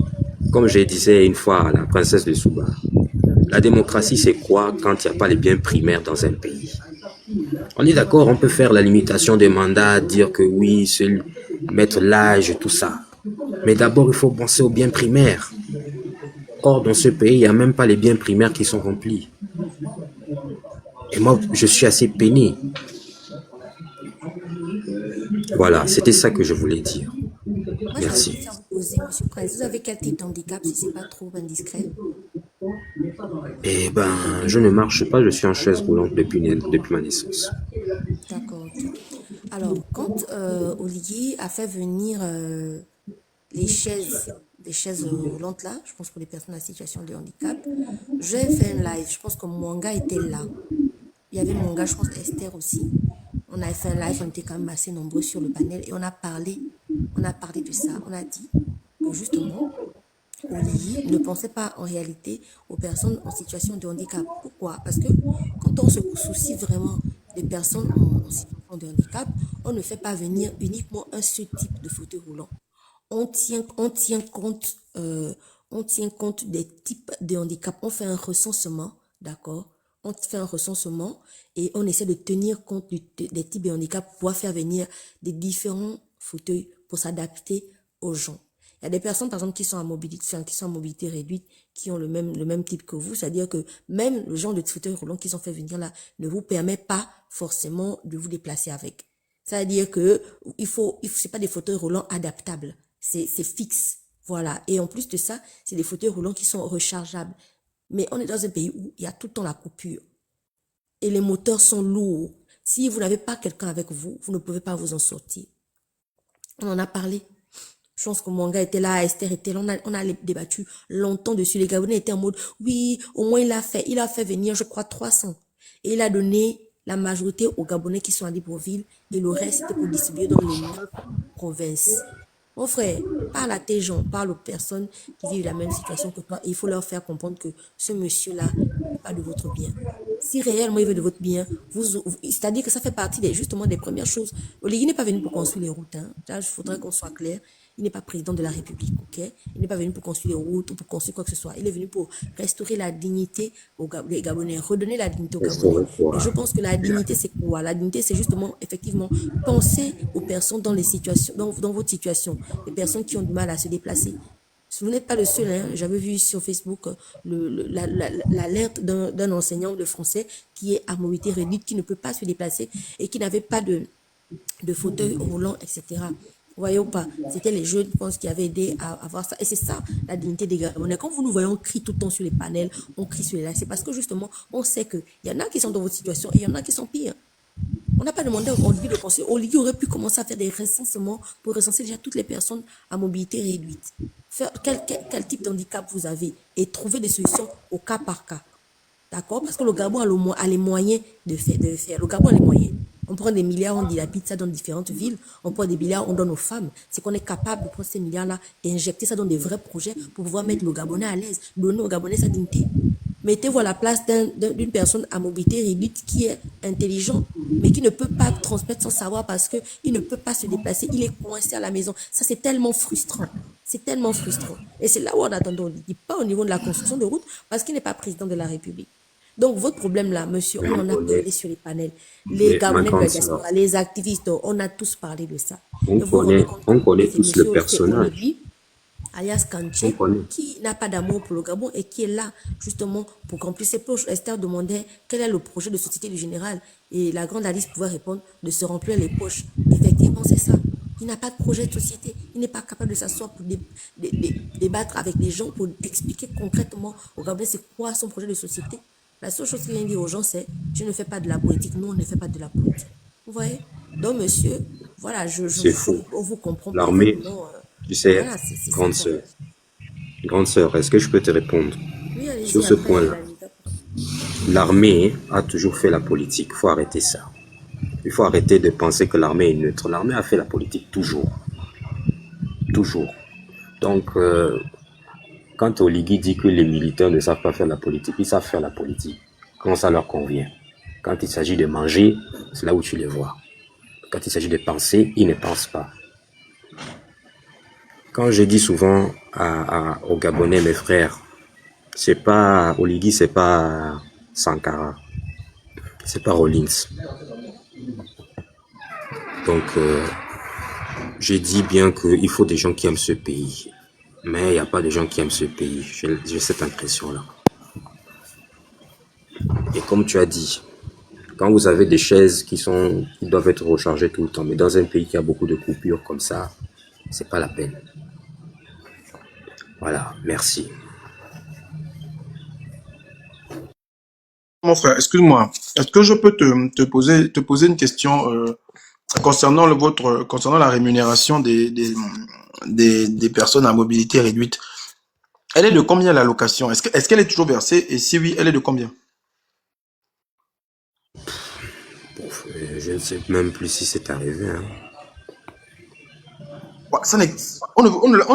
comme je disais une fois à la princesse de Souba, la démocratie c'est quoi quand il n'y a pas les biens primaires dans un pays? On est d'accord, on peut faire la limitation des mandats, dire que oui, c'est mettre l'âge, tout ça. Mais d'abord, il faut penser aux biens primaires. Or, dans ce pays, il n'y a même pas les biens primaires qui sont remplis. Et moi, je suis assez peiné. Voilà, c'était ça que je voulais dire. Merci. Monsieur Prince, vous avez quel type d'handicap si c'est pas trop indiscret? Eh ben, je ne marche pas, je suis en chaise roulante depuis ma naissance. D'accord, ok. Alors, quand Oligui a fait venir les chaises roulantes là, je pense pour les personnes en situation de handicap, j'ai fait un live, je pense que Mwanga était là. Il y avait Mwanga, je pense Esther aussi. On a fait un live, on était quand même assez nombreux sur le panel et on a parlé de ça. On a dit que justement, Oligui ne pensait pas en réalité aux personnes en situation de handicap. Pourquoi? Parce que quand on se soucie vraiment des personnes en situation de handicap, on ne fait pas venir uniquement un seul type de fauteuil roulant. On tient compte des types de handicap. On fait un recensement, d'accord? On fait un recensement et on essaie de tenir compte des types de handicap pour pouvoir faire venir des différents fauteuils pour s'adapter aux gens. Il y a des personnes, par exemple, qui sont à mobilité réduite, qui ont le même type que vous. C'est-à-dire que même le genre de fauteuil roulant qu'ils ont fait venir là ne vous permet pas forcément de vous déplacer avec. C'est-à-dire que c'est pas des fauteuils roulants adaptables. C'est fixe. Voilà. Et en plus de ça, c'est des fauteuils roulants qui sont rechargeables. Mais on est dans un pays où il y a tout le temps la coupure. Et les moteurs sont lourds. Si vous n'avez pas quelqu'un avec vous, vous ne pouvez pas vous en sortir. On en a parlé. Je pense que Mwanga était là, Esther était là, on a débattu longtemps dessus. Les Gabonais étaient en mode, oui, au moins il a fait venir, je crois, 300. Et il a donné la majorité aux Gabonais qui sont à Libreville et le reste pour distribuer dans les 9 provinces. Mon frère, parle à tes gens, parle aux personnes qui vivent la même situation que toi. Et il faut leur faire comprendre que ce monsieur-là n'est pas de votre bien. Si réellement il veut de votre bien, c'est-à-dire que ça fait partie justement des premières choses. Oligui n'est pas venu pour construire les routes. Hein. Là, il faudrait qu'on soit clair. Il n'est pas président de la République, ok? Il n'est pas venu pour construire les routes ou pour construire quoi que ce soit. Il est venu pour restaurer la dignité aux Gabonais, redonner la dignité aux Gabonais. Et je pense que la dignité, c'est quoi? La dignité, c'est justement, effectivement, penser aux personnes dans les situations, dans votre situation, les personnes qui ont du mal à se déplacer. Vous n'êtes pas le seul, hein. J'avais vu sur Facebook l'alerte d'un enseignant de français qui est à mobilité réduite, qui ne peut pas se déplacer et qui n'avait pas de fauteuil roulant, etc. Vous voyez ou pas? C'était les jeunes, je pense, qui avaient aidé à avoir ça. Et c'est ça, la dignité des Gabonais. Quand vous nous voyez, on crie tout le temps sur les panels, on crie sur les lives. C'est parce que justement, on sait qu'il y en a qui sont dans votre situation et il y en a qui sont pires. On n'a pas demandé à Oligui de penser. Oligui aurait pu commencer à faire des recensements pour recenser déjà toutes les personnes à mobilité réduite. Faire quel type de handicap vous avez et trouver des solutions au cas par cas. D'accord? Parce que le Gabon a les moyens de faire. Le Gabon a les moyens. On prend des milliards, on dilapide ça dans différentes villes. On prend des milliards, on donne aux femmes. C'est qu'on est capable de prendre ces milliards-là et injecter ça dans des vrais projets pour pouvoir mettre le Gabonais à l'aise, donner au Gabonais sa dignité. Mettez-vous à la place d'une personne à mobilité réduite qui est intelligent, mais qui ne peut pas transmettre son savoir parce qu'il ne peut pas se déplacer. Il est coincé à la maison. Ça, c'est tellement frustrant. C'est tellement frustrant. Et c'est là où on attend. On ne dit pas au niveau de la construction de route parce qu'il n'est pas président de la République. Donc, votre problème là, monsieur, on en a parlé sur les panels. Les Gabonais de la diaspora, les activistes, on a tous parlé de ça. On connaît tous le personnage. Alias Kanché, qui n'a pas d'amour pour le Gabon et qui est là justement pour remplir ses poches. Esther demandait quel est le projet de société du général et la grande Alice pouvait répondre de se remplir les poches. Effectivement, c'est ça. Il n'a pas de projet de société. Il n'est pas capable de s'asseoir pour débattre avec les gens, pour expliquer concrètement au Gabonais c'est quoi son projet de société. La seule chose qu'il vient dire aux gens, c'est je ne fais pas de la politique. Nous, on ne fait pas de la politique. Vous voyez? Donc, monsieur, voilà, on vous comprend. L'armée, tu sais, voilà, grande sœur, est-ce que je peux te répondre sur ce point-là? L'armée a toujours fait la politique. Il faut arrêter ça. Il faut arrêter de penser que l'armée est neutre. L'armée a fait la politique toujours. Toujours. Donc, quand Oligui dit que les militaires ne savent pas faire la politique, ils savent faire la politique quand ça leur convient. Quand il s'agit de manger, c'est là où tu les vois. Quand il s'agit de penser, ils ne pensent pas. Quand je dis souvent aux Gabonais, mes frères, c'est pas Oligui, c'est pas Sankara, c'est pas Rollins. Donc, je dis bien qu'il faut des gens qui aiment ce pays. Mais il n'y a pas de gens qui aiment ce pays. J'ai cette impression-là. Et comme tu as dit, quand vous avez des chaises qui doivent être rechargées tout le temps, mais dans un pays qui a beaucoup de coupures comme ça, c'est pas la peine. Voilà, merci. Mon frère, excuse-moi. Est-ce que je peux te poser une question concernant la rémunération des personnes à mobilité réduite? Elle est de combien l'allocation? Est-ce qu'elle est toujours versée? Et si oui, elle est de combien? Je ne sais même plus si c'est arrivé. Hein. On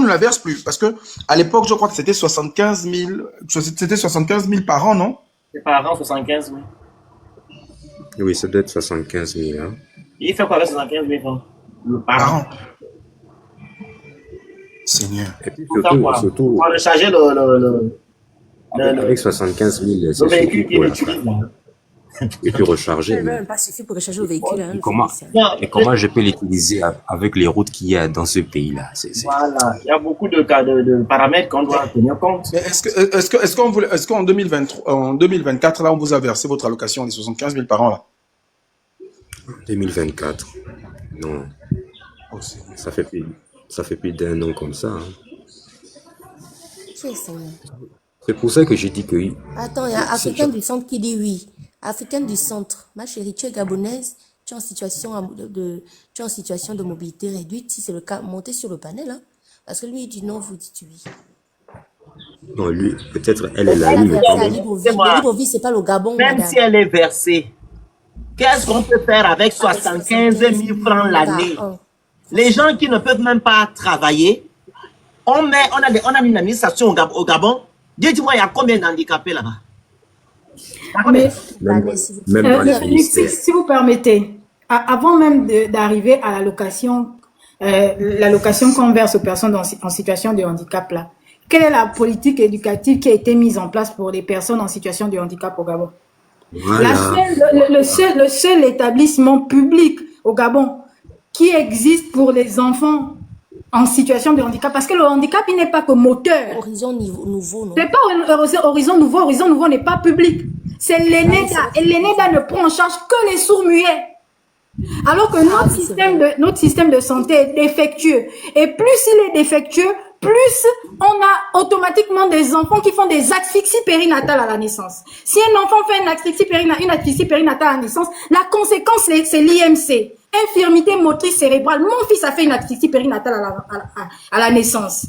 ne la verse plus parce que à l'époque, je crois que c'était 75 000. C'était 75 000 par an, non? C'est par an, 75 000. Oui, ça doit être 75 000. Hein. Il fait quoi avec 75 000 francs par an? Seigneur. Et puis surtout on va recharger avec 75 000, le véhicule qu'il utilise. et puis recharger. Ça ne même pas suffire pour recharger le véhicule. Hein, Et comment je peux l'utiliser avec les routes qu'il y a dans ce pays-là? Voilà, il y a beaucoup de paramètres qu'on doit tenir compte. Est-ce qu'en 2024, là, on vous a versé votre allocation des 75 000 par an, là? 2024. Non. Oh, ça fait plus d'un an comme ça. Hein. C'est pour ça que j'ai dit que oui. Attends, il y a Africain du Centre qui dit oui. Africain du Centre, ma chérie, tu es gabonaise, tu es en situation de mobilité réduite. Si c'est le cas, montez sur le panel. Hein, parce que lui, il dit non, vous dites oui. Non, lui, peut-être elle est là. La Libreville, c'est pas le Gabon. Même madame. si elle est versée, qu'est-ce qu'on peut faire avec 75 000 francs l'année? Les gens qui ne peuvent même pas travailler, on a une administration au Gabon. Dites-moi, il y a combien d'handicapés là-bas? Si vous permettez, avant même d'arriver à l'allocation qu'on verse aux personnes en situation de handicap là, quelle est la politique éducative qui a été mise en place pour les personnes en situation de handicap au Gabon? Voilà. Le seul établissement public au Gabon qui existe pour les enfants en situation de handicap, parce que le handicap, il n'est pas que moteur. Horizon Nouveau, non? C'est pas Horizon Nouveau n'est pas public. C'est l'ENEDA. Et l'ENEDA ne prend en charge que les sourds-muets. Alors que notre système de santé est défectueux. Et plus il est défectueux, plus on a automatiquement des enfants qui font des asphyxies périnatales à la naissance. Si un enfant fait une asphyxie périnatale à la naissance, la conséquence, c'est l'IMC. Infirmité motrice cérébrale. Mon fils a fait une asphyxie périnatale à la naissance.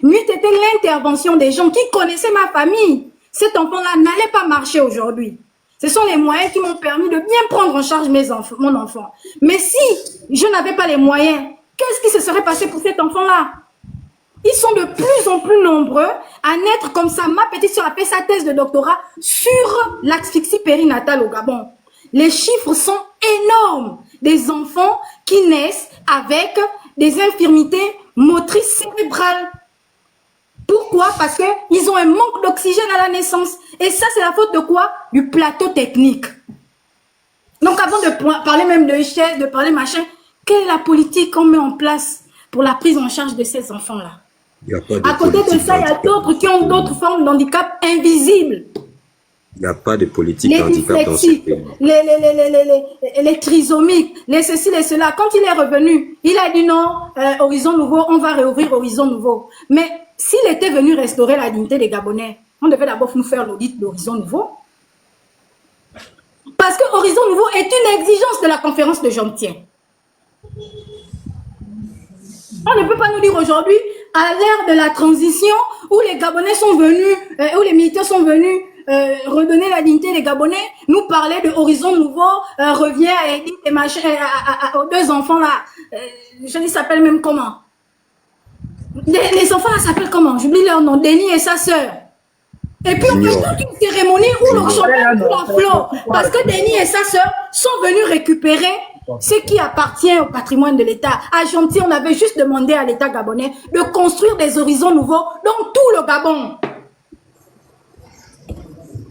N'eût été l'intervention des gens qui connaissaient ma famille, cet enfant-là n'allait pas marcher aujourd'hui. Ce sont les moyens qui m'ont permis de bien prendre en charge mon enfant. Mais si je n'avais pas les moyens, qu'est-ce qui se serait passé pour cet enfant-là? Ils sont de plus en plus nombreux à naître comme ça. Ma petite soeur a fait sa thèse de doctorat sur l'asphyxie périnatale au Gabon. Les chiffres sont énormes des enfants qui naissent avec des infirmités motrices cérébrales. Pourquoi? Parce qu'ils ont un manque d'oxygène à la naissance. Et ça, c'est la faute de quoi? Du plateau technique. Donc, avant de parler même de chaises, de parler machin, quelle est la politique qu'on met en place pour la prise en charge de ces enfants-là? À côté de ça, il y a d'autres qui ont d'autres formes d'handicap invisibles. Il n'y a pas de politique handicap dans ce pays. Les trisomiques, les ceci, les cela. Quand il est revenu, il a dit non, Horizon Nouveau, on va réouvrir Horizon Nouveau. Mais s'il était venu restaurer la dignité des Gabonais, on devait d'abord nous faire l'audit d'Horizon Nouveau. Parce que Horizon Nouveau est une exigence de la conférence de Jomtien. On ne peut pas nous dire aujourd'hui, à l'ère de la transition, où les Gabonais sont venus, où les militaires sont venus redonner la dignité des Gabonais, nous parler de Horizon Nouveau, revient à Edith et machin, aux deux enfants là, je dis, s'appelle même comment? Les enfants là s'appellent comment? J'oublie leur nom, Denis et sa sœur. Et puis on fait toute une cérémonie où le champagne coule à flot, parce que Denis et sa sœur sont venus récupérer ce qui appartient au patrimoine de l'État. À Jomtien, on avait juste demandé à l'État gabonais de construire des horizons nouveaux dans tout le Gabon.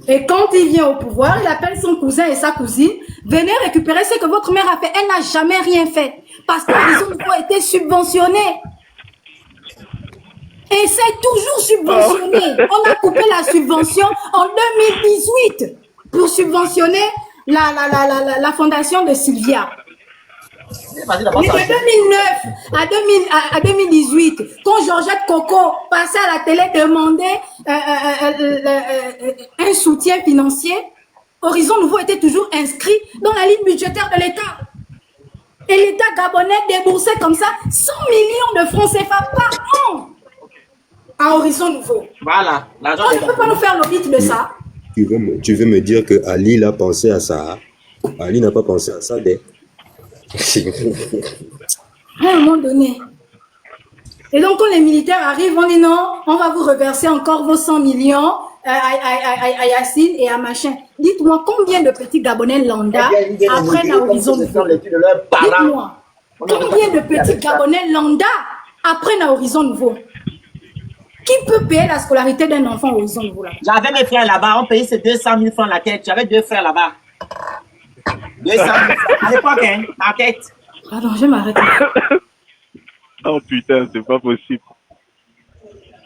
Et quand il vient au pouvoir, il appelle son cousin et sa cousine, venez récupérer ce que votre mère a fait. Elle n'a jamais rien fait, parce que l'horizon nouveau a été subventionné. Et c'est toujours subventionné. On a coupé la subvention en 2018 pour subventionner la fondation de Sylvia. Et de 2009 à 2018, quand Georgette Coco passait à la télé demandait un soutien financier, Horizon Nouveau était toujours inscrit dans la ligne budgétaire de l'État. Et l'État gabonais déboursait comme ça 100 millions de francs CFA par an à Horizon Nouveau. Voilà. On ne peut pas nous faire l'audit de ça. Tu veux me dire que Ali l'a pensé à ça? Ali n'a pas pensé à ça dès. À un moment donné. Et donc, quand les militaires arrivent, on dit non, on va vous reverser encore vos 100 millions à Yacine et à machin. Dites-moi, combien de petits Gabonais lambda apprennent à Horizon Nouveau? Dites-moi, combien de petits Gabonais lambda apprennent à Horizon Nouveau? Qui peut payer la scolarité d'un enfant à Horizon Nouveau là? J'avais mes frères là-bas, on payait ces 200 000 francs la tête. J'avais deux frères là-bas. 200 000 francs. À l'époque, hein, en tête. Pardon, je m'arrête. Oh putain, c'est pas possible.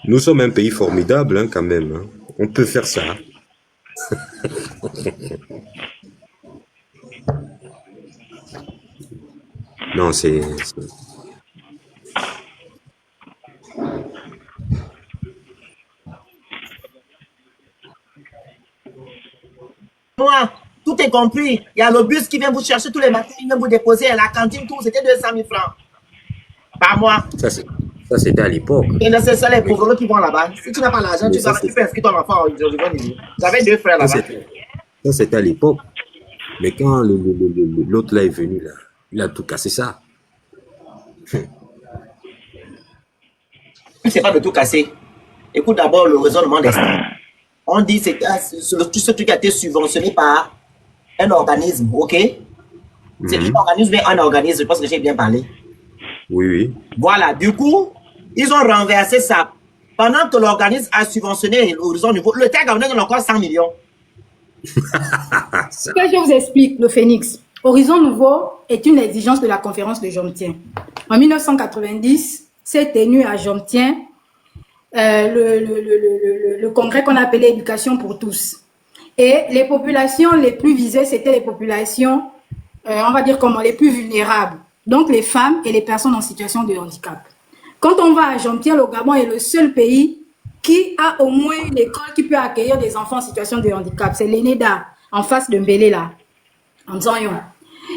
Nous sommes un pays formidable, hein, quand même. Hein. On peut faire ça. Non, c'est... Moi, tout est compris. Il y a le bus qui vient vous chercher tous les matins, il vient vous déposer à la cantine, tout. C'était 200 000 francs par mois. Ça, c'était à l'époque. Et c'est ça les pauvres qui vont là-bas. Si tu n'as pas l'argent, tu peux inscrire ton enfant au niveau niveau. J'avais 2 frères là-bas. Ça, c'était à l'époque. Mais quand l'autre là est venu, là, il a tout cassé ça. C'est pas de tout casser. Écoute d'abord le raisonnement d'Esther. On dit que tout ce truc a été subventionné par un organisme, ok? C'est un organisme, mais un organisme, je pense que j'ai bien parlé. Oui, oui. Voilà, du coup, ils ont renversé ça. Pendant que l'organisme a subventionné l'Horizon Nouveau, le TAG donne encore 100 millions. Que je vous explique, le Phénix. Horizon Nouveau est une exigence de la conférence de Jomtien. En 1990, s'est tenu à Jomtien le congrès qu'on appelait Éducation pour tous. Et les populations les plus visées, c'était les populations, on va dire comment, les plus vulnérables. Donc les femmes et les personnes en situation de handicap. Quand on va à Jomtien, le Gabon est le seul pays qui a au moins une école qui peut accueillir des enfants en situation de handicap. C'est l'ENEDA, en face de Mbélé, là, en Zanyon.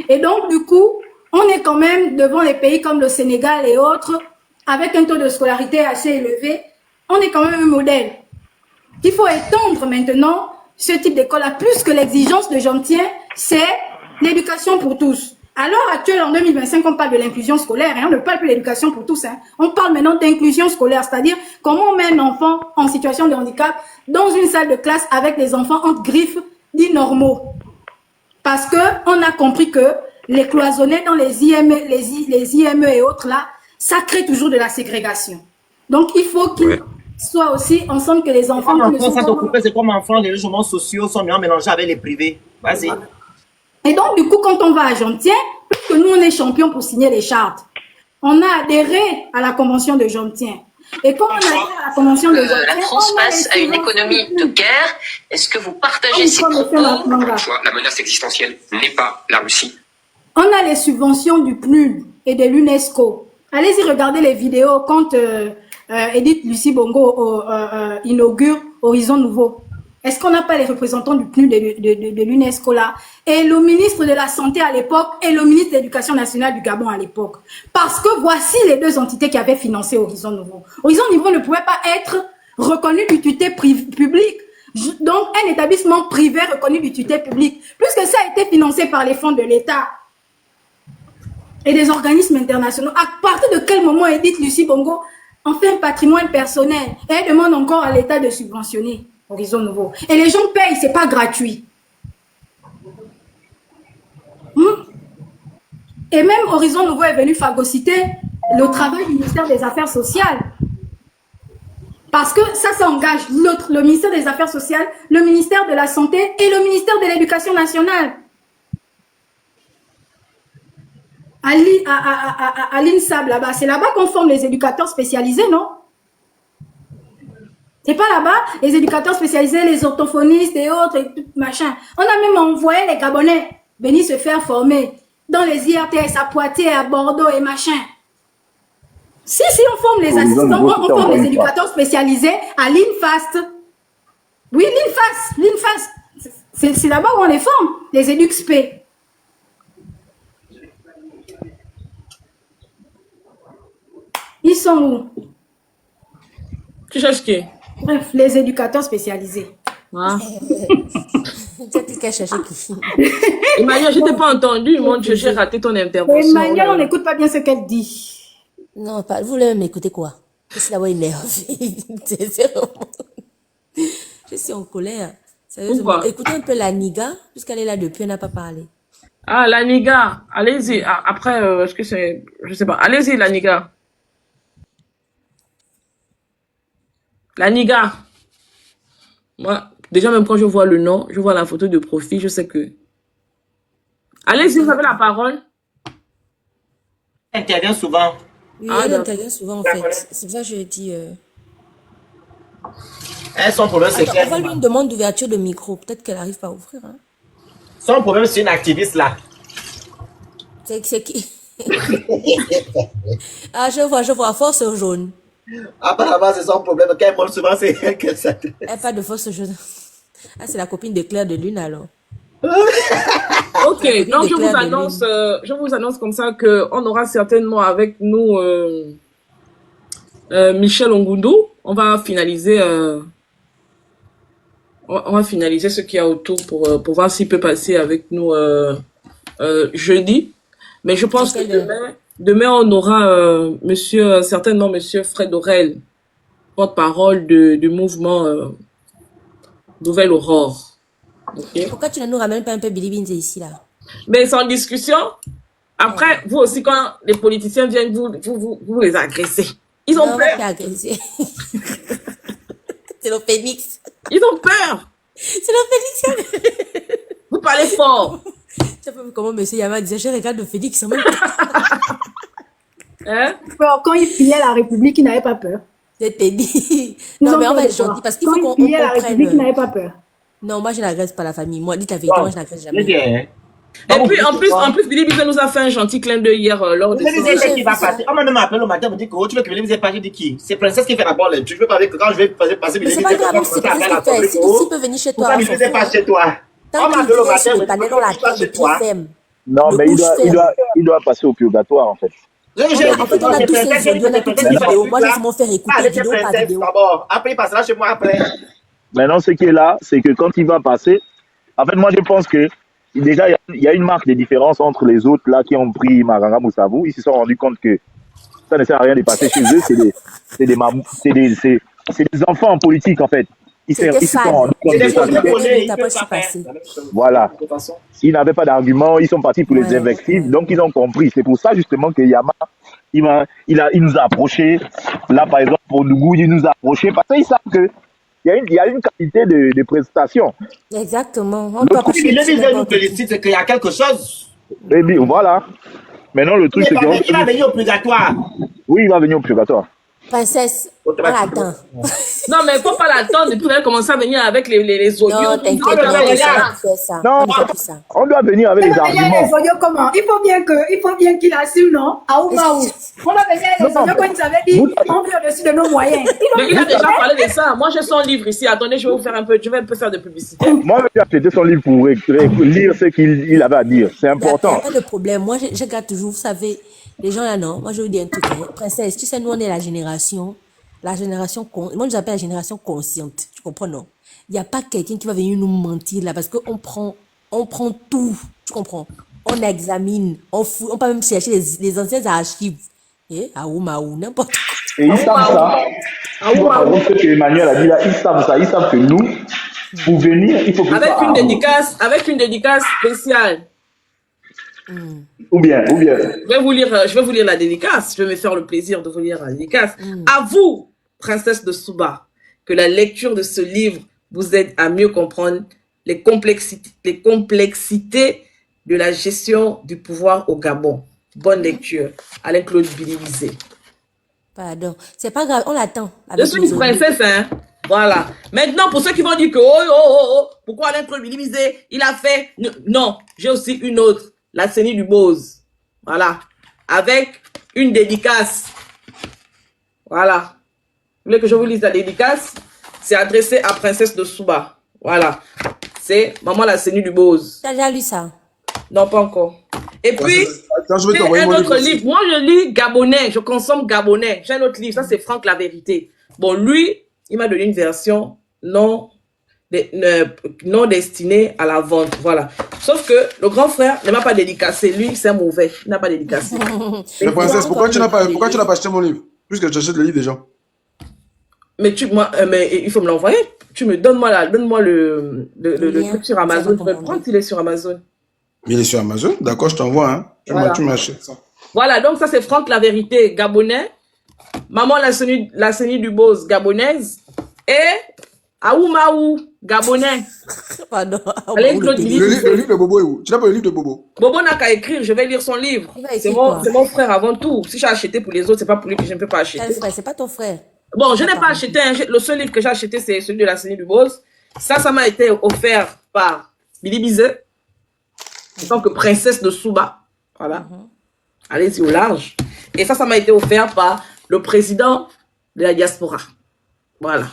Et donc, du coup, on est quand même devant les pays comme le Sénégal et autres, avec un taux de scolarité assez élevé, on est quand même un modèle. Il faut étendre maintenant ce type d'école-là, plus que l'exigence de Jomtien, c'est l'éducation pour tous. À l'heure actuelle, en 2025, on parle de l'inclusion scolaire, hein, on ne parle plus d'éducation pour tous. Hein. On parle maintenant d'inclusion scolaire, c'est-à-dire comment on met un enfant en situation de handicap dans une salle de classe avec des enfants entre griffes dits normaux. Parce qu'on a compris que les cloisonnés dans les IME et autres là, ça crée toujours de la ségrégation. Donc, il faut qu'ils soient aussi ensemble que les enfants. C'est comme enfants, les logements sociaux sont bien mélangés avec les privés. Vas-y. Et donc, du coup, quand on va à Jomtien, puisque nous, on est champions pour signer les chartes, on a adhéré à la Convention de Jomtien. Et quand on a adhéré à la Convention de Jomtien, la France passe à une économie de guerre. Est-ce que vous partagez ces propos? La menace existentielle n'est pas la Russie. On a les subventions du PNUD et de l'UNESCO. Allez-y regarder les vidéos quand Edith Lucie Bongo inaugure Horizon Nouveau. Est-ce qu'on n'a pas les représentants du PNUD de l'UNESCO là? Et le ministre de la Santé à l'époque et le ministre de l'Éducation nationale du Gabon à l'époque. Parce que voici les deux entités qui avaient financé Horizon Nouveau. Horizon Nouveau ne pouvait pas être reconnu d'utilité publique. Donc, un établissement privé reconnu d'utilité publique. Puisque ça a été financé par les fonds de l'État et des organismes internationaux. À partir de quel moment Edith Lucie Bongo en fait un patrimoine personnel et elle demande encore à l'État de subventionner Horizon Nouveau. Et les gens payent, c'est pas gratuit. Et même Horizon Nouveau est venu phagocyter le travail du ministère des Affaires sociales. Parce que ça engage le ministère des Affaires sociales, le ministère de la Santé et le ministère de l'Éducation nationale. À l'INSAB, là-bas. C'est là-bas qu'on forme les éducateurs spécialisés, non? C'est pas là-bas, les éducateurs spécialisés, les orthophonistes et autres, et tout machin. On a même envoyé les Gabonais venir se faire former dans les IRTS à Poitiers, à Bordeaux et machin. Si, on forme les assistants, on forme les éducateurs spécialisés à l'INFAST. Oui, l'INFAST. C'est là-bas où on les forme, les EduxP. Ils sont où? Tu cherches qui? Bref, les éducateurs spécialisés. Ah. Tu as dit qu'à chercher qui? Emmanuel, je t'ai pas entendu, mon Dieu, j'ai raté ton intervention. Emmanuel, on n'écoute pas bien ce qu'elle dit. Non, pas, vous voulez m'écouter quoi? Je suis là-bas énervée. Je suis en colère. Sérieusement. Écoutez un peu la Niga, puisqu'elle est là depuis, elle n'a pas parlé. Ah, la Niga, allez-y. Après, est-ce que c'est... Je sais pas. Allez-y, la Niga. La Niga. Moi, déjà, même quand je vois le nom, je vois la photo de profil, je sais que... Allez-y, vous avez la parole. Elle intervient souvent. Oui, Ah, elle d'accord. intervient souvent en fait. C'est pour ça que je dis. Son problème, c'est Attends, on va qu'elle... lui une demande d'ouverture de micro. Peut-être qu'elle n'arrive pas à ouvrir. Hein. Son problème, c'est une activiste là. C'est qui? Ah, je vois, force jaune. Apparemment, c'est son problème. Quand elle monte souvent, c'est elle que ça... Elle pas de force jaune. Ah, c'est la copine de Claire de Lune alors. Ok, donc je vous annonce comme ça qu'on aura certainement avec nous Michel Ongundu. On va finaliser ce qu'il y a autour pour voir s'il peut passer avec nous jeudi. Mais je pense que demain on aura certainement monsieur Fred Aurel, porte-parole du mouvement Nouvelle Aurore. Okay. Pourquoi tu ne nous ramènes pas un peu Billy Binze ici là? Mais c'est en discussion. Après, vous aussi, quand les politiciens viennent, vous les agressez. Ils ont peur. C'est le phénix. Ils ont peur. C'est le phénix. Vous parlez fort. Tu sais pas comment monsieur Yama disait, je regarde le phénix en même Hein? Quand il pillait la République, il n'avait pas peur. Je t'ai dit. Non, mais on va être gentil parce qu'il faut qu'on pillait la République, il n'avait pas peur. Non, moi je n'agresse pas la famille. Moi, dis ta vérité, moi je n'agresse jamais. Et puis en plus, Billy Bize nous a fait un gentil clin d'œil hier lors de qui va passer. On m'a appelé le matin, me dit que tu veux que Billy Bize passe, je dis qui? C'est Princesse qui fait la bonne. Tu veux pas avec quand je vais passer Billy Bize. Mais c'est pas grave, c'est Princesse qui fait. Si peut venir chez toi. Pourquoi Billy Bize passe chez toi? Tant qu'il vient sur le panel dans la tête de TFM. Non, mais il doit passer au purgatoire en fait. En fait, on a tous ces audios, on a toutes ces vidéos. Moi, je vais m'en faire écouter vidéo par vidéo. Après, il passera chez moi après. Maintenant, ce qui est là, c'est que quand il va passer, en fait, moi, je pense que déjà, il y a une marque de différence entre les autres là qui ont pris Maranga Moussavou. Ils se sont rendus compte que ça ne sert à rien de passer chez eux. C'est des enfants en politique, en fait. Ils se sont rendus compte de ça. Voilà. Ils n'avaient pas d'argument, ils sont partis pour les invectives, donc ils ont compris. C'est pour ça, justement, que Yama, il nous a approchés. Là, par exemple, pour Nougou, il nous a approchés parce qu'ils savent que il y a une qualité de prestation. Exactement. Le truc qui nous félicite, c'est qu'il y a quelque chose. Et bien, voilà. Maintenant, le truc, c'est qu'il va venir au purgatoire. Oui, il va venir au purgatoire. Princesse, on l'attend. Non, mais il ne faut pas l'attendre. Il faudrait commencer à venir avec les audios. Non, t'inquiète pas. Non, on doit venir avec les arguments. Les audios comment? Il faut bien qu'il assume, non? À Oumaou. On va venir avec les audios quand il avait dit on vit au-dessus de nos moyens. Mais il a déjà parlé de ça. Moi, j'ai son livre ici. Attendez, je vais un peu faire de publicité. Moi, j'ai acheté son livre pour lire ce qu'il avait à dire. C'est important. Il n'y a pas de problème. Moi, je regarde toujours, vous savez, les gens là, non. Moi, je vous dis un truc. Princesse, tu sais, nous, on est la génération, moi, je l'appelle la génération consciente. Tu comprends, non? Il n'y a pas quelqu'un qui va venir nous mentir là parce qu'on prend tout. Tu comprends? On examine, on fouille, on peut même chercher les anciennes archives. À Oumaou, n'importe quoi. Et ils savent ça. Ce que Emmanuel a dit là, ils savent ça. Ils savent que nous, pour venir, il faut que avec une dédicace spéciale. Ou bien. Je vais vous lire la dédicace. Je vais me faire le plaisir de vous lire la dédicace. À vous, princesse de Souba, que la lecture de ce livre vous aide à mieux comprendre les complexités de la gestion du pouvoir au Gabon. Bonne lecture. Alain-Claude Billy Bize. Pardon. C'est pas grave, on l'attend. Je suis une princesse, hein. Voilà. Maintenant, pour ceux qui vont dire que, pourquoi Alain-Claude Billy Bize, il a fait... Non, j'ai aussi une autre. La Sénie du Bose. Voilà. Avec une dédicace. Voilà. Vous voulez que je vous lise la dédicace? C'est adressé à Princesse de Souba. Voilà. C'est Maman la Sénie du Bose. T'as déjà lu ça? Non, pas encore. Et puis, j'ai un autre livre. Moi, je lis gabonais. Je consomme gabonais. J'ai un autre livre. Ça, c'est Franck la Vérité. Bon, lui, il m'a donné une version non destinée à la vente. Voilà. Sauf que le grand frère ne m'a pas dédicacé. Lui, c'est mauvais. Il n'a pas dédicacé. Mais princesse, pourquoi tu n'as pas acheté mon livre? Puisque tu achètes le livre des gens. Mais il faut me l'envoyer. Donne-moi le truc sur Amazon. Je vais le prendre s'il est sur Amazon. Il est sur Amazon? D'accord, je t'envoie, hein. Tu m'achètes ça. Voilà, donc ça c'est Franck la Vérité, gabonais. Maman la Sénie du Bose, gabonaise. Et Aoumaou, Gabonais. Pardon. Allez, Ou le Claude télé. Billy. Le livre de Bobo est où? Tu n'as pas le livre de Bobo? Bobo n'a qu'à écrire, je vais lire son livre. Il va C'est écrire mon, quoi? mon frère avant tout. Si j'ai acheté pour les autres, c'est pas pour lui que je ne peux pas Quel acheter. frère? C'est pas ton frère. Bon, je n'ai pas Attends. acheté, le seul livre que j'ai acheté, c'est celui de la Sénie du Bose. Ça m'a été offert par Billy Bizet, en tant que princesse de Souba. Voilà. Allez-y au large. Et ça m'a été offert par le président de la diaspora. Voilà.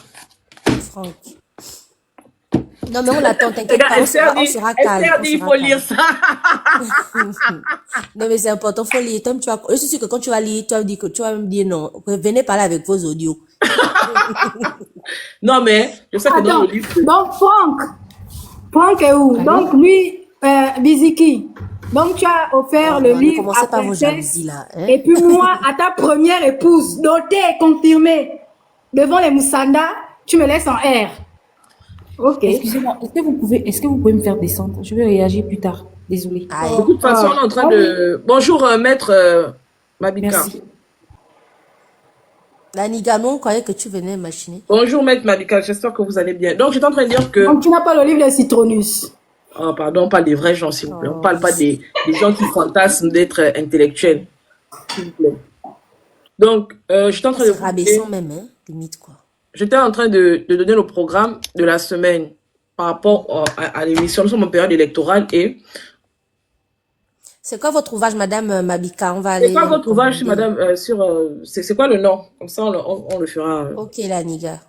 Franck. Non, mais on l'attend, t'inquiète pas, Regarde, on sera calme. Esther on dit, il sera faut calme. lire ça. Non, mais c'est important, faut lire. Tom, je suis sûr que quand tu vas lire, tu vas me dire non. Venez parler avec vos audios. Non, mais je sais que dans Attends, le livre... donc Franck est où? Donc lui, Biziki. Donc tu as offert le Ne livre commencez à pas vos Princesse. jalousies là. Hein? Et puis moi, à ta première épouse, notée et confirmée, devant les Moussanda, tu me laisses en R. Ok. Excusez-moi, est-ce que vous pouvez me faire descendre? Je vais réagir plus tard. Désolée. Aïe. De toute façon, on est en train de... Bonjour, maître Mabika. Merci. La Nigano, on croyait que tu venais machiner. Bonjour, maître Mabika. J'espère que vous allez bien. Donc, j'étais en train de dire que... Donc tu n'as pas le livre de Citronus. Oh, pardon, on parle des vrais gens, s'il vous plaît. On parle pas des gens qui fantasment d'être intellectuels. S'il vous plaît. Donc, j'étais en train de... C'est rabaissant même, hein? Limite quoi. J'étais en train de donner le programme de la semaine par rapport à l'émission. Nous sommes en période électorale et... C'est quoi votre ouvrage, Madame Mabika? On va aller. C'est quoi votre ouvrage sur Madame... c'est quoi le nom? Comme ça, on le fera... Ok, la Niga.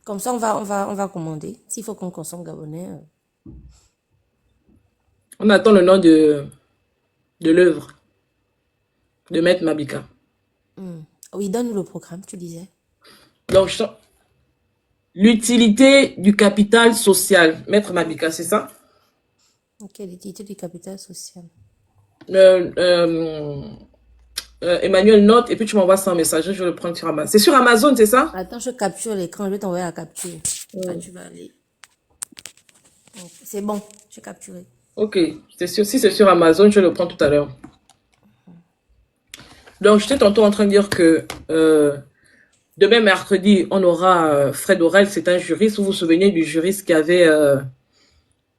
Comme ça, on va commander. S'il faut qu'on consomme gabonais. On attend le nom de l'œuvre de maître Mabika. Oui, donne-nous le programme, tu disais. Donc, l'utilité du capital social. Maître Mabika, c'est ça? Ok, l'utilité du capital social. Emmanuel note et puis tu m'envoies ça en message. Je vais le prendre sur Amazon. C'est sur Amazon, c'est ça? Attends, je capture l'écran, je vais t'envoyer la capture. Là, tu vas aller. Donc, c'est bon, j'ai capturé. Ok, c'est sûr. Si c'est sur Amazon, je le prends tout à l'heure. Donc, j'étais tantôt en train de dire que demain, mercredi, on aura Fred Aurel, c'est un juriste. Vous vous souvenez du juriste qui avait,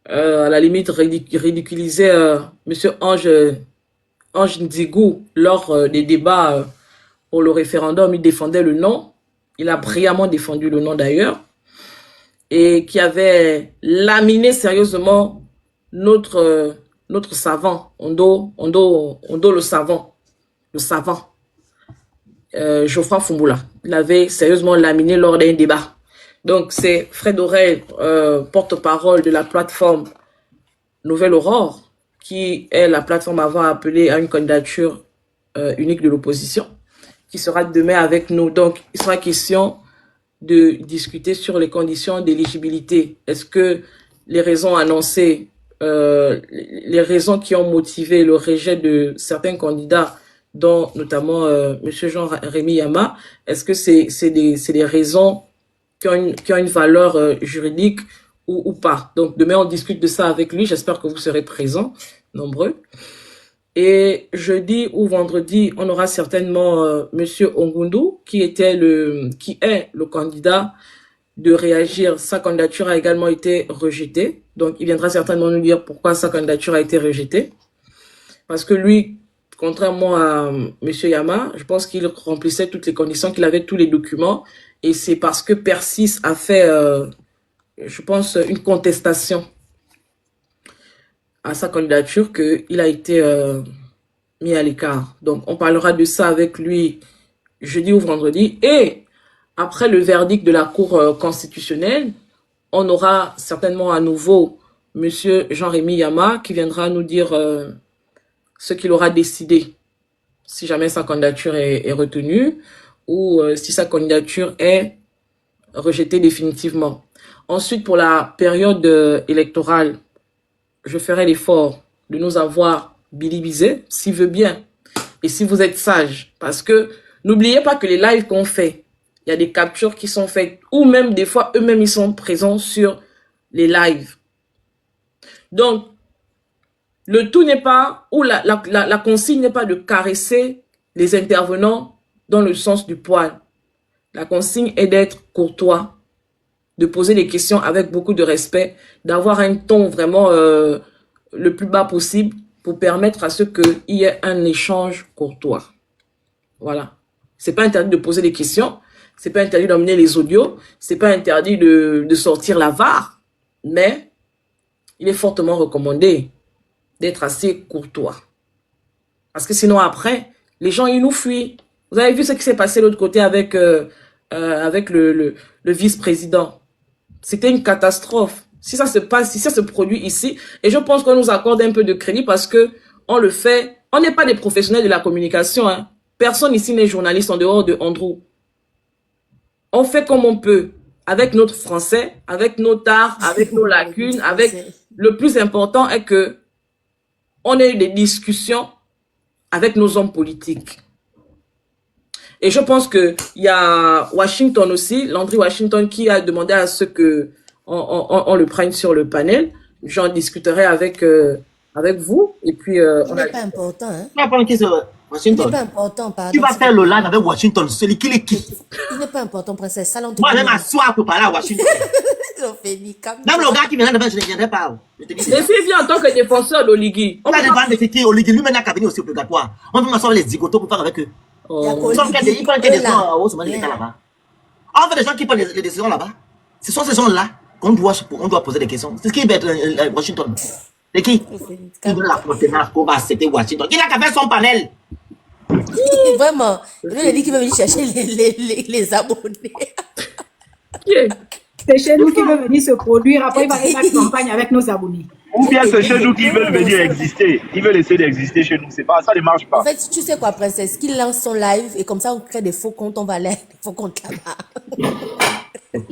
à la limite, ridiculisé Monsieur Ange Ndigou lors des débats pour le référendum. Il défendait le non. Il a brillamment défendu le non d'ailleurs. Et qui avait laminé sérieusement notre savant, Ondo le savant. Le savant, Geoffroy Fumboula. Il avait sérieusement laminé lors d'un débat. Donc, c'est Fred Aurel, porte-parole de la plateforme Nouvelle Aurore, qui est la plateforme avant appelée à une candidature unique de l'opposition, qui sera demain avec nous. Donc, il sera question de discuter sur les conditions d'éligibilité. Est-ce que les raisons annoncées, les raisons qui ont motivé le rejet de certains candidats, dont notamment M. Jean-Rémy Yama, est-ce que c'est des raisons qui ont une valeur juridique ou pas? Donc demain on discute de ça avec lui, j'espère que vous serez présents, nombreux. Et jeudi ou vendredi, on aura certainement M. Ongundu, qui est le candidat de Réagir. Sa candidature a également été rejetée, donc il viendra certainement nous dire pourquoi sa candidature a été rejetée. Parce que lui, contrairement à M. Yama, je pense qu'il remplissait toutes les conditions, qu'il avait tous les documents. Et c'est parce que Persis a fait, je pense, une contestation à sa candidature qu'il a été mis à l'écart. Donc, on parlera de ça avec lui jeudi ou vendredi. Et après le verdict de la Cour constitutionnelle, on aura certainement à nouveau M. Jean-Rémy Yama qui viendra nous dire... ce qu'il aura décidé, si jamais sa candidature est retenue ou si sa candidature est rejetée définitivement. Ensuite, pour la période électorale, je ferai l'effort de nous avoir Billy Bizet, s'il veut bien, et si vous êtes sage, parce que n'oubliez pas que les lives qu'on fait, il y a des captures qui sont faites, ou même des fois, eux-mêmes, ils sont présents sur les lives. Donc, le tout n'est pas, ou la consigne n'est pas de caresser les intervenants dans le sens du poil. La consigne est d'être courtois, de poser des questions avec beaucoup de respect, d'avoir un ton vraiment le plus bas possible pour permettre à ce qu'il y ait un échange courtois. Voilà. C'est pas interdit de poser des questions, c'est pas interdit d'emmener les audios, c'est pas interdit de sortir la VAR, mais il est fortement recommandé d'être assez courtois. Parce que sinon après, les gens, ils nous fuient. Vous avez vu ce qui s'est passé de l'autre côté avec le vice-président. C'était une catastrophe. Si ça se passe, si ça se produit ici, et je pense qu'on nous accorde un peu de crédit parce que on le fait, on n'est pas des professionnels de la communication, hein. Personne ici n'est journaliste en dehors de Andrew. On fait comme on peut, avec notre français, avec nos tares, avec nos lacunes, avec... Le plus important est que on ait eu des discussions avec nos hommes politiques. Et je pense que il y a Washington aussi, Landry Washington, qui a demandé à ce que on le prenne sur le panel. J'en discuterai avec vous. Et puis Il n'est pas important, hein. Il n'est pas important, pardon. Tu vas faire le live avec Washington, celui qui est qui? Il n'est pas important, princesse. Ça, Moi, je vais m'asseoir pour parler à Washington. Même le gars qui vient de je ne viendrai pas. Et s'il vient en tant que défenseur d'Oligui, on va défendre de qui Oligui, lui maintenant qui aussi obligatoire. On peut m'asseoir les zigotos pour faire avec eux. Ils prennent des décisions là-bas. On fait des gens qui prennent les décisions là-bas. Ce sont ces gens-là qu'on doit poser des questions. C'est ce qui est Washington. C'est qui? Qui donne la contenance qu'on va accepter Washington? Il n'a qu'à faire son panel. Vraiment, lui, il a dit qu'il veut venir chercher les abonnés. C'est chez nous qui veut venir se produire. Après, il va faire la campagne avec nos abonnés. Ou bien c'est chez nous qu'ils veulent venir exister. Ils veulent essayer d'exister chez nous. C'est pas ça, ne marche pas. En fait, tu sais quoi, princesse, qu'il lance son live et comme ça, on crée des faux comptes, on va aller des faux comptes là-bas.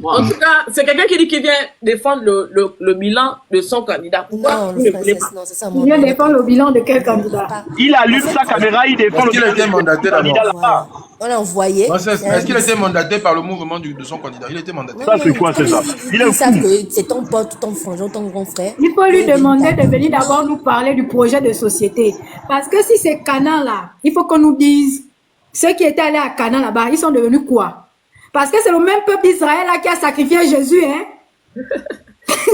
En tout cas, c'est quelqu'un qui dit qu'il vient défendre le bilan de son candidat. Pourquoi non, non, c'est ça. Il vient défendre le bilan de quel candidat? Il allume sa caméra, il défend le bilan de son candidat. Voilà. On l'a envoyé. Est-ce qu'il a été mandaté par le mouvement de son candidat? Il a été mandaté. Ça, c'est quoi, c'est ça? Ils savent que c'est ton pote, ton frangin, ton grand frère. Il faut lui demander de venir d'abord nous parler du projet de société. Parce que si c'est Canaan là, il faut qu'on nous dise ceux qui étaient allés à Canaan là-bas, ils sont devenus quoi? Parce que c'est le même peuple d'Israël là qui a sacrifié Jésus, hein? Il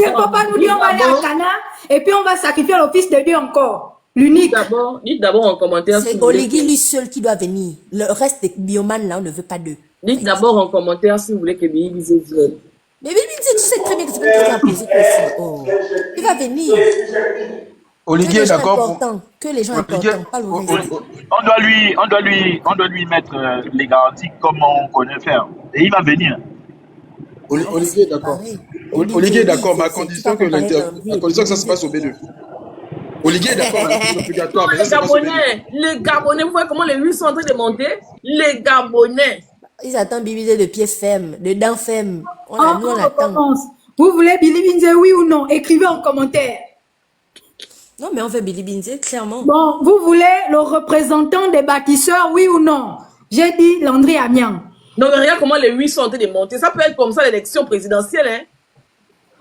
ne faut pas nous dire on va aller à Canaan et puis on va sacrifier le Fils de Dieu encore. L'unique. Dites d'abord en commentaire. C'est Oligui lui seul qui doit venir. Le reste des biomanes là, on ne veut pas d'eux. Dites d'abord en commentaire si vous voulez que Billy Bizet vienne. Mais Billy Bizet, tu sais très bien que c'est pas quelqu'un posé aussi. Oh. Il va venir. Oligui est d'accord. Que les gens importants, pas le reste. On doit lui mettre les garanties comme on connaît faire. Et il va venir. Oligui est d'accord. Oligui est d'accord, mais à condition que ça se passe au B2. Oligui est d'accord, c'est obligatoire. Les Gabonais, vous voyez comment les rues sont en train de monter? Les Gabonais. Ils attendent Billy Bizet de pied ferme, de dents fermes. Nous, on attend. Vous voulez Billy Bizet, oui ou non? Écrivez en commentaire. Non, mais on veut Billy Bizet, clairement. Bon, vous voulez le représentant des bâtisseurs, oui ou non? J'ai dit Landry Amiens. Non, mais regarde comment les rues sont en train de monter. Ça peut être comme ça l'élection présidentielle, hein?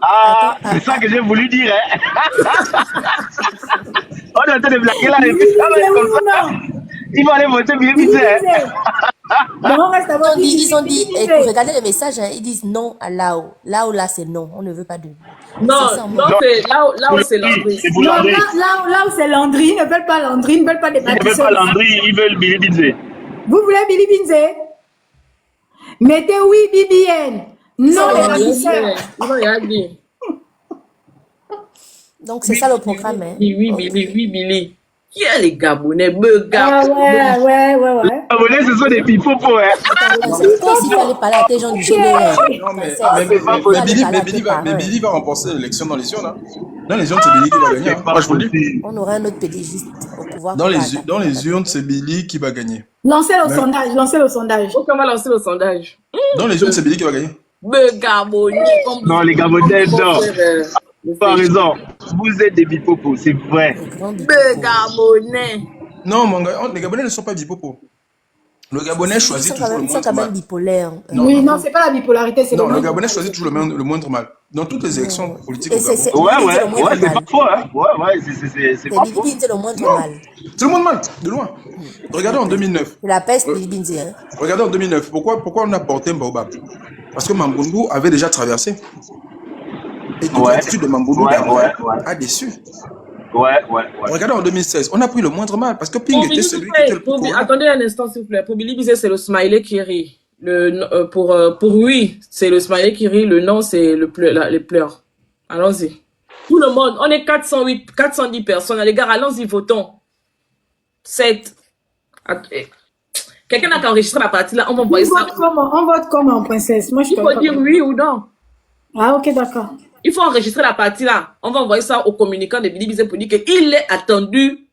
Ah, c'est ça que j'ai voulu dire, hein? On est en train de blaguer là, et puis ça va être comme ça. Ils vont aller voter Billy Bizet. Ils ont dit, regardez les messages, hein, ils disent non à Lao. Là, c'est non, on ne veut pas de. Non, c'est là où c'est Landry. Là où c'est Landry, ils ne veulent pas Landry, ils ne veulent pas des bâtisseurs. Ils ne veulent pas Landry, ils veulent Billy Bizet. Vous voulez Billy Bizet? Mettez oui, BBN. Non, les bâtisseurs. Donc, c'est ça le programme. Hein. Oui, Billy. Qui est les Gabonais? Ouais. Les Gabonais, ce sont des pipopos, hein. Pourquoi s'il fallait parler à tes gens du GDR? Non, mais Billy va remporter l'élection dans les urnes. Hein. Dans les urnes, c'est Billy qui va gagner. Moi, je vous le dis. On aura un autre pédagogiste au pouvoir. Dans les urnes, c'est Billy qui va gagner. Lancez le sondage. On va lancer le sondage. Dans les urnes, c'est Billy qui va gagner. Non, les Gabonais, non. Vous avez raison. Vous êtes des bipopos, c'est vrai. Gabonais. Non, mon gars, les Gabonais ne sont pas bipopos. Le Gabonais choisit toujours le moindre mal. Bipolaire. Oui, non, c'est pas la bipolarité, c'est le Gabonais choisit toujours le moindre mal. Dans toutes les élections politiques Et au Gabon. c'est Ouais, Billy Binze ouais, le moindre ouais, c'est mal. pas faux, hein. Ouais, c'est C'est pas Billy faux. Binze le moindre Non, mal. c'est le monde mal, de loin. S'il Regardez vous en plaît. 2009. C'est la peste, Re- Billy Binze. Hein. Regardez en 2009. Pourquoi on a porté un baobab? Parce que Mamboundou avait déjà traversé. Et toute Ouais, l'attitude de Mamboundou ouais, d'après ouais, ouais. a déçu. Ouais. Regardez en 2016. On a pris le moindre mal parce que Ping Pour était Billy celui qui était Bizet, le plus cohérent. attendez un instant, s'il vous plaît. Pour Billy Bizet, c'est le smiley qui rit. Pour oui, c'est le smiley qui rit. Le non, c'est les pleurs. Allons-y. Tout le monde, on est 408, 410 personnes. Les gars, allons-y, votons. 7. Quelqu'un n'a qu'à enregistrer la partie là. On va envoyer ça. On vote comment, princesse? Moi, je Il peux faut pas. dire oui ou non. Ah, ok, d'accord. Il faut enregistrer la partie là. On va envoyer ça au communicant de Billy Bizet pour dire qu'il est attendu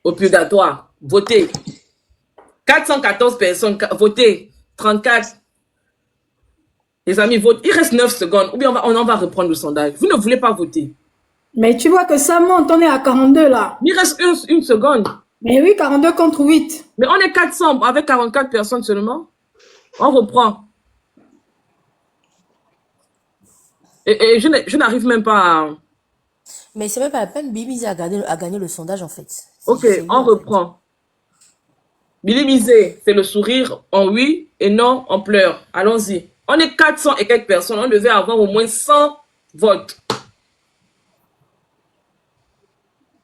au purgatoire. Votez. 414 personnes, votez. 34. Les amis, votent. Il reste 9 secondes. Ou bien on en va reprendre le sondage. Vous ne voulez pas voter. Mais tu vois que ça monte, on est à 42 là. Il reste une seconde. Mais oui, 42 contre 8. Mais on est 400 avec 44 personnes seulement. On reprend. Et je n'arrive même pas à... Mais c'est même pas la peine. Billy Binze a gagné le sondage en fait. Ok, C'est lui, on en fait. reprend. Billy Bizet, c'est le sourire en oui et non en pleurs. Allons-y. On est 400 et quelques personnes. On devait avoir au moins 100 votes.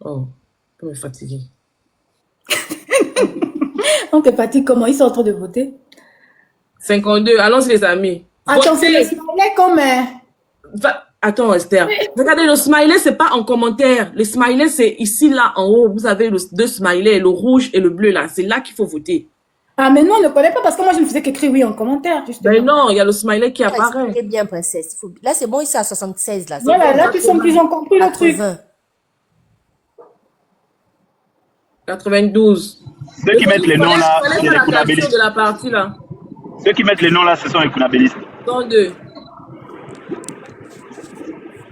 Oh, je peux me fatiguer. On te fatigue comment? Ils sont en train de voter. 52. Allons-y, les amis. Attends, c'est Votez. le smiley comme... Attends, Esther. Regardez, le smiley, c'est pas en commentaire. Le smiley, c'est ici, là, en haut. Vous avez deux smileys, le rouge et le bleu, là. C'est là qu'il faut voter. Ah, mais non, on ne connaît pas parce que moi, je ne faisais qu'écrire oui en commentaire, justement. Mais non, il y a le smiley qui apparaît. Expliquez bien, princesse. Là, c'est bon, il est à 76 là. Voilà, bon. là, ils ont compris le truc. 80. 92. Ceux qui mettent les noms là, Fallait c'est faire les la capture kunabélistes. de la partie, là. Ceux qui mettent les noms là, ce sont les kunabélistes. 102.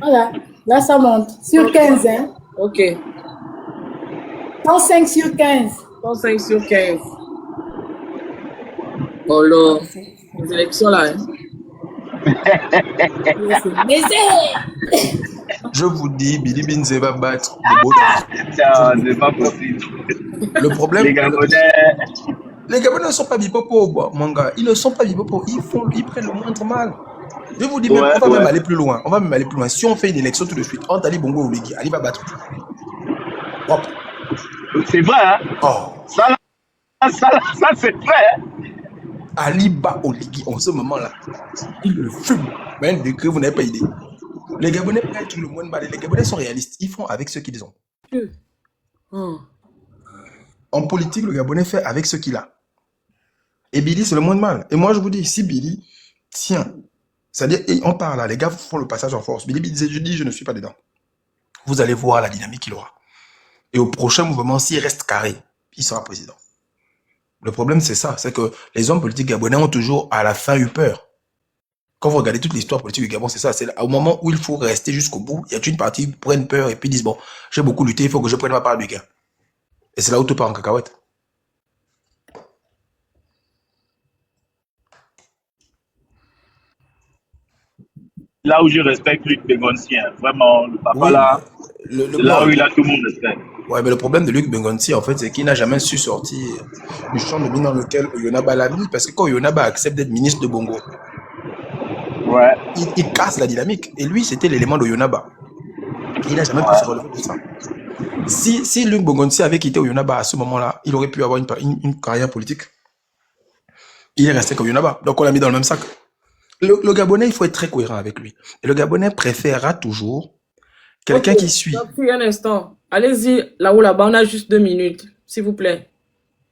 Voilà, là, ça monte. Sur 15, hein. Ok. 105 sur 15. 105 sur 15. Oh là. Les élections là, hein. Je vous dis, Billy Binze va battre le beau temps. Non, c'est pas possible. Le problème, Les Gabonais. les Gabonais ne sont pas bipopo, mon gars. Ils ne sont pas bipopo. Ils prennent le moindre mal. Je vous dis, même, Ouais, on va ouais. même aller plus loin. On va même aller plus loin. Si on fait une élection tout de suite, entre Ali Bongo ou Oligui, Ali va battre. Propre. C'est vrai, hein? Oh, Ça, c'est vrai. Hein? Ali bat Oligui en ce moment-là. Il le fume. Mais un degré, vous n'avez pas idée. Les Gabonais prennent tout le monde mal. Les Gabonais sont réalistes. Ils font avec ce qu'ils ont. Oh. En politique, le Gabonais fait avec ce qu'il a. Et Billy, c'est le moins de mal. Et moi, je vous dis, si Billy tient, c'est-à-dire, et on parle là, les gars font le passage en force. Billy disait, je dis, je ne suis pas dedans. Vous allez voir la dynamique qu'il aura. Et au prochain mouvement, s'il reste carré, il sera président. Le problème, c'est ça. C'est que les hommes politiques gabonais ont toujours, à la fin, eu peur. Quand vous regardez toute l'histoire politique du Gabon, c'est ça. C'est au moment où il faut rester jusqu'au bout, il y a une partie qui prennent peur et puis disent, bon, j'ai beaucoup lutté, il faut que je prenne ma part du gain. Et c'est là où tout part en cacahuète. Là où je respecte Luc Begoncien, vraiment, le papa Oui, là, le là bon, où il a tout le monde respect. ouais, mais le problème de Luc Bengonti, en fait, c'est qu'il n'a jamais su sortir du champ de mine dans lequel Oyonaba l'a mis, parce que quand Oyonaba accepte d'être ministre de Bongo, Ouais. il casse la dynamique. Et lui, c'était l'élément d'Oyonaba. Il n'a jamais pu se relever de ça. Si Luc Bongonti avait quitté Oyonaba à ce moment-là, il aurait pu avoir une carrière politique. Il est resté qu'Oyonaba. Donc on l'a mis dans le même sac. Le Gabonais, il faut être très cohérent avec lui. Et le Gabonais préférera toujours quelqu'un Ok, qui suit. donc, un instant. Allez-y là-haut, là-bas. On a juste 2 minutes, s'il vous plaît.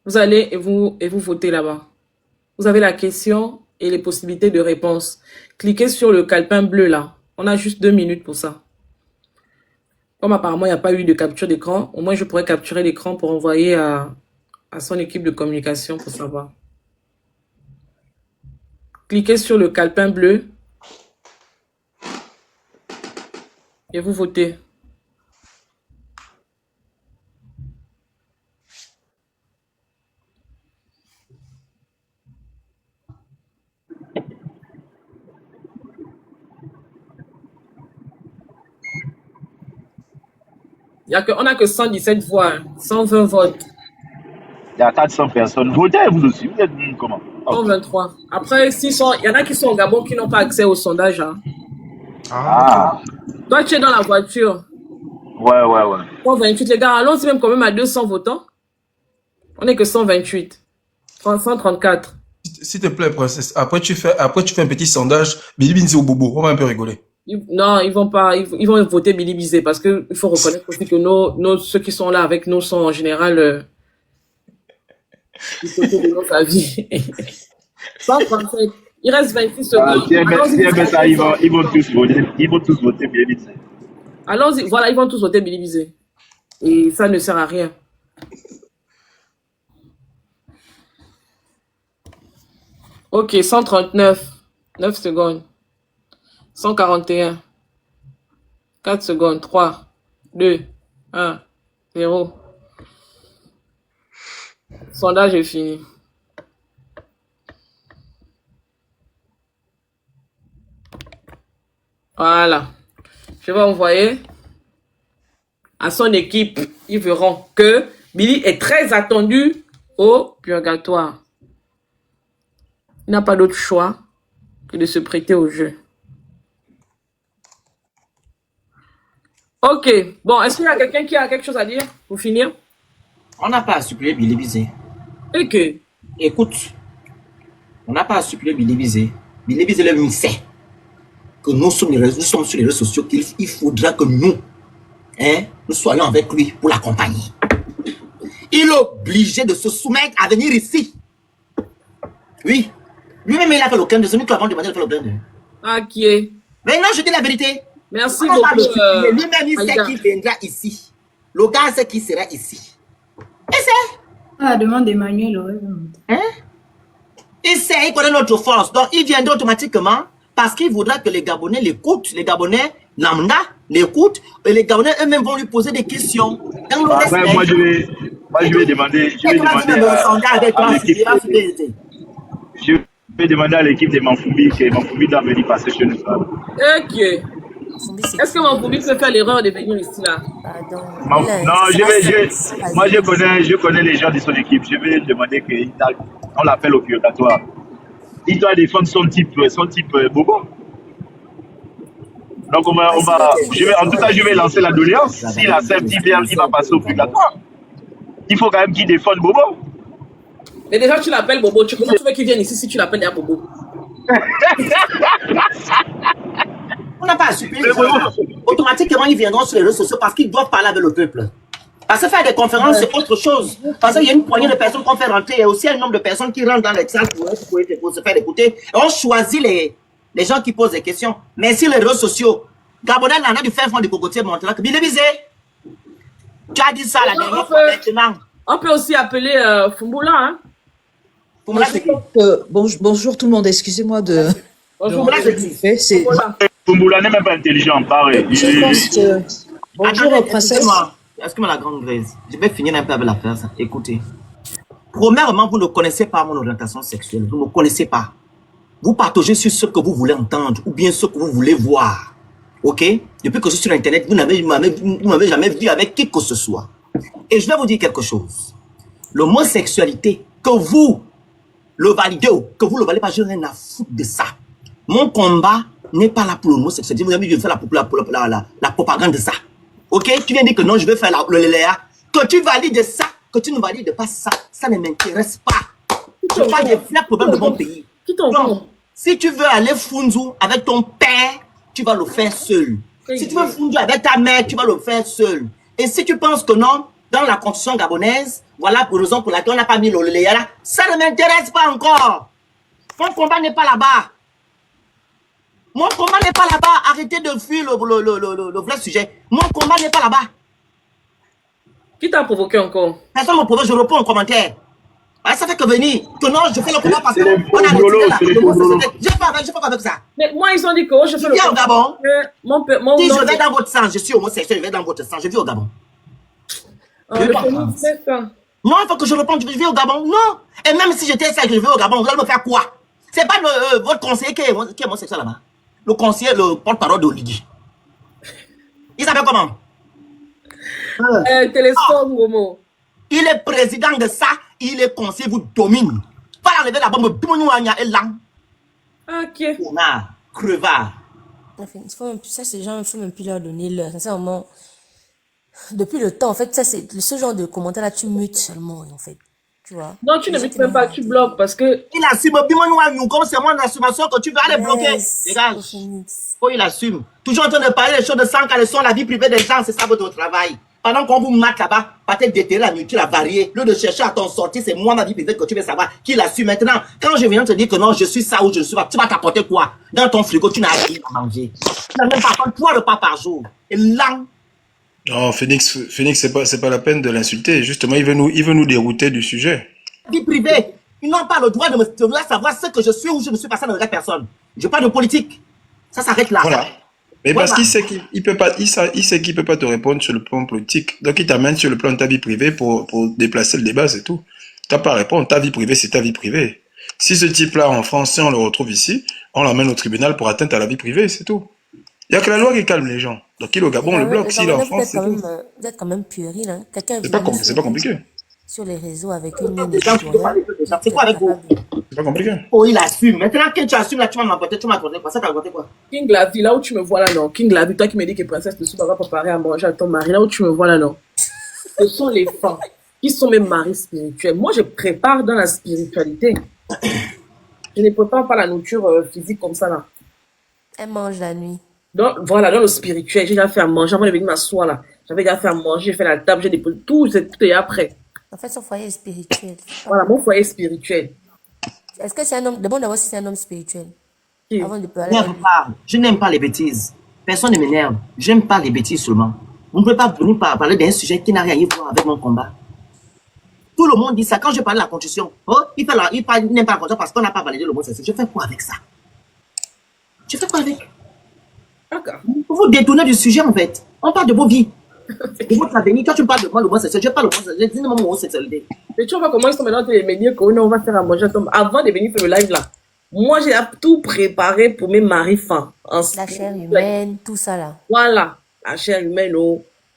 Vous allez et vous votez là-bas. Vous avez la question et les possibilités de réponse. Cliquez sur le calepin bleu là. On a juste 2 minutes pour ça. Comme apparemment, il n'y a pas eu de capture d'écran, au moins je pourrais capturer l'écran pour envoyer à son équipe de communication pour savoir. Cliquez sur le calepin bleu et vous votez. On n'a que 117 voix, 120 votes. Il y a 400 personnes. Votez vous aussi. Vous êtes comment? 123. Après, il y en a qui sont au Gabon qui n'ont pas accès au sondage. Hein. Ah. Toi, tu es dans la voiture. Ouais. 128, les gars, allons-y même quand même à 200 votants. On n'est que 128. 134. S'il te plaît, princesse, après tu fais un petit sondage, Billy Binzi au bobo, on va un peu rigoler. Non, ils vont pas, ils vont voter Billy Bizet parce que il faut reconnaître aussi que ceux qui sont là avec nous sont en général, ils sont de notre avis. 137. Il reste 26 secondes. Ça, ils vont tous voter. Ils vont tous voter Billy Bizet. Allons-y, voilà, ils vont tous voter Billy Bizet. Et ça ne sert à rien. Ok, 139. 9 secondes. 141. 4 secondes. 3, 2, 1, 0. Sondage est fini. Voilà. Je vais envoyer à son équipe. Ils verront que Billy est très attendu au purgatoire. Il n'a pas d'autre choix que de se prêter au jeu. Ok. Bon, est-ce qu'il y a quelqu'un qui a quelque chose à dire pour finir? On n'a pas à supplier Billy Bizet. Ok. Écoute, on n'a pas à supplier Billy Bizet. Billy Bizet lui sait que nous sommes sur les réseaux sociaux, qu'il faudra que nous soyons avec lui pour l'accompagner. Il est obligé de se soumettre à venir ici. Oui. Lui-même, il a fait l'aucun de celui qui avant demandé de faire l'aucun de. Ah, qui est? Mais non, je dis la vérité. Merci beaucoup. Lui-même, il sait qu'il viendra ici. Le gars sait qu'il sera ici. Il sait. Ah, demande Emmanuel. Ouais. Hein? Il sait, il connaît notre force. Donc, il viendra automatiquement parce qu'il voudra que les Gabonais l'écoutent. Les Gabonais lambda l'écoutent. Et les Gabonais eux-mêmes vont lui poser des questions. Après, moi, je vais demander. Je vais demander à l'équipe de Manfoubi que Manfoubi doit venir passer chez nous. Ok. Est-ce que Manfoubi peut faire l'erreur de venir ici là? Non, moi je connais les gens de son équipe. Je vais demander qu'on l'appelle au purgatoire. Il doit défendre son type bobo. Donc en tout cas, je vais lancer la doléance. S'il accepte, il va passer au purgatoire. Il faut quand même qu'il défende Bobo. Mais déjà, tu l'appelles Bobo. Comment tu veux qu'il vienne ici si tu l'appelles déjà Bobo? On n'a pas à supplier. Automatiquement, ils viendront sur les réseaux sociaux parce qu'ils doivent parler avec le peuple. Parce que faire des conférences, c'est autre chose. Parce qu'il y a une poignée de personnes qu'on fait rentrer. Il y a aussi un nombre de personnes qui rentrent dans les salles pour se faire écouter. Et on choisit les gens qui posent des questions. Mais sur les réseaux sociaux, Gabonais en a du faire fond de cocotier montrant que Billy Bizet, tu as dit ça la dernière fois maintenant. On peut aussi appeler Fumboula, hein? Bonjour tout le monde, excusez-moi de... Bonjour, Fumboula n'est même pas intelligent, pareil. Bonjour, princesse. Excusez-moi la grande Grèce. Je vais finir un peu avec l'affaire. Écoutez. Premièrement, vous ne connaissez pas mon orientation sexuelle. Vous ne connaissez pas. Vous partagez sur ce que vous voulez entendre ou bien ce que vous voulez voir. Ok? Depuis que je suis sur Internet, vous m'avez jamais vu avec qui que ce soit. Et je vais vous dire quelque chose. L'homosexualité, que vous le validez ou que vous le validez pas, je n'ai rien à foutre de ça. Mon combat n'est pas là pour l'homosexualité. Vous avez dit que je vais faire la propagande de ça. Ok? Tu viens dire que non, je vais faire le léa. Que tu valides ça, que tu ne valides pas ça, ça ne m'intéresse pas. Je parle des vrais problèmes de mon pays. Donc, si tu veux aller Funzu avec ton père, tu vas le faire seul. Si tu veux Funzu avec ta mère, tu vas le faire seul. Et si tu penses que non, dans la constitution gabonaise, voilà pour raison pour laquelle on n'a pas mis le léa là, ça ne m'intéresse pas encore. Mon combat n'est pas là-bas. Mon combat n'est pas là-bas. Arrêtez de fuir le vrai sujet. Mon combat n'est pas là-bas. Qui t'a provoqué encore? Personne ne me provoque, je réponds en commentaire. Ouais, ça fait que venir. Que non, je fais le combat parce qu'on a retiré là. Je pas avec ça. Mais moi, ils ont dit que je fais le combat. Au Gabon. Si je vais dans votre sang, je suis homosexuel, je vais dans votre sang. Je vis au Gabon. Non, il faut que je réponde, je vis au Gabon. Non. Et même si j'étais ça et que je vis au Gabon, vous allez me faire quoi? C'est pas votre conseiller qui est homosexuel là-bas. Le conseiller, le porte-parole de Lydie. Il s'appelle comment? Téléphone, Momo. Il est président de ça, il est conseiller, vous domine. Pas enlever la bombe, et là. Ok. On a crevard. Enfin, ça, ces gens, il faut même plus leur donner l'heure. Sincèrement, depuis le temps, en fait, ça, c'est ce genre de commentaires-là, tu mutes seulement, en fait. Tu vois. Non, tu ne mutes même pas, tu bloques parce que. Il assume, comme c'est mon assumation que tu vas aller bloquer. Dégage. Oh, il assume. Toujours en train de parler des choses de sang, quand elles sont la vie privée des gens, c'est ça votre travail. Pendant qu'on vous mate là-bas, pas tête déterrer la nourriture, la varier. Lieu de chercher à t'en sortir, c'est moi ma vie privée que tu veux savoir. Qui l'a su maintenant? Quand je viens te dire que non, je suis ça ou je ne suis pas, tu vas t'apporter quoi? Dans ton frigo, tu n'as rien à manger. Tu n'as même pas fait 3 repas par jour. Et là. Non, Phoenix, c'est pas la peine de l'insulter. Justement, il veut nous dérouter du sujet. Vie privée. Ils n'ont pas le droit de me savoir ce que je suis ou je ne suis pas, ça ne regarde personne. Je parle de politique. Ça s'arrête là. Voilà. Mais voilà. Parce qu'il sait qu'il peut pas, il sait qu'il peut pas te répondre sur le plan politique. Donc il t'amène sur le plan de ta vie privée pour déplacer le débat, c'est tout. T'as pas à répondre. Ta vie privée, c'est ta vie privée. Si ce type-là en France, si on le retrouve ici, on l'emmène au tribunal pour atteinte à la vie privée, c'est tout. Il y a que la loi qui calme les gens. Donc il est au Gabon, on le bloque. S'il est en France, c'est tout. Vous êtes quand même puéril, hein. C'est pas compliqué. Sur les réseaux avec une ligne c'est quoi avec vous? C'est pas compliqué. Oh, il assume. Maintenant que tu assumes, là, tu vas m'apporter, tu m'as raconté quoi? Ça t'a raconté quoi? King Lavi, là où tu me vois là, non. King Lavi, toi qui me dis que princesse ne pas préparer à manger à ton mari, là où tu me vois là, non. Ce sont les femmes qui sont mes maris spirituels. Moi, je prépare dans la spiritualité. Je ne prépare pas la nourriture physique comme ça là. Elle mange la nuit. Donc, voilà, dans le spirituel, j'ai déjà fait à manger avant de venir m'asseoir là. J'avais déjà fait à manger, j'ai fait la table, j'ai déposé tout est après. En fait, son foyer est spirituel. Voilà, mon foyer est spirituel. Est-ce que c'est un homme? Demande d'abord si c'est un homme spirituel. Avant de parler. Je n'aime pas les bêtises. Personne ne m'énerve. J'aime pas les bêtises seulement. On ne peut pas venir parler d'un sujet qui n'a rien à voir avec mon combat. Tout le monde dit ça. Quand je parle de la constitution, oh, il n'aime pas la constitution parce qu'on n'a pas validé le mot censure. Je fais quoi avec ça? Je fais quoi avec? D'accord. Vous détournez du sujet en fait. On parle de vos vies. De votre avenir. Toi, tu me parles de moi, le mot censure. Je parle de moi, je dis non, mon sexualité. Mais tu vois comment ils sont maintenant les dire qu'on va faire à manger. Avant de venir faire le live là, moi j'ai tout préparé pour mes maris fins. La chair humaine, tout ça là. Voilà, la chair humaine,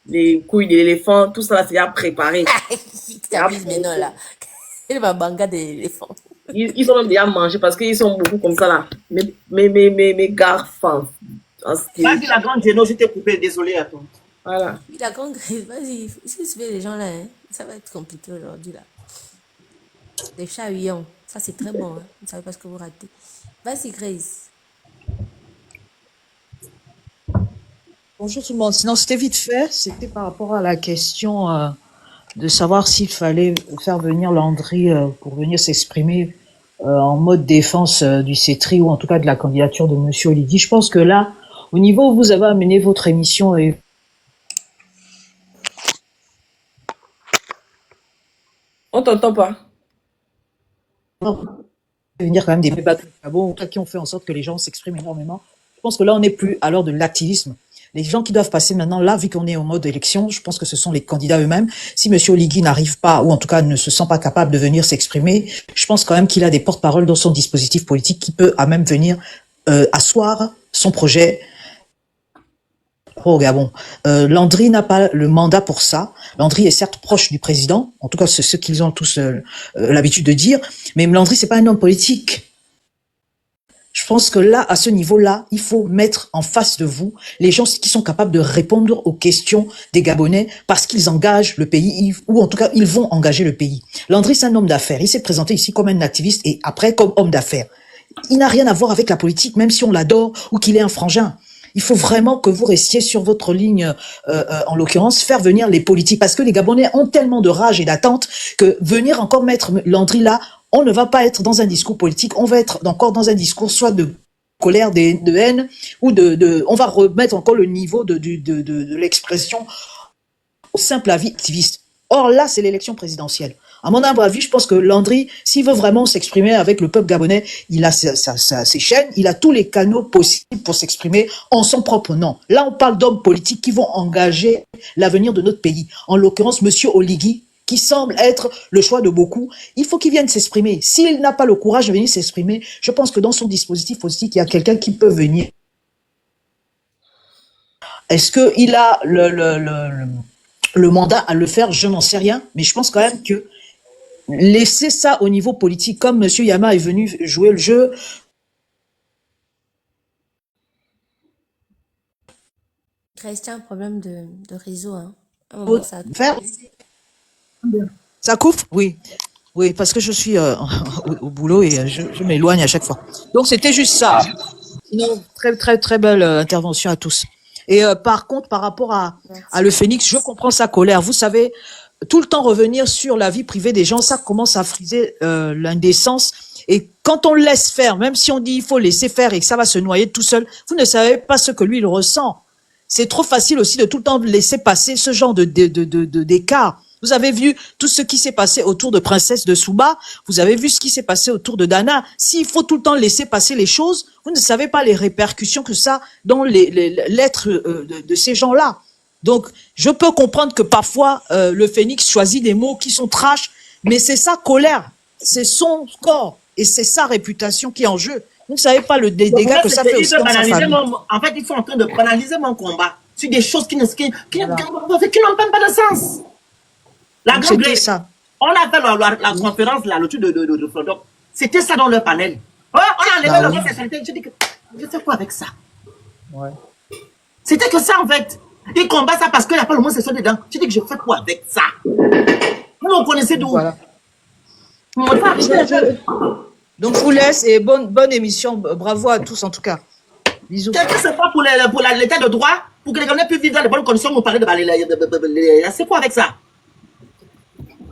les couilles de l'éléphant, tout ça là, c'est déjà préparé. T'abuses maintenant là. Il va banga de l'éléphant. Ils ont même déjà mangé parce qu'ils sont beaucoup comme ça là. Mes gars fins. Vas-y, la grande Géno, je t'ai coupé, désolé à toi. Voilà. La grande Grace, vas-y, si tu fais les gens là, hein, ça va être compliqué aujourd'hui là. Les chats huillants, ça c'est très bon, hein. Vous ne savez pas ce que vous ratez. Vas-y Grace. Bonjour tout le monde. Sinon, c'était vite fait. C'était par rapport à la question de savoir s'il fallait faire venir Landry pour venir s'exprimer en mode défense du CETRI ou en tout cas de la candidature de Monsieur Oligui. Je pense que là, au niveau où vous avez amené votre émission et on t'entend pas. Venir quand même des débats qui ont fait en sorte que les gens s'expriment énormément. Je pense que là, on n'est plus à l'heure de l'activisme. Les gens qui doivent passer maintenant, là, vu qu'on est en mode élection, je pense que ce sont les candidats eux-mêmes. Si Monsieur Oligui n'arrive pas, ou en tout cas ne se sent pas capable de venir s'exprimer, je pense quand même qu'il a des porte-paroles dans son dispositif politique qui peut à même venir asseoir son projet au Gabon. Landry n'a pas le mandat pour ça. Landry est certes proche du président, en tout cas c'est ce qu'ils ont tous l'habitude de dire, mais Landry c'est pas un homme politique. Je pense que là, à ce niveau-là, il faut mettre en face de vous les gens qui sont capables de répondre aux questions des Gabonais parce qu'ils engagent le pays, ou en tout cas, ils vont engager le pays. Landry, c'est un homme d'affaires. Il s'est présenté ici comme un activiste et après comme homme d'affaires. Il n'a rien à voir avec la politique, même si on l'adore ou qu'il est un frangin. Il faut vraiment que vous restiez sur votre ligne, en l'occurrence, faire venir les politiques. Parce que les Gabonais ont tellement de rage et d'attente que venir encore mettre Landry là, on ne va pas être dans un discours politique, on va être encore dans un discours soit de colère, de haine, ou on va remettre encore le niveau de l'expression au simple avis activiste. Or là, c'est l'élection présidentielle. À mon humble avis, je pense que Landry, s'il veut vraiment s'exprimer avec le peuple gabonais, il a ses chaînes, il a tous les canaux possibles pour s'exprimer en son propre nom. Là, on parle d'hommes politiques qui vont engager l'avenir de notre pays. En l'occurrence, Monsieur Oligui, qui semble être le choix de beaucoup, il faut qu'il vienne s'exprimer. S'il n'a pas le courage de venir s'exprimer, je pense que dans son dispositif politique, il y a quelqu'un qui peut venir. Est-ce qu'il a le mandat à le faire, je n'en sais rien, mais je pense quand même que laisser ça au niveau politique, comme Monsieur Yama est venu jouer le jeu, Reste un problème de réseau. Hein. À un moment, ça... faire. Ça coupe? Oui. Oui, parce que je suis au boulot et je m'éloigne à chaque fois. Donc c'était juste ça. Sinon, très belle intervention à tous. Et par contre, par rapport à le Phénix, je comprends sa colère. Vous savez, tout le temps revenir sur la vie privée des gens, ça commence à friser l'indécence. Et quand on le laisse faire, même si on dit il faut laisser faire et que ça va se noyer tout seul, vous ne savez pas ce que lui il ressent. C'est trop facile aussi de tout le temps laisser passer ce genre d'écart. Vous avez vu tout ce qui s'est passé autour de Princesse de Souba. Vous avez vu ce qui s'est passé autour de Dana. S'il faut tout le temps laisser passer les choses, vous ne savez pas les répercussions que ça dans l'être de ces gens-là. Donc, je peux comprendre que parfois, le Phénix choisit des mots qui sont trash, mais c'est sa colère, c'est son corps et c'est sa réputation qui est en jeu. Vous ne savez pas le dégât que ça fait aussi dans sa famille. En fait, ils sont en train de banaliser mon combat sur des choses qui n'ont même pas de sens. La grande ça. On a fait la conférence là, le truc de Frodon. C'était ça dans leur panel. Oh, on a enlevé la sexualité. Je dis que je fais quoi avec ça? Ouais. C'était que ça en fait. Ils combattent ça parce qu'il n'y a pas le mot sexuel dedans. Je dis que je fais quoi avec ça? Vous connaissez d'où? Voilà. Donc je vous laisse et bonne émission. Bravo à tous en tout cas. Bisous. Quelqu'un c'est pas pour l'état de droit, pour que les Ghanais puissent vivre dans de bonnes conditions, vous parlez de c'est quoi avec ça?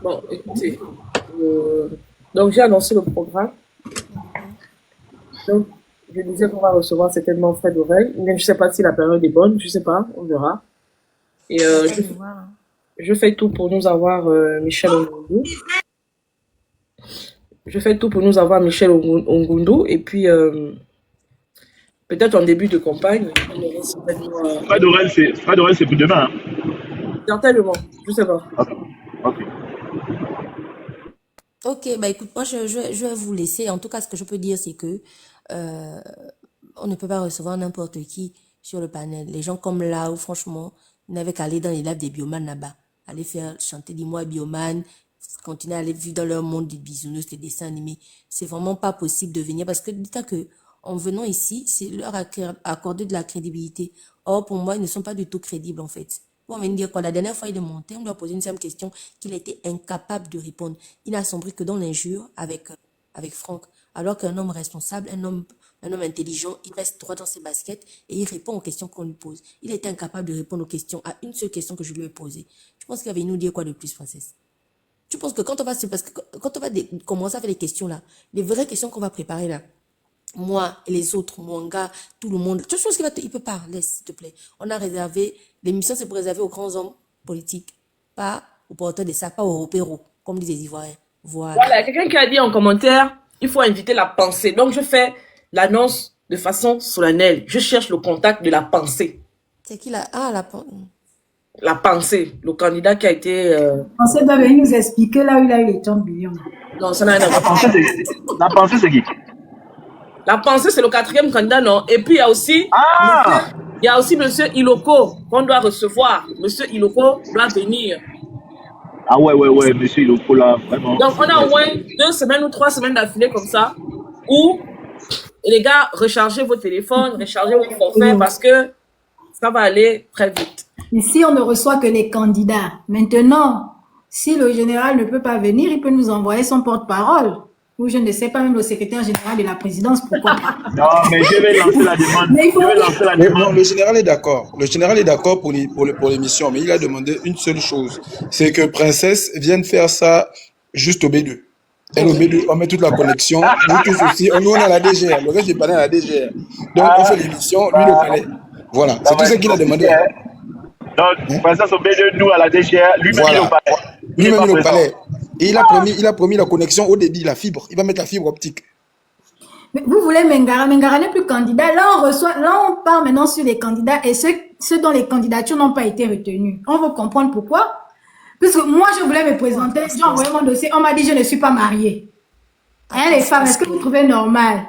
Bon, écoutez, donc j'ai annoncé le programme. Donc, je disais qu'on va recevoir certainement Fred Oreille, mais je ne sais pas si la période est bonne, je ne sais pas, on verra. Et je fais tout pour nous avoir Michel Ongundu. Je fais tout pour nous avoir Michel Ongundu, et puis peut-être en début de campagne. Fred Oreille, c'est pour demain. Hein. Certainement, je ne sais pas. Ok. Ok, bah écoute, moi je vais vous laisser. En tout cas, ce que je peux dire, c'est que on ne peut pas recevoir n'importe qui sur le panel. Les gens comme là où franchement, ils n'avaient qu'à aller dans les lives des bioman là-bas, aller faire chanter dis-moi bioman, continuer à aller vivre dans leur monde des bisounours, des dessins animés. C'est vraiment pas possible de venir parce que dites que en venant ici, c'est leur accorder de la crédibilité. Or, pour moi, ils ne sont pas du tout crédibles en fait. On va me dire quoi, la dernière fois il est monté, on lui a posé une simple question qu'il a été incapable de répondre. Il n'a sombré que dans l'injure avec Franck. Alors qu'un homme responsable, un homme intelligent, il reste droit dans ses baskets et il répond aux questions qu'on lui pose. Il a été incapable de répondre aux questions, à une seule question que je lui ai posée. Tu penses qu'il va nous dire quoi de plus, princesse? Tu penses que quand on va commencer à faire les questions là, les vraies questions qu'on va préparer là, moi et les autres, mon gars, tout le monde, toute chose il peut pas, laisse, s'il te plaît. On a réservé, l'émission c'est pour réserver aux grands hommes politiques, pas aux porteurs des sacs, pas aux opéros, comme disent les Ivoiriens. Voilà, quelqu'un qui a dit en commentaire, il faut inviter la pensée. Donc je fais l'annonce de façon solennelle. Je cherche le contact de la pensée. C'est qui là? Ah, la pensée, le candidat qui a été... La pensée doit venir nous expliquer là où il a eu les 30 millions. Non, ça n'a rien à voir. La pensée, c'est qui? La pensée, c'est le 4e candidat, non? Et puis, il y a aussi... il y a aussi monsieur Iloko qu'on doit recevoir. Monsieur Iloko doit venir. Ah ouais, monsieur Iloko là, vraiment. Donc, on a au moins 2 semaines ou 3 semaines d'affilée comme ça, où les gars, rechargez vos téléphones, rechargez vos forfaits, parce que ça va aller très vite. Ici, on ne reçoit que les candidats. Maintenant, si le général ne peut pas venir, il peut nous envoyer son porte-parole. Ou je ne sais pas, même le secrétaire général de la présidence, pourquoi pas. Non, mais je vais lancer la demande. Non, le général est d'accord. Le général est d'accord pour l'émission, mais il a demandé une seule chose. C'est que Princesse vienne faire ça juste au B2. Elle au B2, on met toute la connexion. Nous tous aussi, nous on a la DGR. Le reste du panel a la DGR. Donc on fait l'émission, lui le palais. Voilà, c'est tout ce qu'il a demandé. Donc, Princesse au B2, nous à la DGR, lui-même il est au palais. Lui-même il est au palais. Et il a promis la connexion au débit, la fibre. Il va mettre la fibre optique. Mais vous voulez Mengara. Mengara n'est plus candidat. Là, on part maintenant sur les candidats et ceux dont les candidatures n'ont pas été retenues. On veut comprendre pourquoi. Parce que moi, je voulais me présenter. J'ai envoyé mon dossier. On m'a dit, je ne suis pas mariée. Hein, les femmes, est-ce que vous trouvez normal?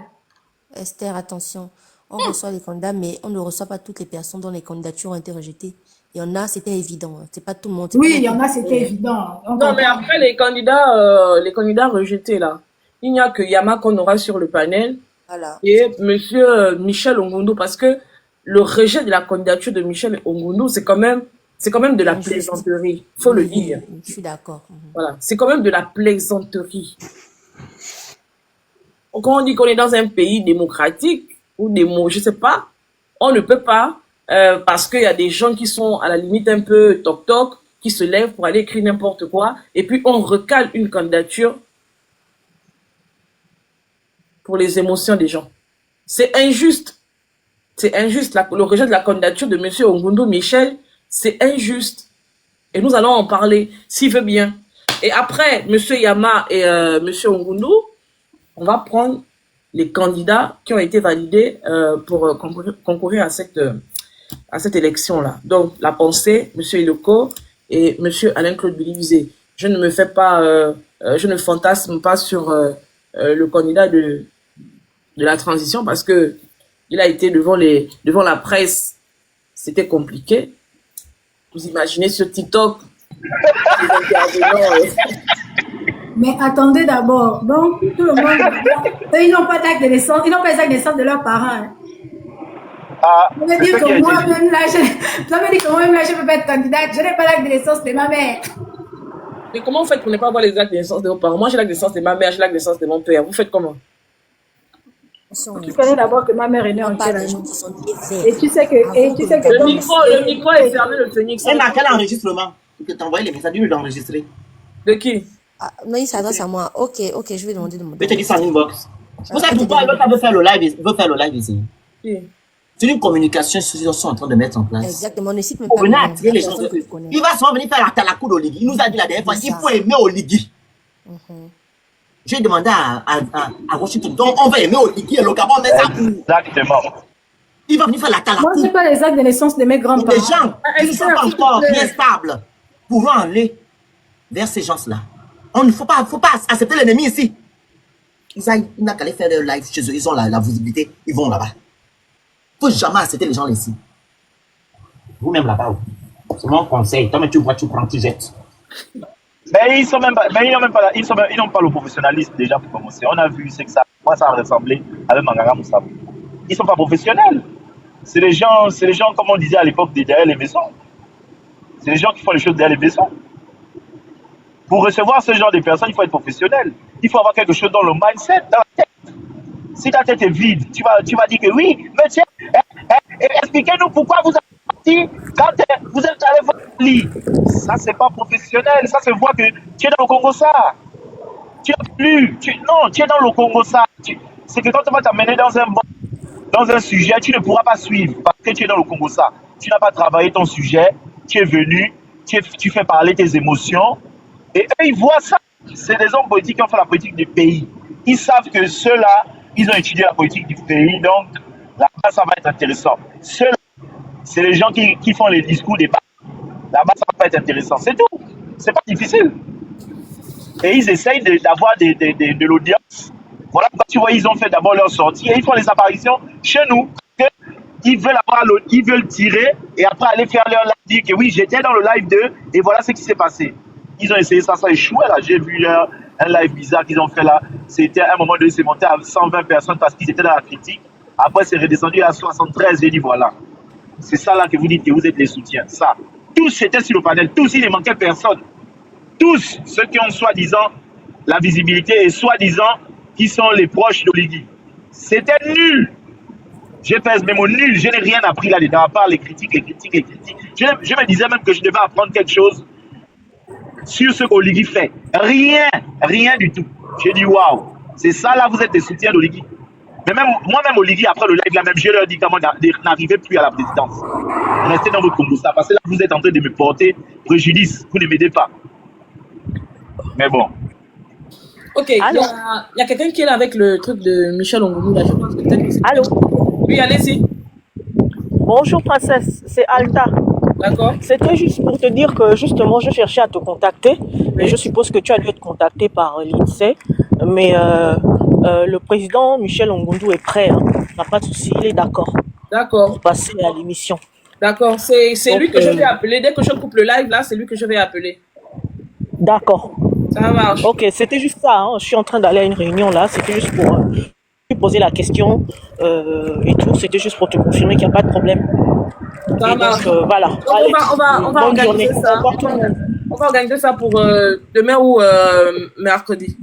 Esther, attention. On reçoit les candidats, mais on ne reçoit pas toutes les personnes dont les candidatures ont été rejetées. Il y en a, c'était évident. Hein. C'est pas tout le monde. Oui, il y en a, c'était évident. Non, mais après, les candidats rejetés, là, il n'y a que Yama qu'on aura sur le panel Voilà. et monsieur Michel Ongondo, parce que le rejet de la candidature de Michel Ongondo, c'est quand même de la plaisanterie. Faut le dire. Je suis d'accord. Voilà. C'est quand même de la plaisanterie. Quand on dit qu'on est dans un pays démocratique, ou je sais pas, on ne peut pas, parce qu'il y a des gens qui sont à la limite un peu toc-toc, qui se lèvent pour aller écrire n'importe quoi, et puis on recale une candidature pour les émotions des gens. C'est injuste. C'est injuste. Le rejet de la candidature de M. Ongondo Michel, c'est injuste. Et nous allons en parler, s'il veut bien. Et après, M. Yama et M. Ongondo, on va prendre les candidats qui ont été validés pour concourir à cette élection-là. Donc, la pensée, M. Iloko et M. Alain-Claude Billy-Visé. Je ne me fais pas, je ne fantasme pas sur le candidat de la transition parce que il a été devant la presse. C'était compliqué. Vous imaginez sur TikTok les intervenants. Mais attendez d'abord. Donc, tout le monde, eux, ils n'ont pas d'acte de naissance, ils n'ont pas les actes de naissance de leurs parents. Vous me dites que moi-même là, je ne peux pas être candidate, je n'ai pas l'acte de naissance de ma mère. Mais comment vous faites pour ne pas avoir les actes de naissance de vos parents? Moi, j'ai l'acte de naissance de ma mère, j'ai l'acte de naissance de mon père. Vous faites comment? Tu connais d'abord que ma mère est née en quelle année? Et tu sais que le micro est fermé, le Phoenix. Elle a quel enregistrement? Tu peux t'envoyer les messages, lui d'enregistrer. De qui? Non, il s'adresse à moi. Ok, je vais demander de mon. Je te dis ça en inbox. Vous savez pourquoi l'autre veut faire le live ici? C'est une communication qu'ils sont en train de mettre en place. Exactement, ne cite même Pour pas. venir attirer les gens. Il va souvent venir faire la coup d'Oligui. Il nous a dit la dernière fois, il faut aimer Oligui. J'ai demandé à Washington, donc on va aimer Oligui et le Gabon met ça. Exactement. Il va venir faire la talakou. Moi, je n'ai pas les actes de naissance de mes grands-parents. Des gens qui ne sont pas encore bien stables pouvant aller vers ces gens-là. On ne faut pas accepter l'ennemi ici. Ils n'ont qu'à aller faire leur live chez eux. Ils ont la visibilité. Ils vont là-bas. Il ne faut jamais accepter les gens ici. Vous-même là-bas. C'est mon conseil. Toi, tu vois, tu prends, tu jettes. Mais ils n'ont pas le professionnalisme déjà pour commencer. On a vu c'est que ça a ressemblé avec Manganga Moussabou. Ils ne sont pas professionnels. C'est les gens, comme on disait à l'époque, derrière les maisons. C'est les gens qui font les choses derrière les maisons. Pour recevoir ce genre de personnes, il faut être professionnel. Il faut avoir quelque chose dans le mindset, dans la tête. Si ta tête est vide, tu vas dire que oui, mais tiens, expliquez-nous pourquoi vous avez parti quand vous êtes allé voir le lit. Ça, c'est pas professionnel. Ça se voit que tu es dans le Congo ça. Tu es dans le Congo ça. C'est que quand on va t'amener dans un sujet, tu ne pourras pas suivre parce que tu es dans le Congo ça. Tu n'as pas travaillé ton sujet, tu es venu, tu fais parler tes émotions. Et eux, ils voient ça. C'est des hommes politiques qui ont fait la politique du pays. Ils savent que ceux-là, ils ont étudié la politique du pays. Donc, là-bas, ça va être intéressant. Ceux-là, c'est les gens qui font les discours des bas. Là-bas, ça va pas être intéressant. C'est tout. C'est pas difficile. Et ils essayent d'avoir de l'audience. Voilà pourquoi tu vois, ils ont fait d'abord leur sortie et ils font les apparitions chez nous. Ils veulent tirer et après aller faire leur live, dire que oui, j'étais dans le live d'eux et voilà ce qui s'est passé. Ils ont essayé ça a échoué là. J'ai vu un live bizarre qu'ils ont fait là. C'était à un moment donné, c'est monté à 120 personnes parce qu'ils étaient dans la critique. Après, c'est redescendu à 73. J'ai dit voilà. C'est ça là que vous dites que vous êtes les soutiens. Ça. Tous étaient sur le panel. Tous, il ne manquait personne. Tous ceux qui ont soi-disant la visibilité et soi-disant qui sont les proches d'Oligui. C'était nul. Je pèse mes mots nul. Je n'ai rien appris là-dedans à part les critiques. Je me disais même que je devais apprendre quelque chose sur ce qu'Oligui fait. Rien du tout. J'ai dit waouh, c'est ça là, vous êtes des soutiens d'Oligui. Mais même moi-même, Oligui, après le live là même, je leur dis comment n'arriver plus à la présidence. Restez dans votre Congo ça, parce que là, vous êtes en train de me porter préjudice. Vous ne m'aidez pas. Mais bon. Ok, il y a quelqu'un qui est là avec le truc de Michel Ongondo là. Je pense que peut-être que c'est... Allô? Oui, allez-y. Bonjour princesse, c'est Alta. D'accord. C'était juste pour te dire que justement je cherchais à te contacter, mais je suppose que tu as dû être contacté par l'INSEE, mais le président Michel Ongondo est prêt, hein. Il n'y a pas de souci, il est d'accord. D'accord. Pour passer à l'émission. D'accord, c'est lui Donc, que je vais appeler. Dès que je coupe le live, là, c'est lui que je vais appeler. d'accord. Ça marche. Ok, c'était juste ça. Hein. Je suis en train d'aller à une réunion là. C'était juste pour te poser la question et tout. C'était juste pour te confirmer qu'il n'y a pas de problème. Ça Et marche. donc, voilà. Donc, Allez, on va bonne organiser journée. ça. Au revoir tout le monde. On va organiser ça pour demain ou mercredi.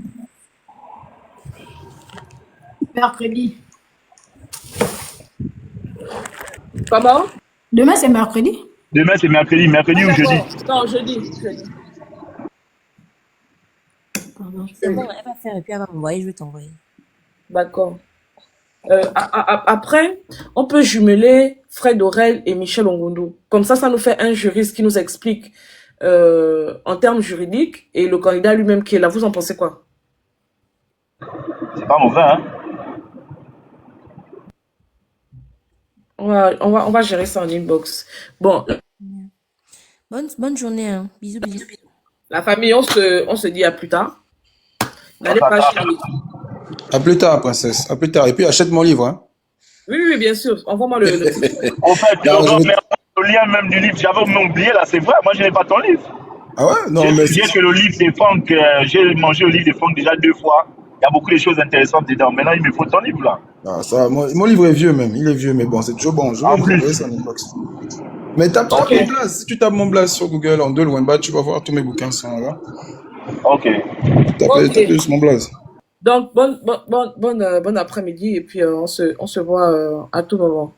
Mercredi. Comment? Demain, c'est mercredi. Demain, c'est mercredi. Mercredi ou jeudi? Non, jeudi. C'est bon, elle va faire et puis elle va m'envoyer, je vais t'envoyer. D'accord. Après, on peut jumeler Fred Aurel et Michel Ongondo. Comme ça nous fait un juriste qui nous explique en termes juridiques et le candidat lui-même qui est là. Vous en pensez quoi? C'est pas mauvais, hein? On va gérer ça en inbox. Bon. Bonne journée. Hein. Bisous, bisous. La famille, on se dit à plus tard. N'allez pas chialer. À plus tard, princesse. À plus tard. Et puis achète mon livre. Hein. Oui, bien sûr. Envoie-moi le En fait, le lien même du livre, j'avais même oublié là, c'est vrai. Moi, je n'ai pas ton livre. Ah ouais? Non, mais J'ai que le livre de Franck, j'ai mangé le livre de Franck déjà 2 fois. Il y a beaucoup de choses intéressantes dedans. Maintenant, il me faut ton livre là. Ah, ça, mon livre est vieux même. Il est vieux, mais bon, c'est toujours bon. Je vais vous envoyer ça en inbox. Mais tape mon blase. Si tu tapes mon blase sur Google en deux loin bas, tu vas voir tous mes bouquins sont là. Ok. Tape juste mon blase. Donc, bon après-midi et puis on se voit à tout moment.